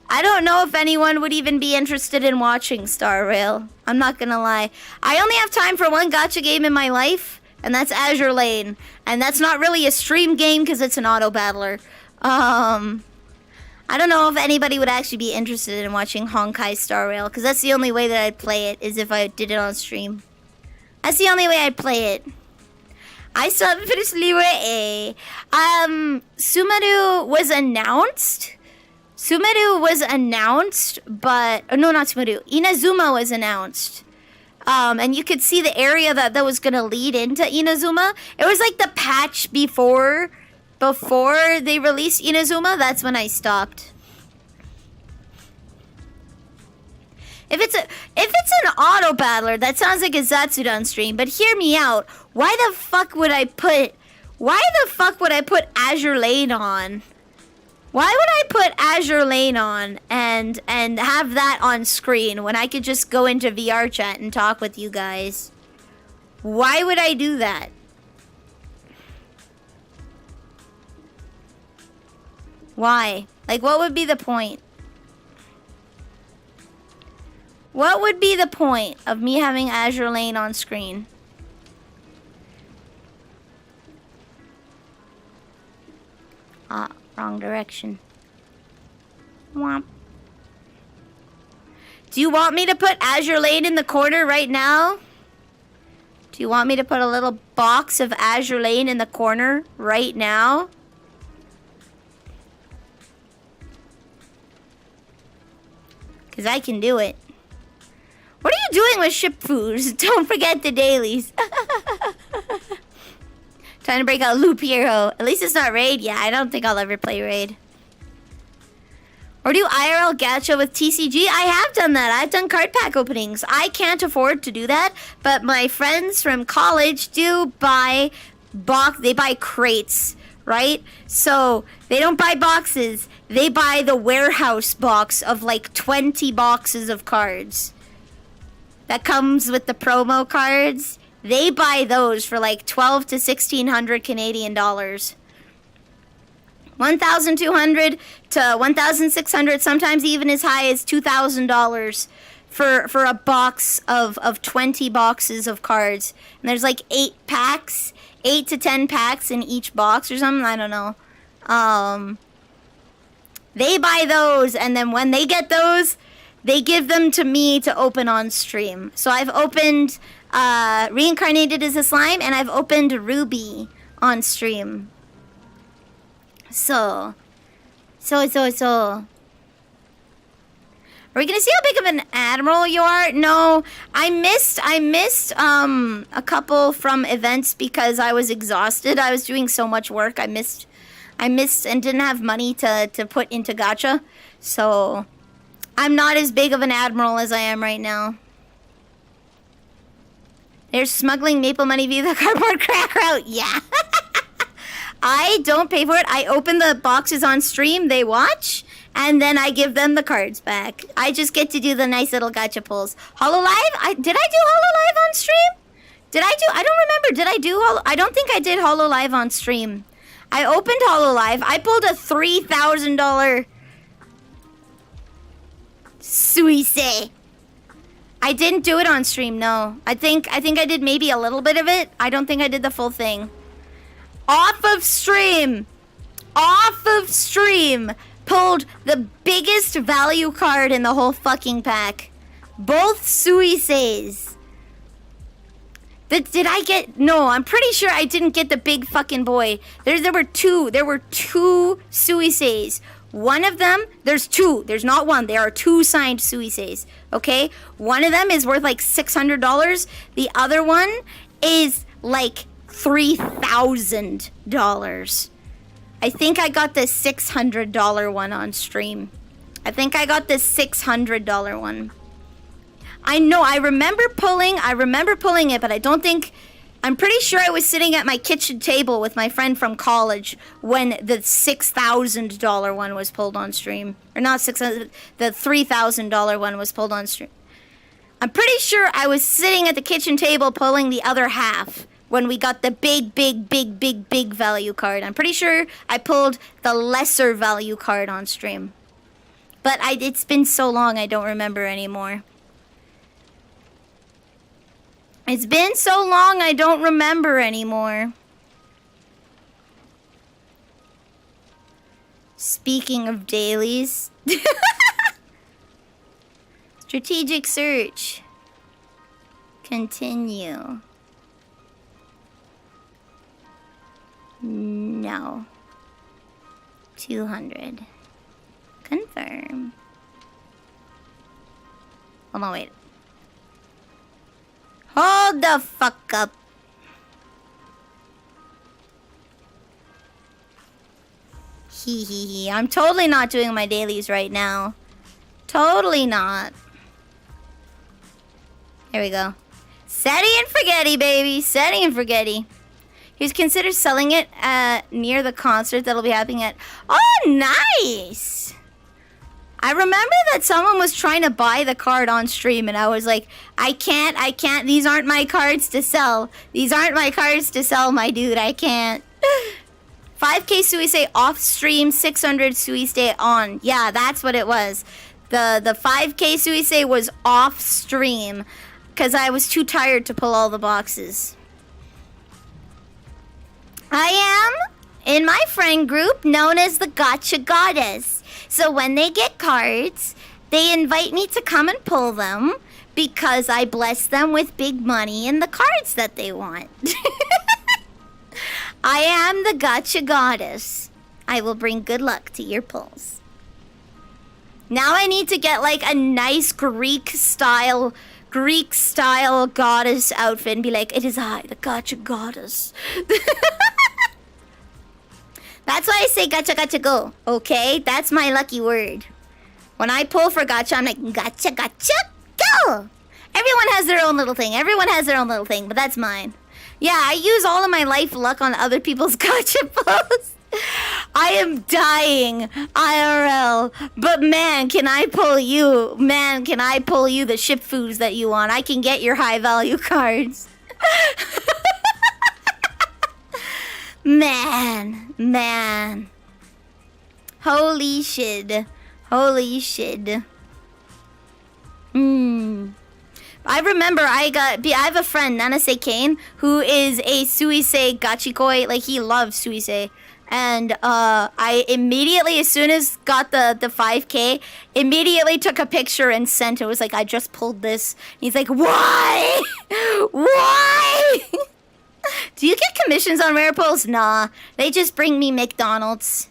I don't know if anyone would even be interested in watching Star Rail. I'm not gonna lie. I only have time for one gacha game in my life, and that's Azure Lane. And that's not really a stream game because it's an auto battler. I don't know if anybody would actually be interested in watching Honkai Star Rail, because that's the only way that I'd play it, is if I did it on stream. That's the only way I'd play it. I still haven't finished Liyue. Sumeru was announced. But... Oh, no, not Sumeru. Inazuma was announced. And you could see the area that was going to lead into Inazuma. It was like the patch before they released Inazuma. That's when I stopped. If it's an auto battler, that sounds like a Zatsudan stream, but hear me out. Why the fuck would I put Azure Lane on? Why would I put Azure Lane on and have that on screen when I could just go into VR chat and talk with you guys? Why would I do that? Why? Like, what would be the point? What would be the point of me having Azure Lane on screen? Ah, wrong direction. Womp. Do you want me to put Azure Lane in the corner right now? Do you want me to put a little box of Azure Lane in the corner right now? Because I can do it. What are you doing with ship foods? Don't forget the dailies. Trying to break out Loop Hero. At least it's not Raid. Yeah, I don't think I'll ever play Raid. Or do IRL gacha with TCG? I have done that. I've done card pack openings. I can't afford to do that, but my friends from college do buy they buy crates, right? So they don't buy boxes. They buy the warehouse box of like 20 boxes of cards. That comes with the promo cards. They buy those for like 12 to 1600 Canadian dollars. 1,200 to 1,600, sometimes even as high as $2,000 for a box of 20 boxes of cards. And there's like 8 packs, 8 to 10 packs in each box or something. I don't know. They buy those, and then when they get those, they give them to me to open on stream. So I've opened Reincarnated as a Slime, and I've opened Ruby on stream. So. Are we gonna see how big of an admiral you are? No, I missed a couple from events because I was exhausted. I was doing so much work. I missed and didn't have money to put into gacha. So I'm not as big of an admiral as I am right now. They're smuggling maple money via the cardboard crack route. Yeah. I don't pay for it. I open the boxes on stream, they watch, and then I give them the cards back. I just get to do the nice little gacha pulls. HoloLive? Did I do HoloLive on stream? I don't remember. Did I do I don't think I did HoloLive on stream. I opened HoloLive. I pulled a $3,000 Suisse. I didn't do it on stream, no. I think I did maybe a little bit of it. I don't think I did the full thing. Off of stream, pulled the biggest value card in the whole fucking pack. Both Suisses. Did I get? No, I'm pretty sure I didn't get the big fucking boy. There were two Suisses. One of them, there's two. There's not one. There are two signed Suisses. Okay, one of them is worth like $600. The other one is like $3,000. I think I got the $600 one on stream. I think I got the $600 one. I know, I remember pulling it, but I'm pretty sure I was sitting at my kitchen table with my friend from college when the $6,000 one was pulled on stream. Or not $6,000, the $3,000 one was pulled on stream. I'm pretty sure I was sitting at the kitchen table pulling the other half when we got the big value card. I'm pretty sure I pulled the lesser value card on stream. But it's been so long I don't remember anymore. It's been so long I don't remember anymore. Speaking of dailies. Strategic search. Continue. No. 200. Confirm. Hold on, wait. Hold the fuck up. Hee. I'm totally not doing my dailies right now. Totally not. Here we go. Setty and forgetty, baby. Setty and forgetty. He's considered selling it near the concert that'll be happening at... Oh, nice! I remember that someone was trying to buy the card on stream, and I was like, I can't. These aren't my cards to sell. These aren't my cards to sell, my dude. I can't. 5K Suisse off stream, 600 Suisse on. Yeah, that's what it was. The 5K Suisse was off stream because I was too tired to pull all the boxes. I am in my friend group known as the Gotcha Goddess. So when they get cards, they invite me to come and pull them because I bless them with big money and the cards that they want. I am the Gotcha Goddess. I will bring good luck to your pulls. Now I need to get like a nice Greek style goddess outfit and be like, it is I, the gacha goddess. That's why I say gacha gacha go, okay? That's my lucky word. When I pull for gacha, I'm like, gacha gacha go! Everyone has their own little thing. Everyone has their own little thing, but that's mine. Yeah, I use all of my life luck on other people's gacha pulls. I am dying, IRL. But man, can I pull you? Man, can I pull you the ship foods that you want? I can get your high value cards. Man. Holy shit. I remember I have a friend, Nanase Kane, who is a Suisei gachikoi. Like, he loves Suisei. And I immediately, as soon as got the 5K, immediately took a picture and sent it. It was like, I just pulled this. He's like, why? Why? Do you get commissions on rare pulls? Nah, they just bring me McDonald's.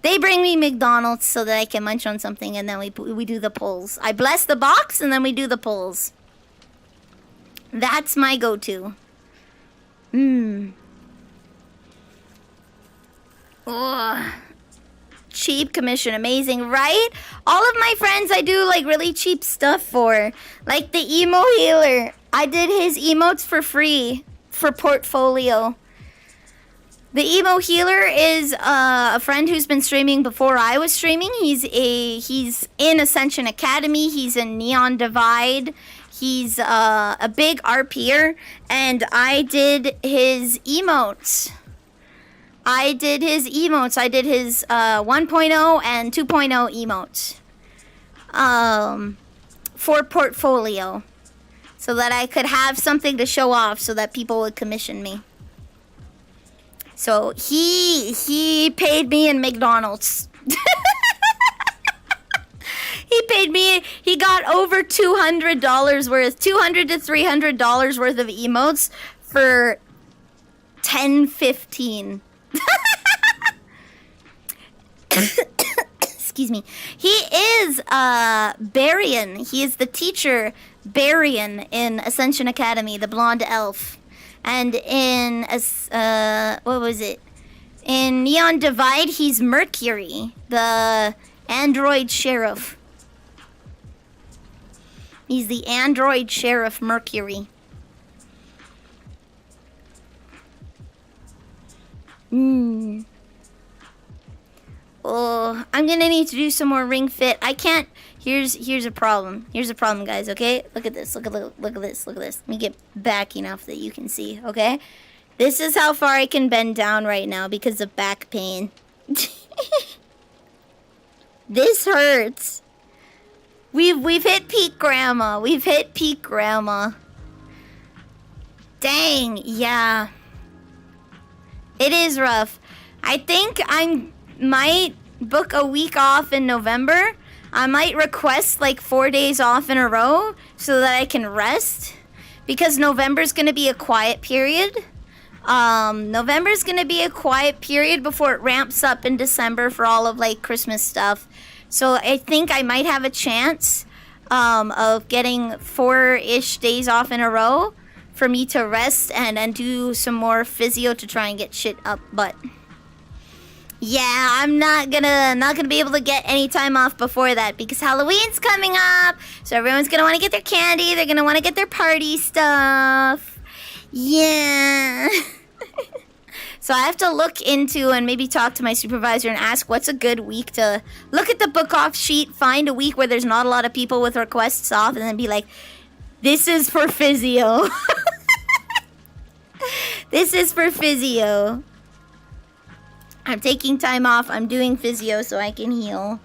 They bring me McDonald's so that I can munch on something, and then we do the pulls. I bless the box, and then we do the pulls. That's my go-to. Oh, cheap commission, amazing, right? All of my friends I do like really cheap stuff for. Like the emo healer. I did his emotes for free for portfolio. The emo healer is a friend who's been streaming before I was streaming. He's in Ascension Academy. He's in Neon Divide. He's a big RPer, and I did his emotes. I did his 1.0 and 2.0 emotes for portfolio, so that I could have something to show off, so that people would commission me. So he paid me in McDonald's. He paid me. He got over $200 worth, $200 to $300 worth of emotes for 10-15. Excuse me. He is Barian. He is the teacher Barian in Ascension Academy, the blonde elf. And in what was it? In Neon Divide, he's Mercury, the android sheriff. He's the android sheriff Mercury. Oh, I'm gonna need to do some more ring fit. I can't. Here's a problem. Here's a problem, guys. Okay, look at this. Look at this. Let me get back enough that you can see. Okay, this is how far I can bend down right now because of back pain. This hurts. We've hit peak, Grandma. We've hit peak, Grandma. Dang, yeah. It is rough. I think I might book a week off in November. I might request like 4 days off in a row so that I can rest, because November's going to be a quiet period. November's going to be a quiet period before it ramps up in December for all of like Christmas stuff. So I think I might have a chance of getting 4-ish days off in a row for me to rest and do some more physio to try and get shit up. But yeah, I'm not gonna be able to get any time off before that because Halloween's coming up. So everyone's gonna want to get their candy. They're gonna want to get their party stuff. Yeah. So I have to look into and maybe talk to my supervisor and ask what's a good week to look at the book off sheet, find a week where there's not a lot of people with requests off, and then be like, this is for physio. This is for physio. I'm taking time off. I'm doing physio so I can heal.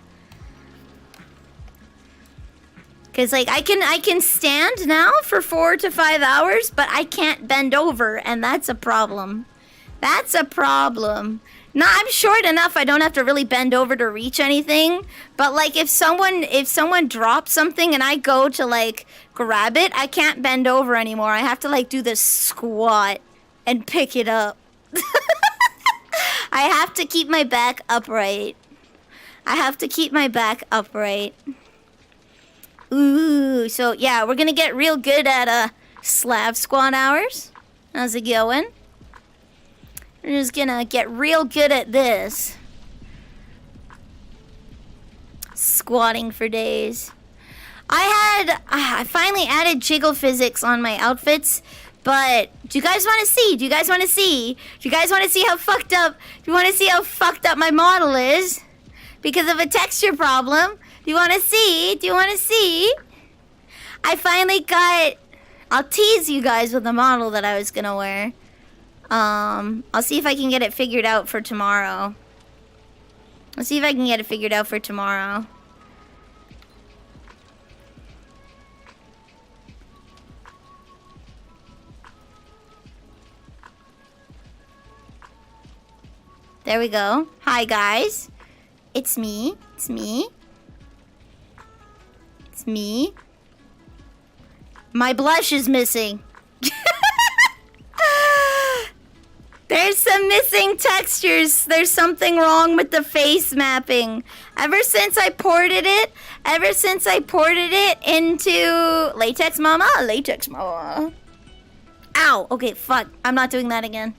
Because like I can stand now for 4 to 5 hours, but I can't bend over, and that's a problem. That's a problem. No, I'm short enough I don't have to really bend over to reach anything. But like if someone drops something and I go to like grab it, I can't bend over anymore. I have to like do this squat and pick it up. I have to keep my back upright. I have to keep my back upright. Ooh, so yeah, we're gonna get real good at Slav squat hours. How's it going? We're just gonna get real good at this. Squatting for days. I finally added jiggle physics on my outfits, but do you guys want to see? Do you guys want to see? Do you guys want to see how fucked up? Do you want to see how fucked up my model is? Because of a texture problem. Do you want to see? Do you want to see? I finally got... I'll tease you guys with the model that I was gonna wear. I'll see if I can get it figured out for tomorrow. I'll see if I can get it figured out for tomorrow. There we go. Hi, guys. It's me. It's me. It's me. My blush is missing. There's some missing textures. There's something wrong with the face mapping. Ever since I ported it into Latex Mama. Ow. Okay, fuck. I'm not doing that again.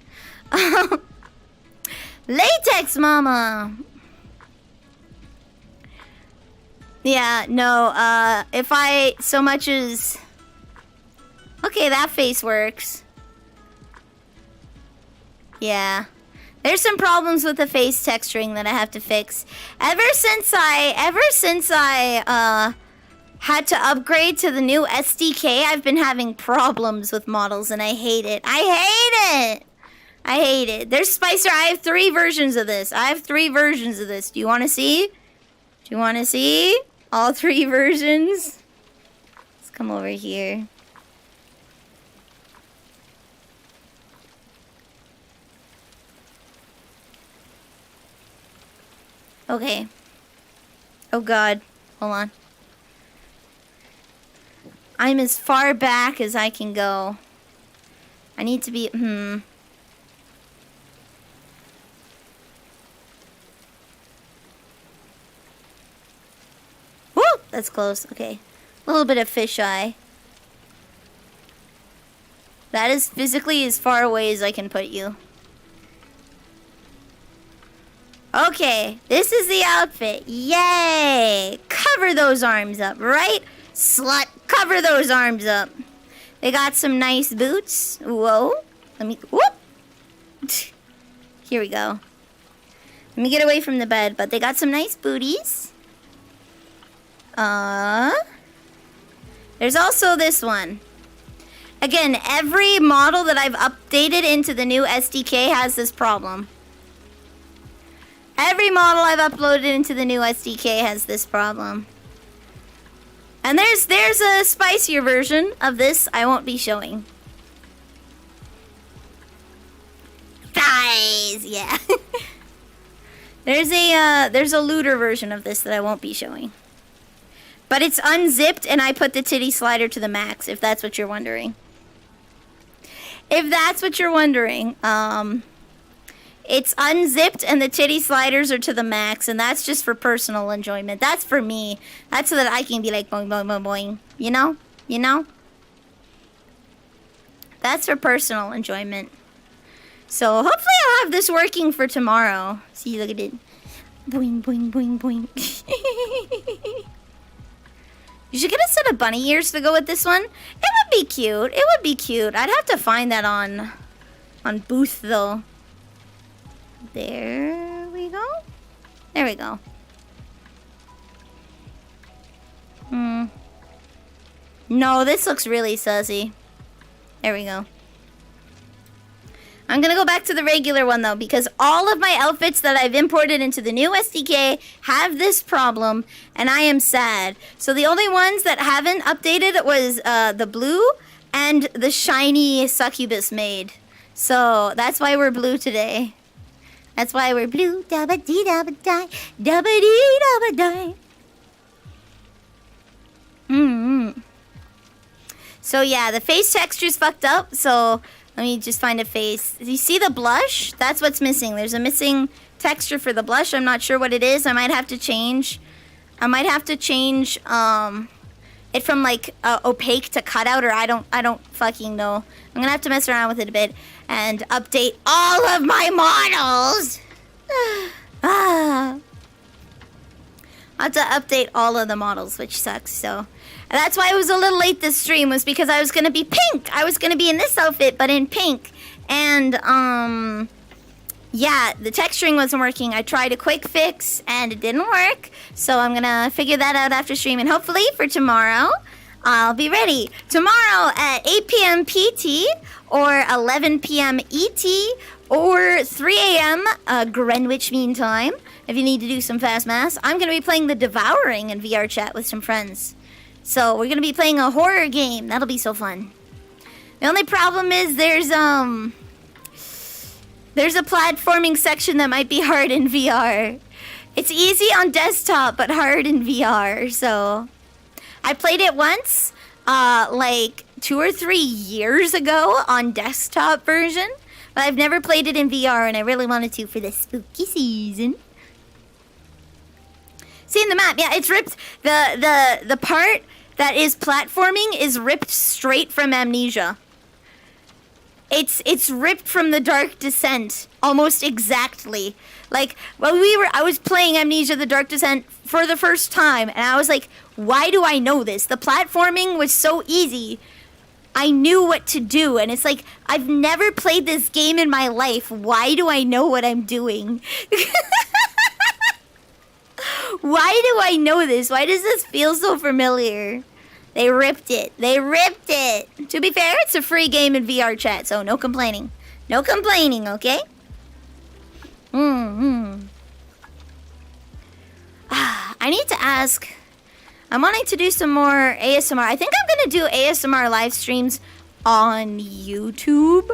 Latex Mama. Yeah, no, if I so much as... Okay, that face works. Yeah. There's some problems with the face texturing that I have to fix. Ever since I had to upgrade to the new SDK, I've been having problems with models, and I hate it. I hate it. There's Spicer. I have 3 versions of this. Do you want to see? Do you want to see all 3 versions? Let's come over here. Okay. Oh god. Hold on. I'm as far back as I can go. I need to be... Woo! That's close. Okay. A little bit of fisheye. That is physically as far away as I can put you. Okay, this is the outfit. Yay! Cover those arms up, right? Slut, cover those arms up. They got some nice boots. Whoa. Let me... Whoop! Here we go. Let me get away from the bed, but they got some nice booties. There's also this one. Again, every model that I've updated into the new SDK has this problem. Every model I've uploaded into the new SDK has this problem. And there's a spicier version of this I won't be showing. Thighs, yeah. There's a looter version of this that I won't be showing. But it's unzipped and I put the titty slider to the max, if that's what you're wondering. If that's what you're wondering, it's unzipped and the titty sliders are to the max, and that's just for personal enjoyment. That's for me. That's so that I can be like boing, boing, boing, boing. You know? You know? That's for personal enjoyment. So hopefully I'll have this working for tomorrow. See, look at it. Boing, boing, boing, boing. You should get a set of bunny ears to go with this one. It would be cute. It would be cute. I'd have to find that on Booth, though. There we go. There we go. No, this looks really sussy. There we go. I'm gonna go back to the regular one though, because all of my outfits that I've imported into the new SDK have this problem, and I am sad. So the only ones that haven't updated was the blue and the shiny succubus maid. So that's why we're blue today. That's why we're blue. Dabba-dee-dabba-die. Dabba-dee-dabba-die. So yeah, the face texture's fucked up. So Let me just find a face. You see the blush? That's what's missing. There's a missing texture for the blush. I'm not sure what it is. I might have to change it from like opaque to cutout, or I don't fucking know. I'm gonna have to mess around with it a bit and update all of my models. I have to update all of the models, which sucks. So that's why I was a little late this stream, was because I was gonna be pink. I was gonna be in this outfit, but in pink. And yeah, the texturing wasn't working. I tried a quick fix and it didn't work. So I'm gonna figure that out after stream, and hopefully for tomorrow, I'll be ready. Tomorrow at 8 p.m. PT or 11 p.m. ET or 3 a.m. Greenwich Mean Time. If you need to do some fast maths, I'm gonna be playing The Devouring in VR chat with some friends. So we're gonna be playing a horror game. That'll be so fun. The only problem is there's a platforming section that might be hard in VR. It's easy on desktop, but hard in VR. So I played it once, like 2 or 3 years ago on desktop version, but I've never played it in VR, and I really wanted to for the spooky season. See in the map, yeah, it's ripped. The part that is platforming is ripped straight from Amnesia. It's ripped from The Dark Descent, almost exactly. Like, well, I was playing Amnesia The Dark Descent for the first time, and I was like, why do I know this? The platforming was so easy. I knew what to do, and it's like, I've never played this game in my life. Why do I know what I'm doing? Why do I know this? Why does this feel so familiar? They ripped it. They ripped it. To be fair, it's a free game in VR chat, so no complaining. No complaining, okay? I need to ask. I'm wanting to do some more ASMR. I think I'm going to do ASMR live streams on YouTube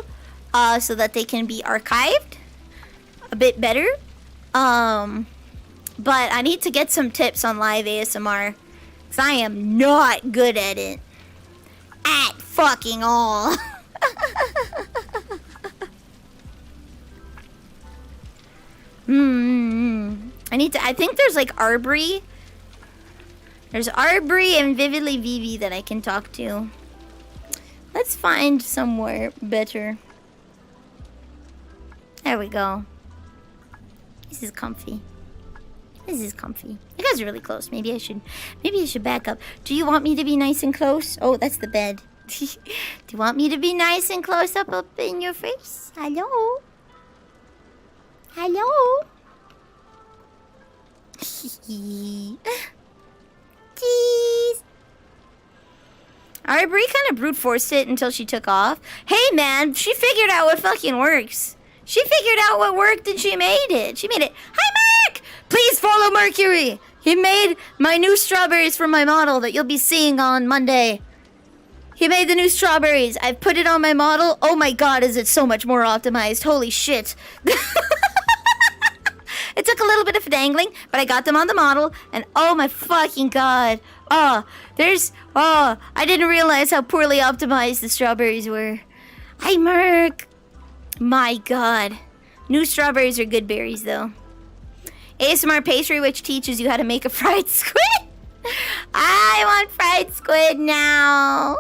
so that they can be archived a bit better. But I need to get some tips on live ASMR. I am not good at it. At fucking all. I think there's like Arbery. There's Arbery and Vividly Vivi that I can talk to. Let's find somewhere better. There we go. This is comfy. This is comfy. You guys are really close. Maybe I should back up. Do you want me to be nice and close? Oh, that's the bed. Do you want me to be nice and close up in your face? Hello? Hello? Jeez. Arbery kind of brute forced it until she took off. Hey man, she figured out what fucking works. She figured out what worked and she made it. She made it. Hi Mark! Please follow Mercury. He made my new strawberries for my model that you'll be seeing on Monday. He made the new strawberries. I've put it on my model. Oh my god, is it so much more optimized. Holy shit. It took a little bit of dangling, but I got them on the model, and oh my fucking god. I didn't realize how poorly optimized the strawberries were. Hi, Merc. My god. New strawberries are good berries, though. ASMR pastry, which teaches you how to make a fried squid. I want fried squid now.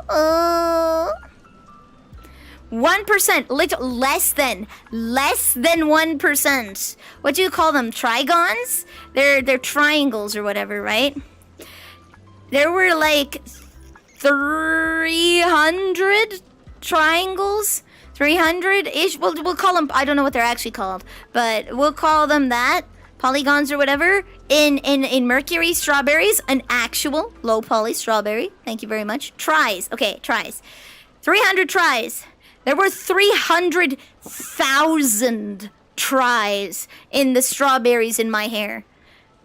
1%, less than 1%. What do you call them? Trigons? They're triangles or whatever, right? There were like 300 triangles, 300-ish. We'll call them. I don't know what they're actually called, but we'll call them that. Polygons or whatever. In Mercury strawberries, an actual low poly strawberry. Thank you very much. Tries. Okay, tries. 300 tries. There were 300,000 tries in the strawberries in my hair.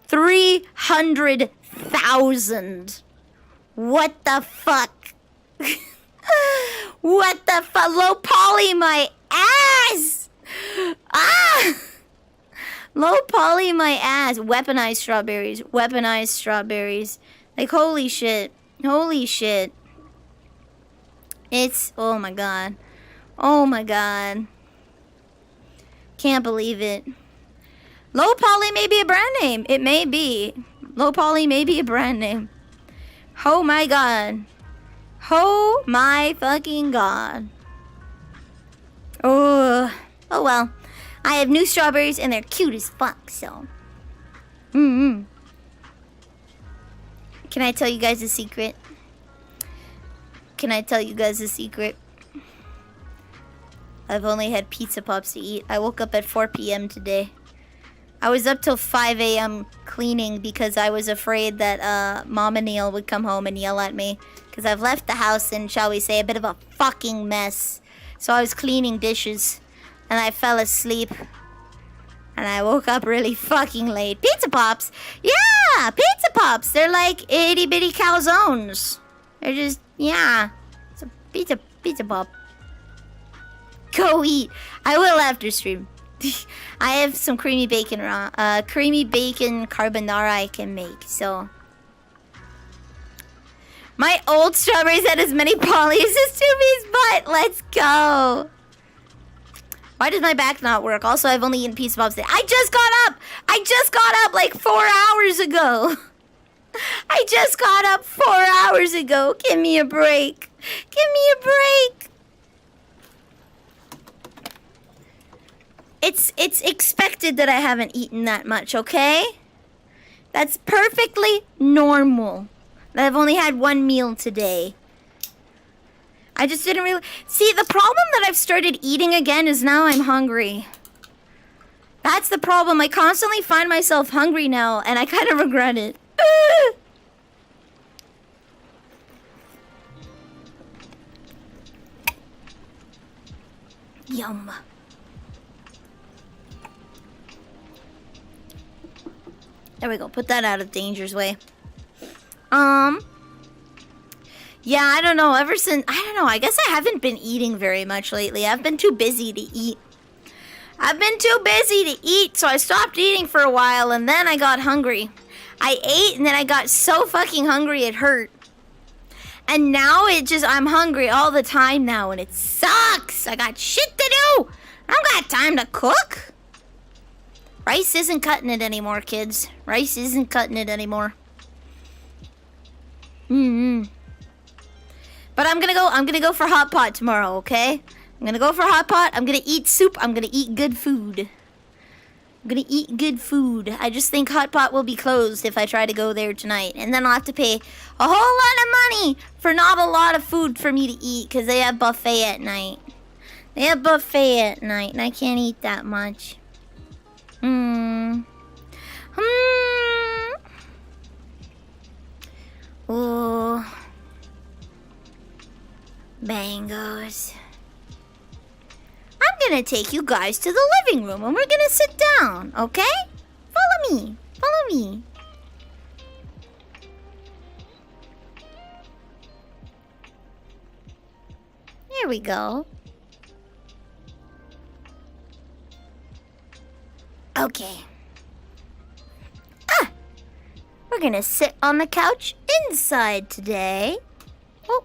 300,000. What the fuck? What the fuck? Low poly my ass! Ah! Low poly my ass. Weaponized strawberries. Weaponized strawberries. Like, holy shit. Holy shit. It's, oh my god. Oh my god. Can't believe it. Low poly may be a brand name. It may be. Low poly may be a brand name. Oh my god. Oh my fucking god. Oh well. I have new strawberries and they're cute as fuck, so. Can I tell you guys a secret? Can I tell you guys a secret? I've only had pizza pops to eat. I woke up at 4 p.m. today. I was up till 5 a.m. cleaning because I was afraid that Mom and Neil would come home and yell at me. Because I've left the house in, shall we say, a bit of a fucking mess. So I was cleaning dishes. And I fell asleep. And I woke up really fucking late. Pizza Pops! Yeah! Pizza Pops! They're like itty bitty calzones. They're just, yeah. It's a pizza pop. Go eat. I will after stream. I have some creamy bacon carbonara I can make, so. My old strawberries had as many polys as Tubi's butt. Let's go. Why does my back not work? Also, I've only eaten pizza pops today. I just got up. I just got up like 4 hours ago. I just got up 4 hours ago. Give me a break. Give me a break. It's expected that I haven't eaten that much, okay? That's perfectly normal. That I've only had one meal today. I just didn't really... See, the problem that I've started eating again is now I'm hungry. That's the problem. I constantly find myself hungry now, and I kind of regret it. Yum. There we go. Put that out of danger's way. Yeah, I don't know. Ever since... I don't know. I guess I haven't been eating very much lately. I've been too busy to eat. I've been too busy to eat, so I stopped eating for a while, and then I got hungry. I ate, and then I got so fucking hungry it hurt. And now it just... I'm hungry all the time now, and it sucks. I got shit to do. I don't got time to cook. Rice isn't cutting it anymore, kids. Rice isn't cutting it anymore. But I'm gonna go for hot pot tomorrow, okay? I'm gonna go for hot pot. I'm gonna eat soup. I'm gonna eat good food. I'm gonna eat good food. I just think hot pot will be closed if I try to go there tonight. And then I'll have to pay a whole lot of money for not a lot of food for me to eat, because they have buffet at night. They have buffet at night, and I can't eat that much. Ooh. Bangos. I'm gonna take you guys to the living room and we're gonna sit down, okay? Follow me. Follow me. Here we go. Okay. We're gonna sit on the couch inside today. Oh,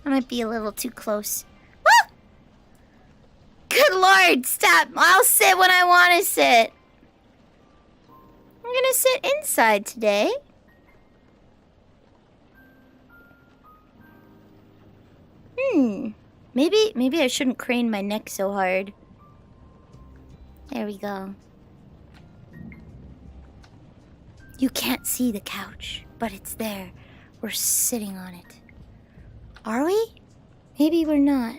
I might be a little too close. Ah! Good Lord, stop. I'll sit when I want to sit. I'm gonna sit inside today. Maybe I shouldn't crane my neck so hard. There we go. You can't see the couch, but it's there. We're sitting on it. Are we? Maybe we're not.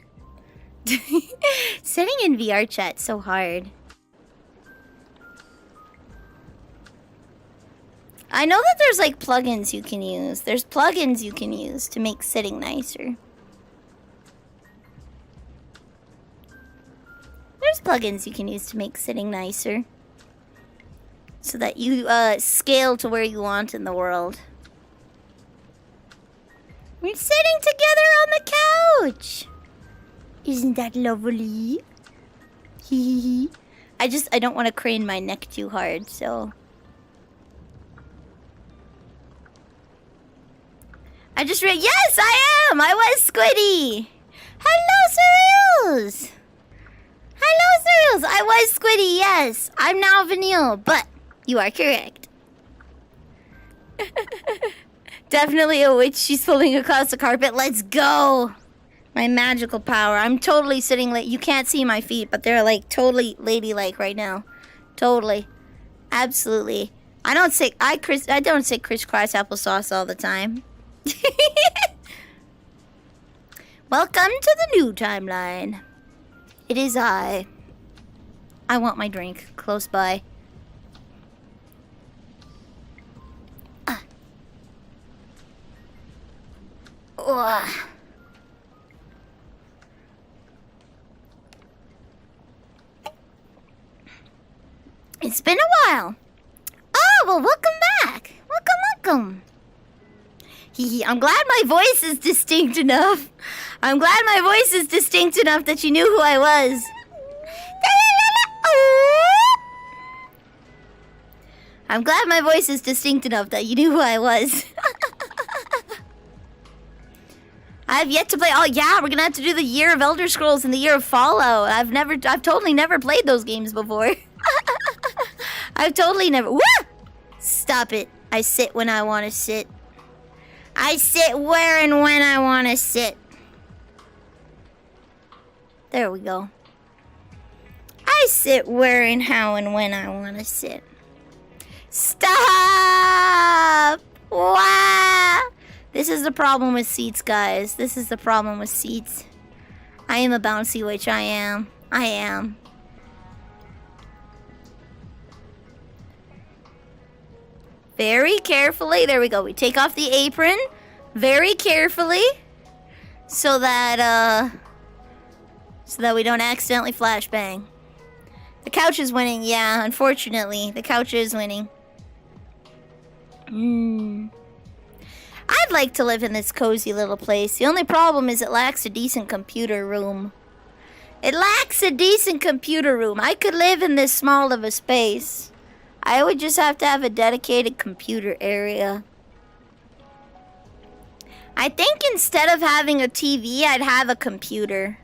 Sitting in VR chat's so hard. I know that there's like plugins you can use. There's plugins you can use to make sitting nicer. There's plugins you can use to make sitting nicer. So that you scale to where you want in the world. We're sitting together on the couch. Isn't that lovely? Hee hee. I don't want to crane my neck too hard, so. I just read, yes, I am! I was Squiddy! Hello, Cereals! Hello, Cereals! I was Squiddy, yes. I'm now Vanille, but you are correct. Definitely a witch. She's floating across the carpet. Let's go! My magical power. I'm totally sitting like you can't see my feet, but they're like totally ladylike right now. Totally. Absolutely. I don't say crisscross applesauce all the time. Welcome to the new timeline. It is I. I want my drink close by. It's been a while. Oh, well, welcome back. Welcome. I'm glad my voice is distinct enough. I'm glad my voice is distinct enough that you knew who I was. I'm glad my voice is distinct enough that you knew who I was. I've yet to play. Oh yeah, we're gonna have to do the Year of Elder Scrolls and the Year of Fallout. I've totally never played those games before. I've totally never. Woo! Stop it. I sit when I want to sit. I sit where and when I want to sit. There we go. I sit where and how and when I want to sit. Stop! Wow! This is the problem with seats, guys. This is the problem with seats. I am a bouncy witch. I am. Very carefully. There we go. We take off the apron. Very carefully. So that we don't accidentally flashbang. The couch is winning. Yeah, unfortunately. The couch is winning. I'd like to live in this cozy little place. The only problem is it lacks a decent computer room. I could live in this small of a space. I would just have to have a dedicated computer area. I think instead of having a TV, I'd have a computer.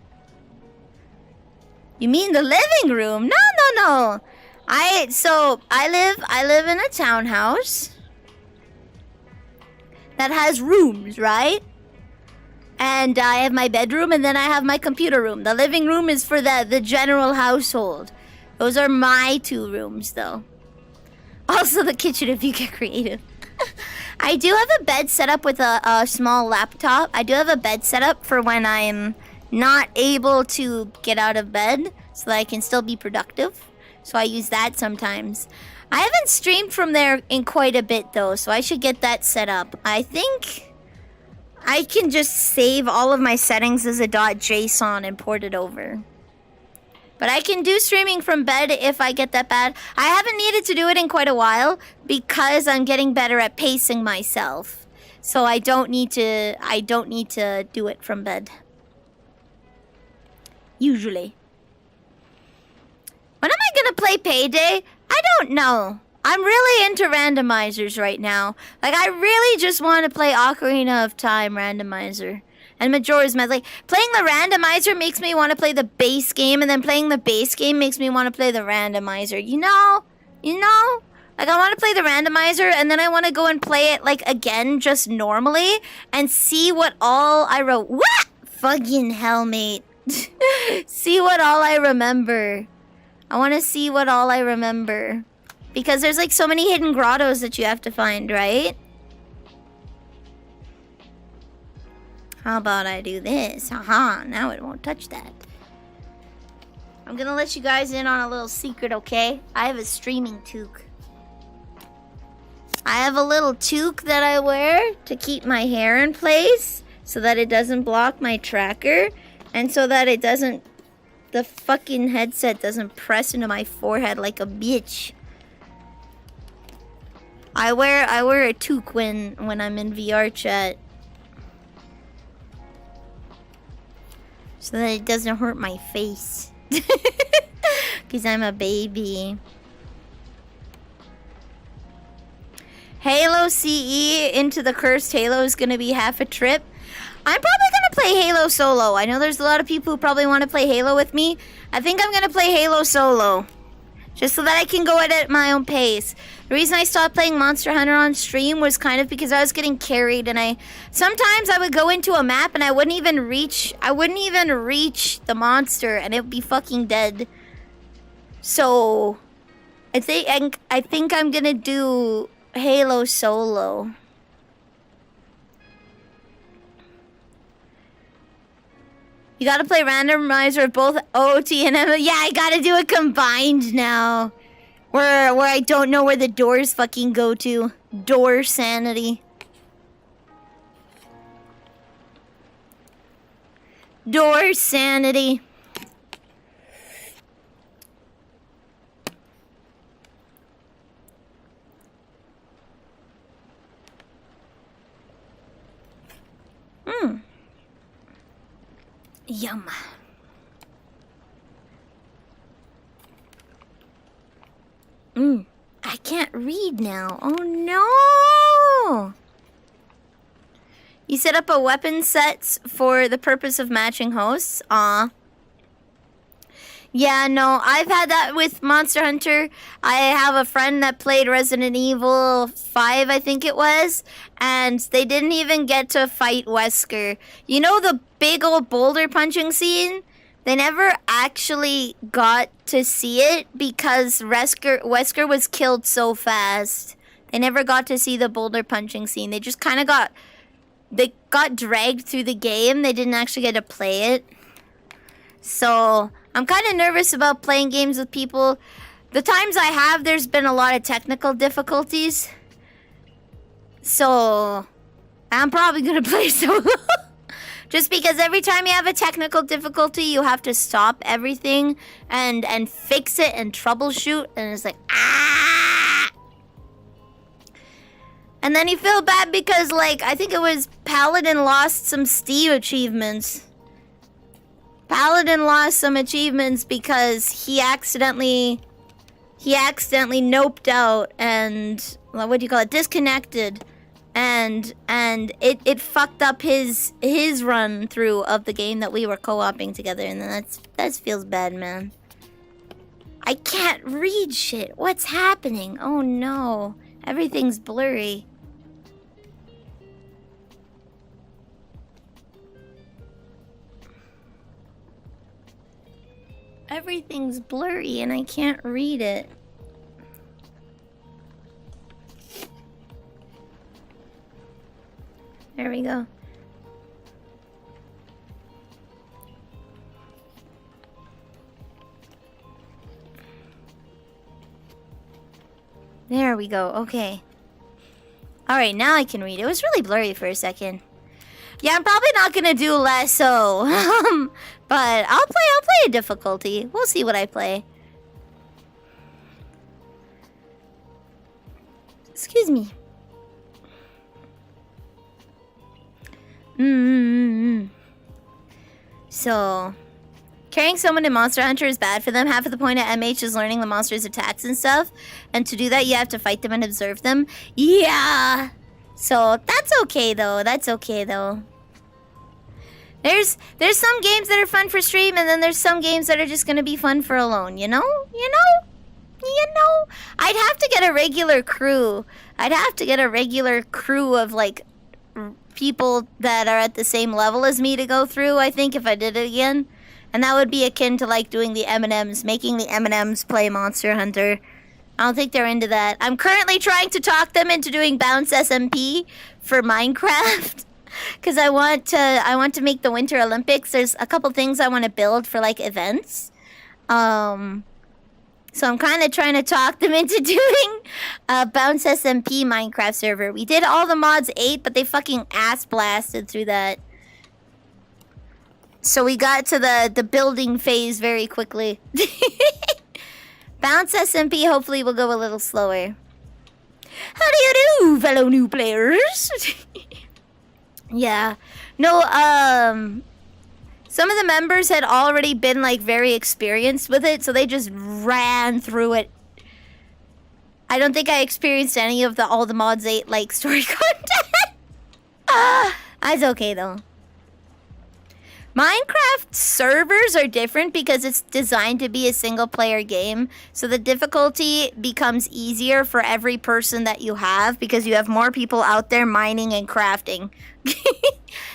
You mean the living room? No. I live in a townhouse that has rooms, right? And I have my bedroom and then I have my computer room. The living room is for the general household. Those are my 2 rooms though. Also the kitchen if you get creative. I do have a bed set up with a small laptop. I do have a bed set up for when I'm not able to get out of bed so that I can still be productive. So I use that sometimes. I haven't streamed from there in quite a bit though, so I should get that set up. I think I can just save all of my settings as a .json and port it over. But I can do streaming from bed if I get that bad. I haven't needed to do it in quite a while because I'm getting better at pacing myself. So I don't need to do it from bed. Usually. When am I gonna play Payday? I don't know. I'm really into randomizers right now. Like, I really just want to play Ocarina of Time randomizer. And Majora's Mask. Like, playing the randomizer makes me want to play the base game, and then playing the base game makes me want to play the randomizer. You know? Like, I want to play the randomizer, and then I want to go and play it, like, again, just normally, and see what all I wrote. What? Fucking hell, mate. See what all I remember. I want to see what all I remember. Because there's, like, so many hidden grottos that you have to find, right? How about I do this? Haha, now it won't touch that. I'm gonna let you guys in on a little secret, okay? I have a streaming toque. I have a little toque that I wear to keep my hair in place so that it doesn't block my tracker and so that it doesn't, the fucking headset doesn't press into my forehead like a bitch. I wear a toque when I'm in VR chat. So that it doesn't hurt my face. Because I'm a baby. Halo CE into the cursed Halo is going to be half a trip. I'm probably going to play Halo solo. I know there's a lot of people who probably want to play Halo with me. I think I'm going to play Halo solo. Just so that I can go at my own pace. The reason I stopped playing Monster Hunter on stream was kind of because I was getting carried, and sometimes I would go into a map and I wouldn't even reach the monster, and it would be fucking dead. So I think I'm gonna do Halo solo. You gotta play randomizer of both OoT and ML. Yeah, I gotta do it combined now. Where I don't know where the doors fucking go to. Door sanity. Door sanity. Yum. I can't read now. Oh no! You set up a weapon set for the purpose of matching hosts? Aw. Yeah, no, I've had that with Monster Hunter. I have a friend that played Resident Evil 5, I think it was, and they didn't even get to fight Wesker. You know the big old boulder punching scene? They never actually got to see it because Wesker was killed so fast. They never got to see the boulder punching scene. They just kind of got dragged through the game. They didn't actually get to play it. So I'm kind of nervous about playing games with people. The times I have, there's been a lot of technical difficulties. So I'm probably going to play solo. Just because every time you have a technical difficulty, you have to stop everything and fix it and troubleshoot. And it's like, ah! And then you feel bad because, like, I think it was Paladin lost some Steam achievements. Paladin lost some achievements because he accidentally noped out and, what do you call it, disconnected. And it fucked up his run through of the game that we were co-oping together, and that feels bad, man. I can't read shit. What's happening? Oh no. Everything's blurry. Everything's blurry and I can't read it. There we go. There we go. Okay. Alright, now I can read. It was really blurry for a second. Yeah, I'm probably not gonna do lasso. But I'll play a difficulty. We'll see what I play. Excuse me. So, carrying someone in Monster Hunter is bad for them. Half of the point of MH is learning the monster's attacks and stuff. And to do that, you have to fight them and observe them. Yeah! So, that's okay though. That's okay though. There's some games that are fun for stream, and then there's some games that are just gonna be fun for alone, you know? I'd have to get a regular crew. I'd have to get a regular crew of, like, people that are at the same level as me to go through, I think, if I did it again. And that would be akin to, like, doing the M&Ms, making the M&Ms play Monster Hunter. I don't think they're into that. I'm currently trying to talk them into doing Bounce SMP for Minecraft. Because I want to make the Winter Olympics. There's a couple things I want to build for, like, events. So I'm kind of trying to talk them into doing a Bounce SMP Minecraft server. We did all the mods 8, but they fucking ass blasted through that. So we got to the building phase very quickly. Bounce SMP hopefully will go a little slower. How do you do, fellow new players? Yeah. No, some of the members had already been, like, very experienced with it, so they just ran through it. I don't think I experienced any of all the mods 8, like, story content. That's okay, though. Minecraft servers are different because it's designed to be a single player game. So the difficulty becomes easier for every person that you have because you have more people out there mining and crafting.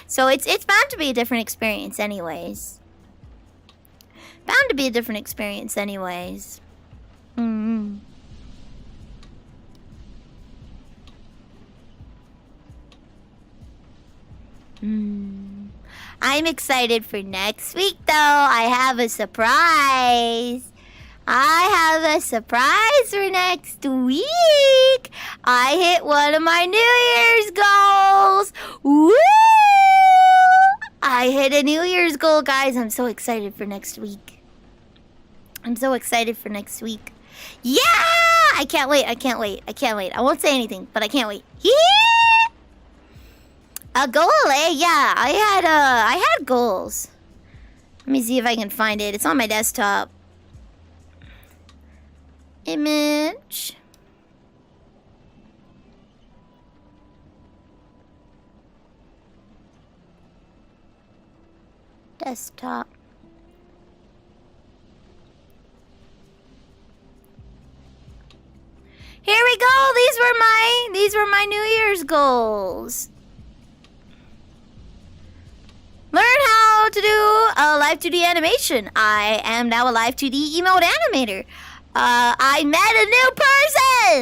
So it's bound to be a different experience anyways. Bound to be a different experience anyways. Mm-hmm. I'm excited for next week, though. I have a surprise. I have a surprise for next week. I hit one of my New Year's goals. Woo! I hit a New Year's goal, guys. I'm so excited for next week. I'm so excited for next week. Yeah! I can't wait. I can't wait. I can't wait. I won't say anything, but I can't wait. Yeah! A goal, eh? Yeah, I had goals. Let me see if I can find it. It's on my desktop. Image. Desktop. Here we go. These were my New Year's goals. Learn how to do a live 2D animation. I am now a live 2D emote animator. I met a new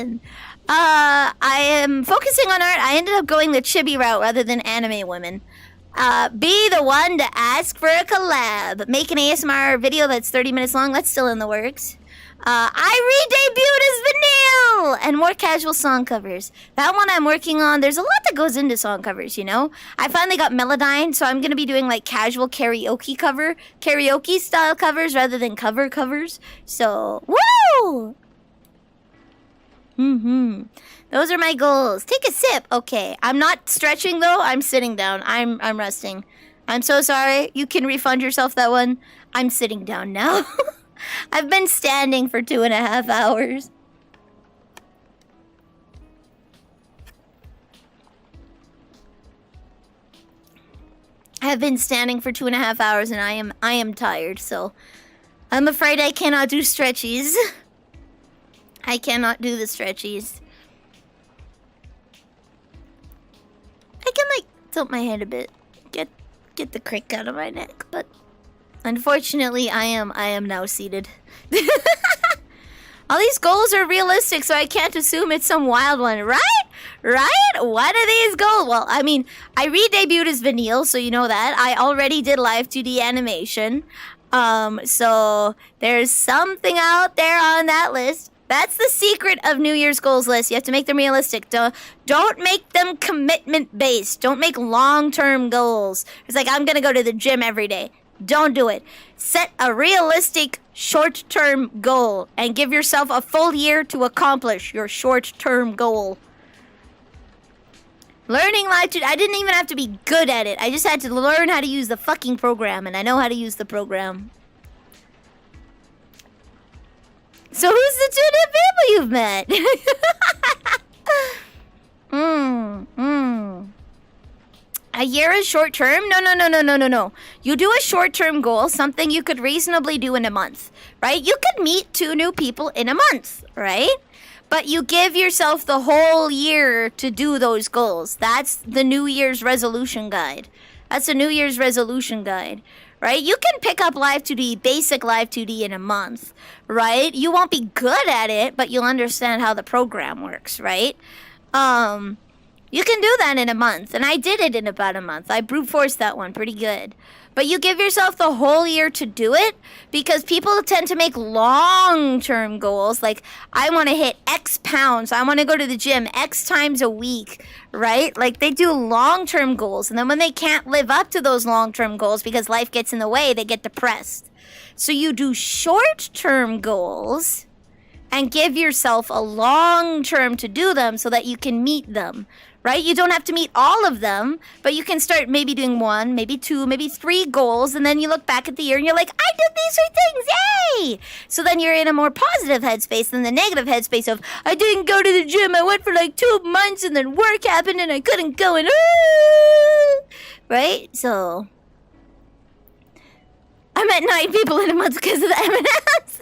person. I am focusing on art. I ended up going the chibi route rather than anime women. Be the one to ask for a collab. Make an ASMR video that's 30 minutes long. That's still in the works. I re-debuted as Vanille and more casual song covers. That one I'm working on. There's a lot that goes into song covers, you know? I finally got Melodyne, so I'm going to be doing like casual karaoke style covers rather than cover covers. So, woo! Those are my goals. Take a sip. Okay, I'm not stretching though. I'm sitting down. I'm resting. I'm so sorry. You can refund yourself that one. I'm sitting down now. I've been standing for 2.5 hours. I've been standing for 2.5 hours and I am tired, so I'm afraid I cannot do stretchies. I cannot do the stretchies. I can like tilt my head a bit, get the crick out of my neck, but unfortunately, I am now seated. All these goals are realistic, so I can't assume it's some wild one, right? Right? What are these goals? Well, I mean, I re-debuted as Vanille, so you know that. I already did live 2D animation. So there's something out there on that list. That's the secret of New Year's goals list. You have to make them realistic. Don't make them commitment-based. Don't make long-term goals. It's like, I'm going to go to the gym every day. Don't do it. Set a realistic short-term goal and give yourself a full year to accomplish your short-term goal. Learning live 2D, I didn't even have to be good at it. I just had to learn how to use the fucking program, and I know how to use the program. So who's the 2 new people you've met? A year is short term? No. You do a short term goal, something you could reasonably do in a month, right? You could meet 2 new people in a month, right? But you give yourself the whole year to do those goals. That's the New Year's resolution guide. That's a New Year's resolution guide, right? You can pick up Live 2D, basic Live 2D in a month, right? You won't be good at it, but you'll understand how the program works, right? You can do that in a month, and I did it in about a month. I brute forced that one pretty good. But you give yourself the whole year to do it because people tend to make long-term goals. Like, I want to hit X pounds. I want to go to the gym X times a week, right? Like, they do long-term goals. And then when they can't live up to those long-term goals because life gets in the way, they get depressed. So you do short-term goals and give yourself a long-term to do them so that you can meet them. Right? You don't have to meet all of them, but you can start maybe doing 1, maybe 2, maybe 3 goals, and then you look back at the year and you're like, I did these 3 things, yay! So then you're in a more positive headspace than the negative headspace of, I didn't go to the gym, I went for like 2 months, and then work happened and I couldn't go, and right? So, I met 9 people in a month because of the M&Ms.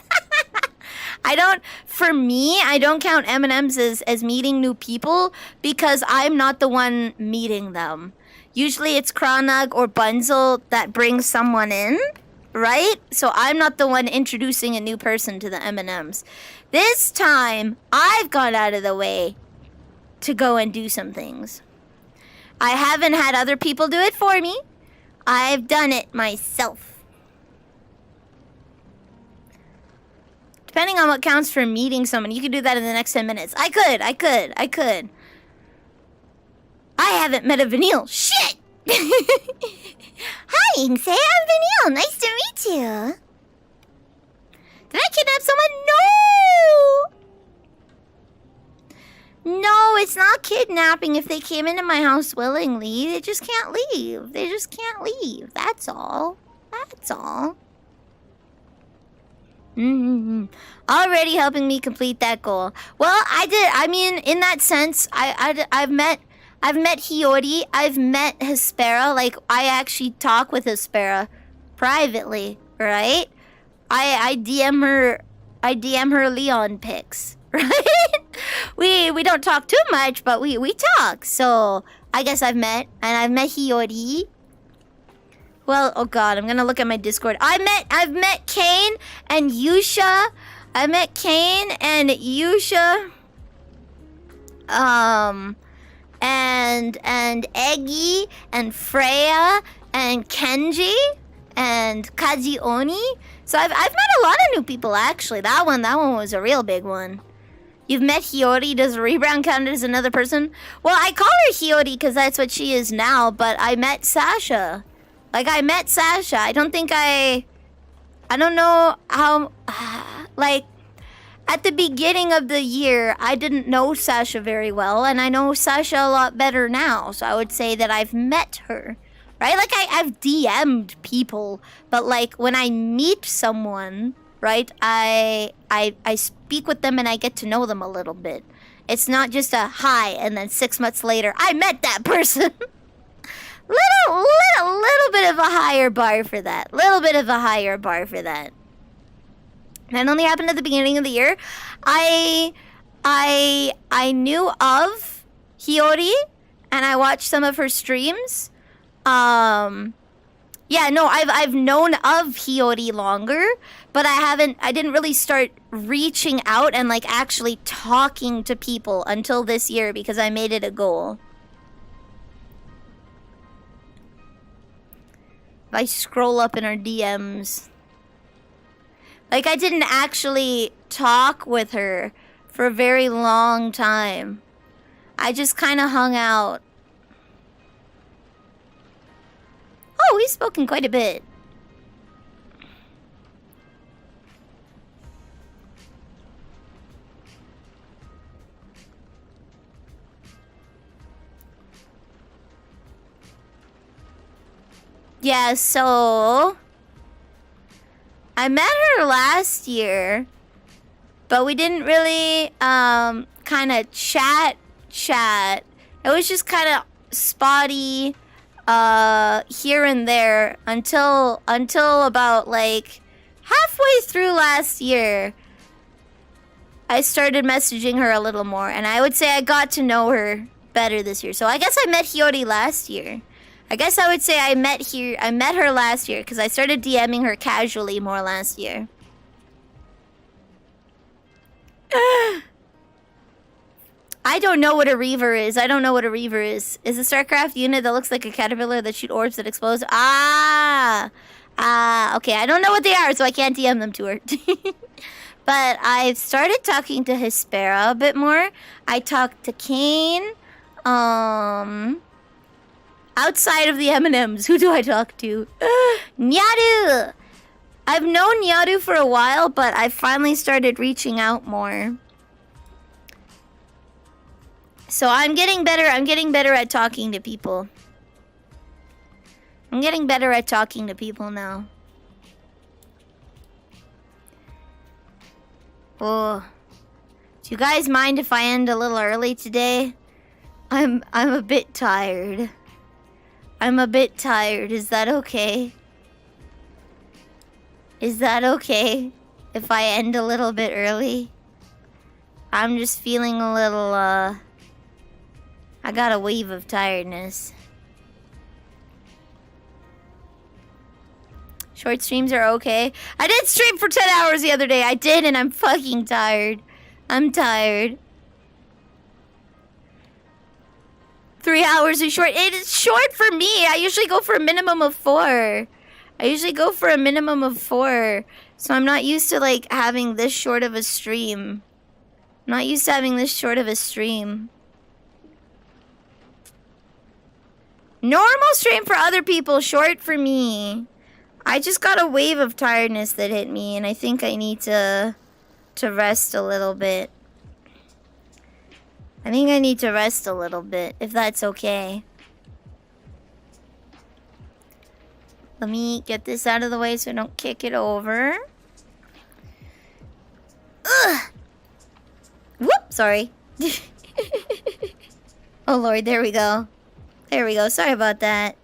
For me, I don't count M&Ms as meeting new people because I'm not the one meeting them. Usually it's Kranag or Bunzel that brings someone in, right? So I'm not the one introducing a new person to the M&Ms. This time, I've gone out of the way to go and do some things. I haven't had other people do it for me. I've done it myself. Depending on what counts for meeting someone, you could do that in the next 10 minutes. I could. I haven't met a Vanille. Shit! Hi, Inkse. I'm Vanille. Nice to meet you. Did I kidnap someone? No! No, it's not kidnapping if they came into my house willingly. They just can't leave. That's all. Already helping me complete that goal. Well, I mean, in that sense, I've met Hiyori. I've met Hespera. Like, I actually talk with Hespera privately, right? I DM her Leon pics, right? We don't talk too much, but we talk. So I guess I've met Hiyori. Well, oh god, I'm gonna look at my Discord. I've met Kane and Yusha. And Eggy and Freya and Kenji and Kazioni. So I've met a lot of new people actually. That one was a real big one. You've met Hiyori. Does Rebrown count as another person? Well, I call her Hiyori because that's what she is now, but I met Sasha. I met Sasha. I don't know how, like, at the beginning of the year, I didn't know Sasha very well, and I know Sasha a lot better now, so I would say that I've met her, right? Like, I've DM'd people, but, like, when I meet someone, right, I speak with them and I get to know them a little bit. It's not just a hi, and then 6 months later, I met that person. Little bit of a higher bar for that. That only happened at the beginning of the year. I knew of Hiyori and I watched some of her streams. Yeah, no, I've known of Hiyori longer, but I didn't really start reaching out and like actually talking to people until this year because I made it a goal. I scroll up in our DMs. Like, I didn't actually talk with her for a very long time. I just kind of hung out. Oh, we've spoken quite a bit. Yeah, so I met her last year, but we didn't really kind of chat. It was just kind of spotty here and there until about like halfway through last year. I started messaging her a little more, and I would say I got to know her better this year. So I guess I met Hiyori last year. I guess I would say I met her last year because I started DMing her casually more last year. I don't know what a Reaver is. Is a StarCraft unit that looks like a caterpillar that shoot orbs that explode? Okay. I don't know what they are, so I can't DM them to her. But I've started talking to Hespera a bit more. I talked to Kane. Outside of the M&Ms, who do I talk to? Nyaru! I've known Nyaru for a while, but I finally started reaching out more. So I'm getting better at talking to people. I'm getting better at talking to people now. Oh. Do you guys mind if I end a little early today? I'm a bit tired. Is that okay? Is that okay if I end a little bit early? I'm just feeling a little, I got a wave of tiredness. Short streams are okay. I did stream for 10 hours the other day. I did, and I'm fucking tired. I'm tired. 3 hours is short. It is short for me. I usually go for a minimum of 4. So I'm not used to, like, having this short of a stream. Normal stream for other people, short for me. I just got a wave of tiredness that hit me, and I think I need to rest a little bit. If that's okay. Let me get this out of the way so I don't kick it over. Ugh! Whoop! Sorry. Oh Lord, there we go. Sorry about that.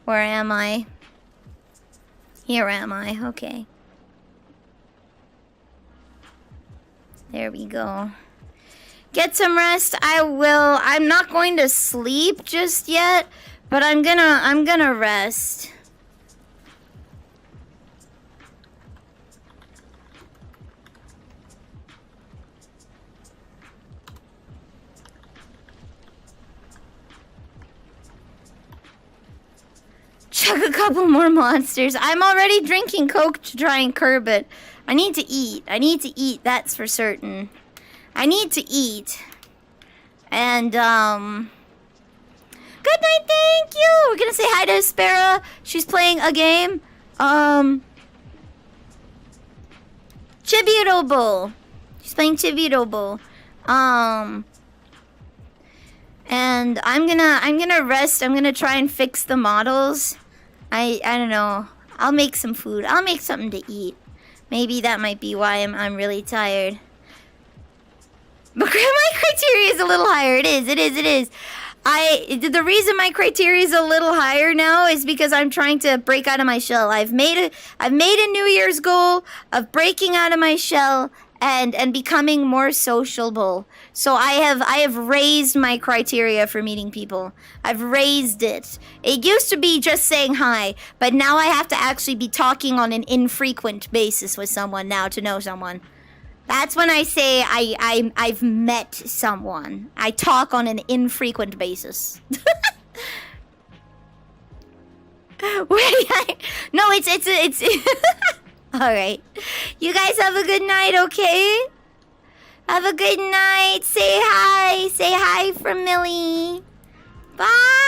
Where am I? Here am I. Okay. There we go. Get some rest. I will. I'm not going to sleep just yet, but I'm gonna rest. Chug a couple more monsters. I'm already drinking Coke to try and curb it. I need to eat. That's for certain. I need to eat. And, good night, thank you! We're gonna say hi to Aspera. She's playing a game. Chibutable. She's playing Chibutable. And I'm gonna rest. I'm gonna try and fix the models. I don't know. I'll make some food. I'll make something to eat. Maybe that might be why I'm really tired. But my criteria is a little higher. It is. The reason my criteria is a little higher now is because I'm trying to break out of my shell. I've made a New Year's goal of breaking out of my shell and becoming more sociable. So I have raised my criteria for meeting people. I've raised it. It used to be just saying hi, but now I have to actually be talking on an infrequent basis with someone now to know someone. That's when I say I've met someone. I talk on an infrequent basis. Wait, no, it's all right. You guys have a good night, okay? Have a good night. Say hi from Millie. Bye.